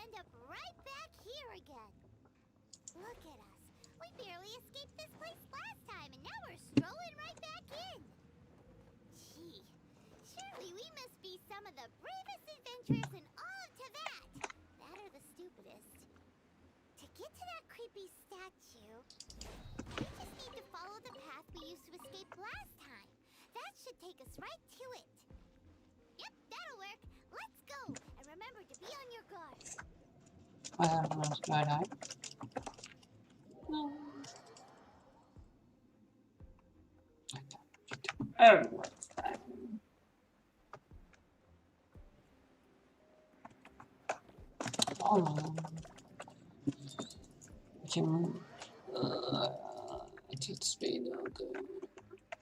end up right back here again. Look at us. We barely escaped this place last time, and now we're strolling right back in. Gee, surely we must be some of the bravest adventurers in all of Teyvat. That or the stupidest. To get to that creepy statue, we just need to follow the path we used to escape last time. That should take us right to it. Yep, that'll work. Let's go. And remember to be on your guard. I don't know what's going on. No. Oh, what's that? Oh, I can it's at speed. Okay.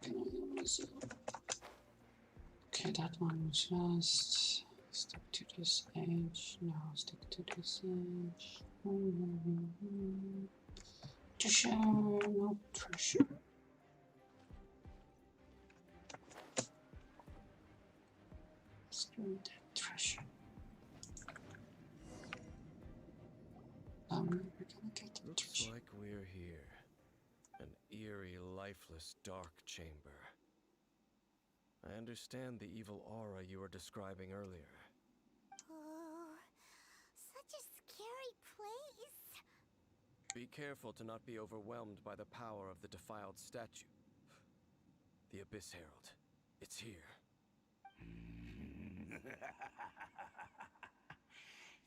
Can I heal myself? Okay, that one just stick to this edge. No, stick to this edge. Treasure, no treasure. Screw that treasure. We're gonna get the Looks treasure. like we're here. An eerie, lifeless, dark chamber. I understand the evil aura you were describing earlier. Oh, such a scary place. Be careful to not be overwhelmed by the power of the defiled statue. The Abyss Herald. It's here.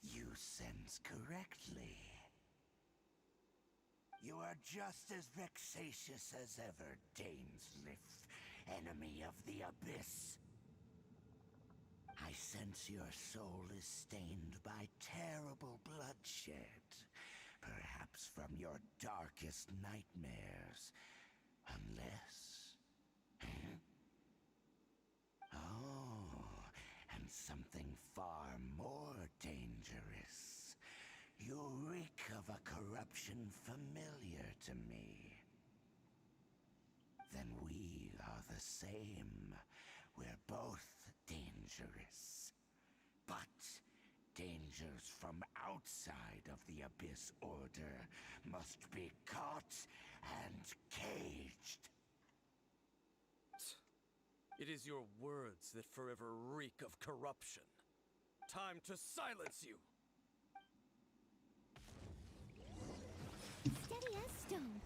You sense correctly. You are just as vexatious as ever, Dainsliff, enemy of the Abyss. I sense your soul is stained by terrible bloodshed, perhaps from your darkest nightmares, unless... Oh, and something far more dangerous. You reek of a corruption familiar to me. Then we are the same. We're both dangerous. But dangers from outside of the Abyss Order must be caught and caged. It is your words that forever reek of corruption. Time to silence you! Steady as stone.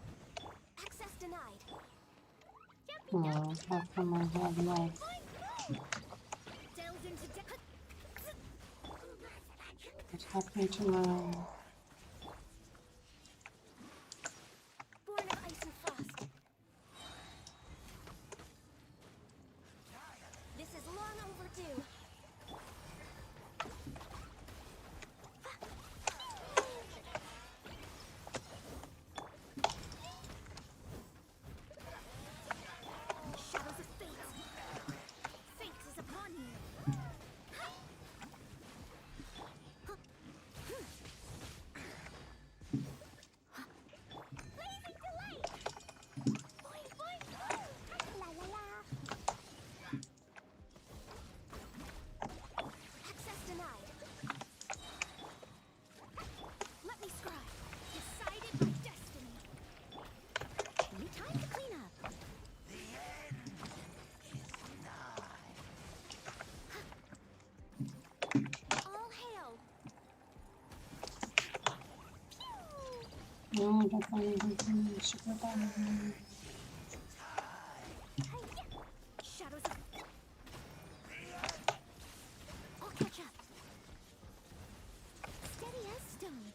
Access denied. Oh, how come I have no? Delves into What's happening to my... born of ice and frost. This is long overdue. Shadows of fate. Fate is upon you. Blazing delight. Boing, boing. La la la. Access denied. Let me scribe. Decided by destiny. Any time to clean up. The end is nigh. All hail. No, I don't want anything super bad. Shadows of... I'll catch up. Steady as stone.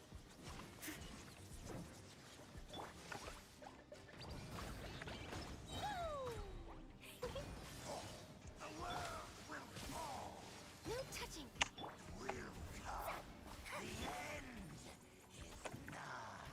No touching. Will come. The end is nigh.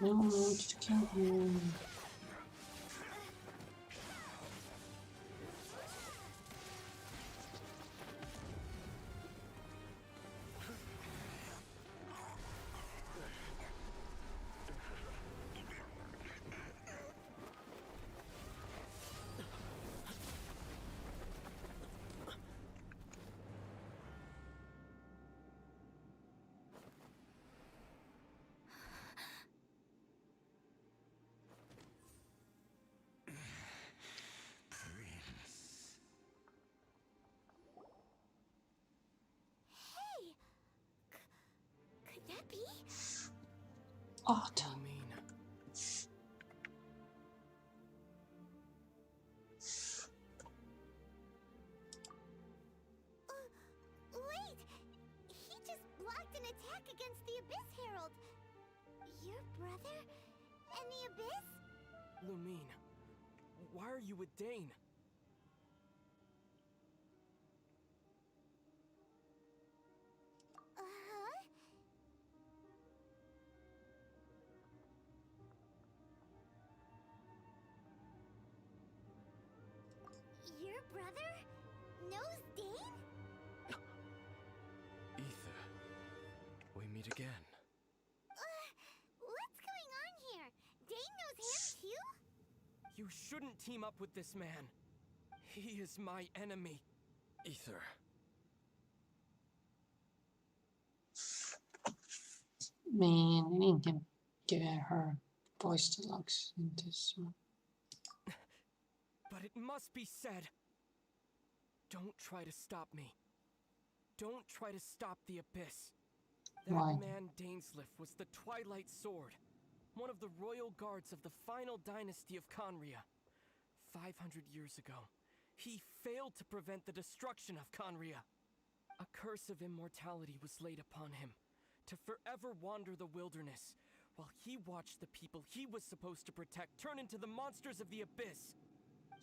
No, just kill him. Prince. Hey! Could that be? Odd. Lumine. Wait! He just blocked an attack against the Abyss Herald. Your brother and the Abyss? Lumine, why are you with Dane? Uh-huh. Your brother knows Dane? Ether. We meet again. What's going on here? Dane knows him too? You shouldn't team up with this man. He is my enemy. Ether. Man, I need to give her voice to Lux in this one. But it must be said. Don't try to stop me. Don't try to stop the Abyss. That Why? man Dainsliff was the Twilight Sword, one of the royal guards of the final dynasty of Conria. 500 years ago, he failed to prevent the destruction of Conria. A curse of immortality was laid upon him, to forever wander the wilderness, while he watched the people he was supposed to protect turn into the monsters of the Abyss.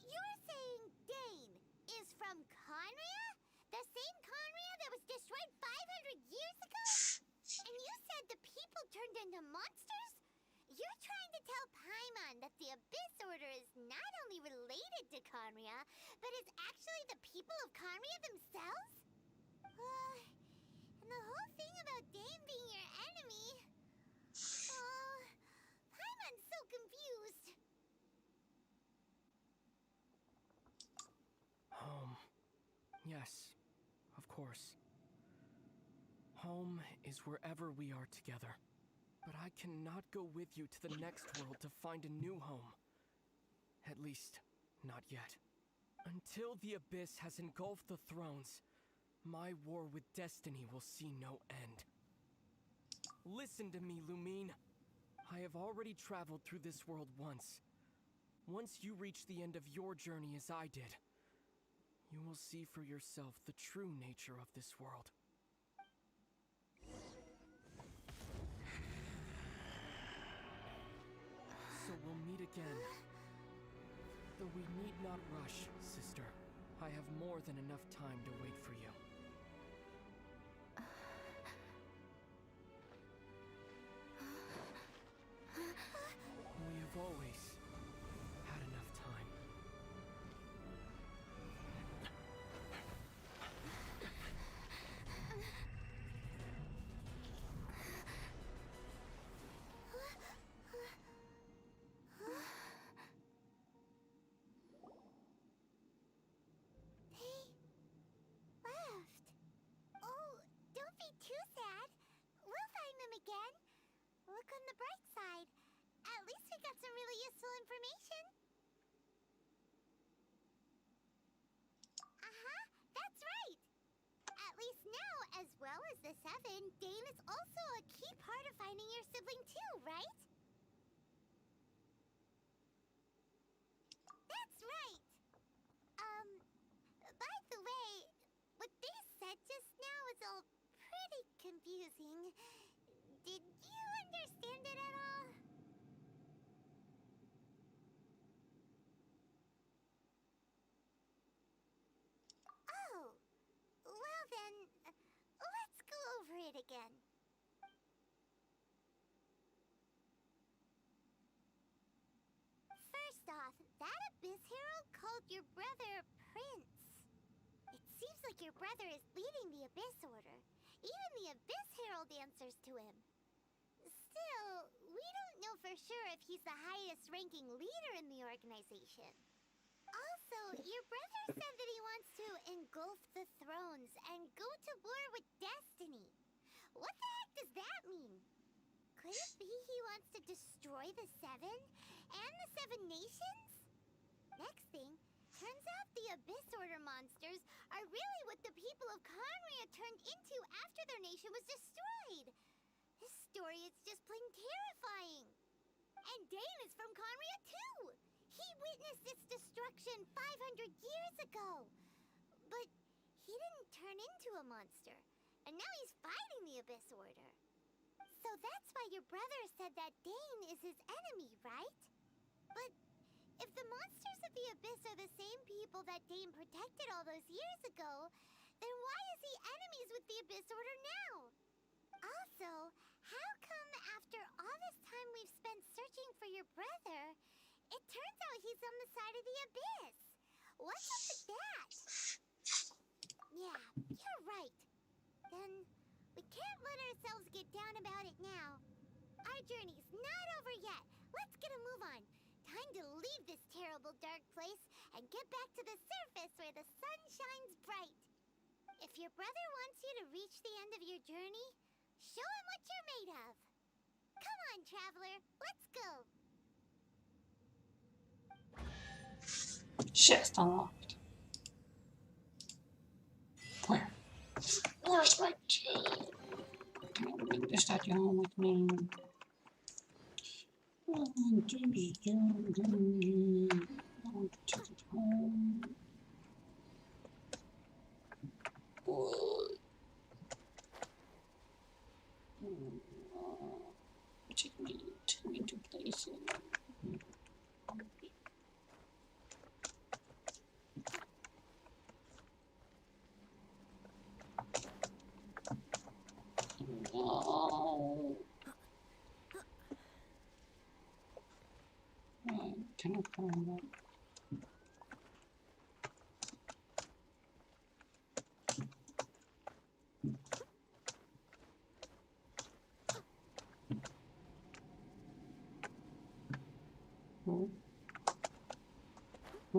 You're saying Dane is from Conria? The same Conria that was destroyed 500 years ago? And you said the people turned into monsters? You're trying to tell Paimon that the Abyss Order is not only related to Conria, but is actually the people of Conria themselves? And the whole thing about Dane being your enemy... Paimon's so confused. Home. Yes, of course. Home is wherever we are together. But I cannot go with you to the next world to find a new home. At least, not yet. Until the Abyss has engulfed the thrones, my war with destiny will see no end. Listen to me, Lumine. I have already traveled through this world once. Once you reach the end of your journey as I did, you will see for yourself the true nature of this world. So we'll meet again. Though we need not rush, sister. I have more than enough time to wait for you. We have always had enough time. They left. Oh, don't be too sad. We'll find them again. Look on the bright side. At least we got some really useful information. Uh-huh, that's right. At least now, as well as the Seven, Dane is also a key part of finding your sibling too, right? That's right. By the way, what they said just now is all pretty confusing. Did you understand it at all? Oh, well then, let's go over it again. your brother, Prince. It seems like your brother is leading the Abyss Order. Even the Abyss Herald answers to him. Still, we don't know for sure if he's the highest-ranking leader in the organization. Also, your brother said that he wants to engulf the thrones and go to war with Destiny. What the heck does that mean? Could it be he wants to destroy the Seven and the Seven Nations? Next thing, turns out the Abyss Order monsters are really what the people of Conria turned into after their nation was destroyed. This story is just plain terrifying. And Dane is from Conria too. He witnessed its destruction 500 years ago. But he didn't turn into a monster. And now he's fighting the Abyss Order. So that's why your brother said that Dane is his enemy, right? But if the monsters of the Abyss are the same people that Dane protected all those years ago, then why is he enemies with the Abyss Order now? Also, how come after all this time we've spent searching for your brother, it turns out he's on the side of the Abyss? What's up with that? Yeah, you're right. Then we can't let ourselves get down about it now. Our journey's not over yet. Let's get a move on. Time to leave this terrible dark place and get back to the surface where the sun shines bright. If your brother wants you to reach the end of your journey, show him what you're made of. Come on, traveler. Let's go. Chest unlocked. Where? Where's my chest? Can I bring this statue home with me? I want to take it home. Take me to places. No. Can I find that?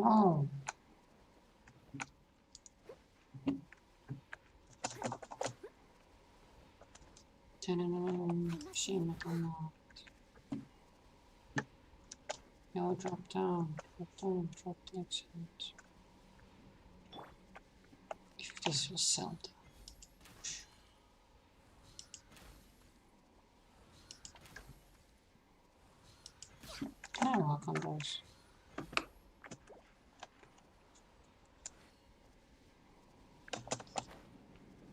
Oh. Shame it unlocked. No, drop down, drop the exit. If this was Zelda. Can I walk on those?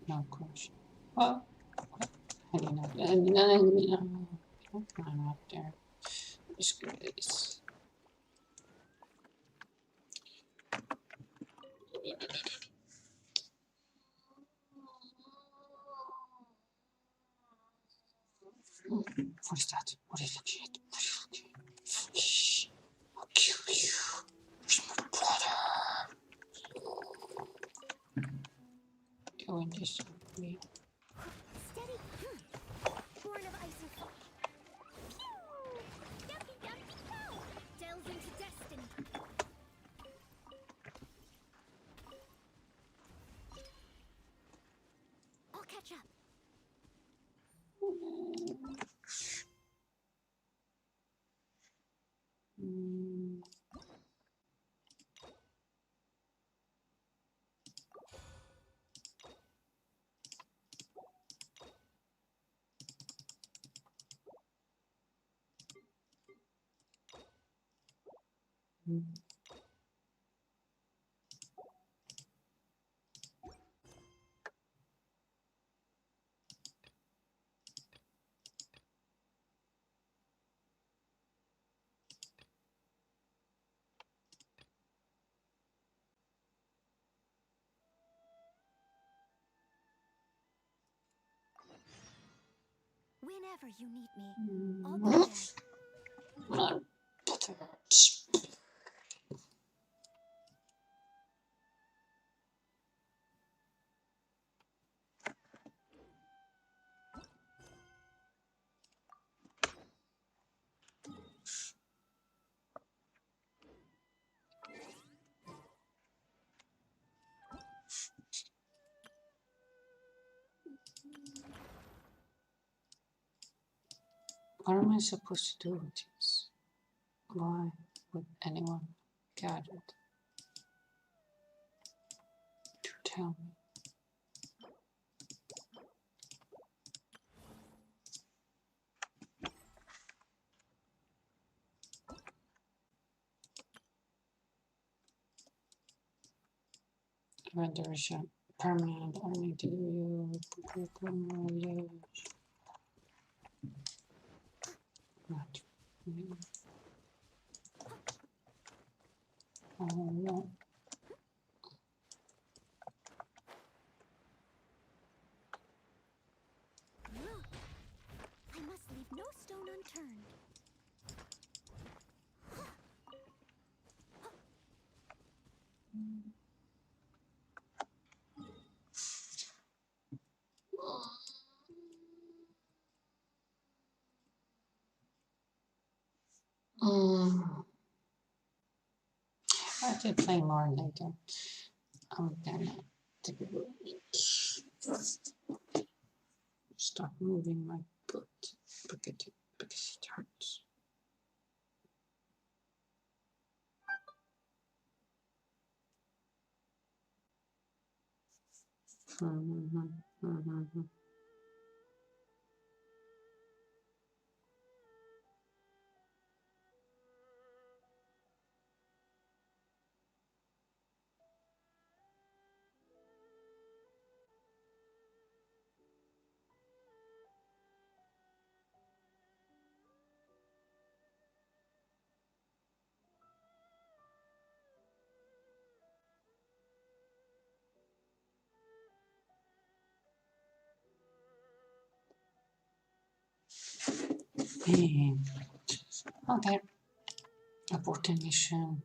No question. Well, I didn't know. I'm up there. Screw this. What is that? What are you looking at? What are you looking at? Shh. I'll kill you. Where's my brother? Doing this with me. Steady. Born of ice and fire. Pew! Dumpy dumpy go! Delve into destiny. I'll catch up. Whenever you need me, I'll be there. My brother. What am I supposed to do with these? Why would anyone gather to tell me? When there is a permanent only to you. Not really. Oh no. I must leave no stone unturned. Mm. I have to play more later. I'm gonna take a break. Stop moving my foot because it hurts. Okay, abort the mission.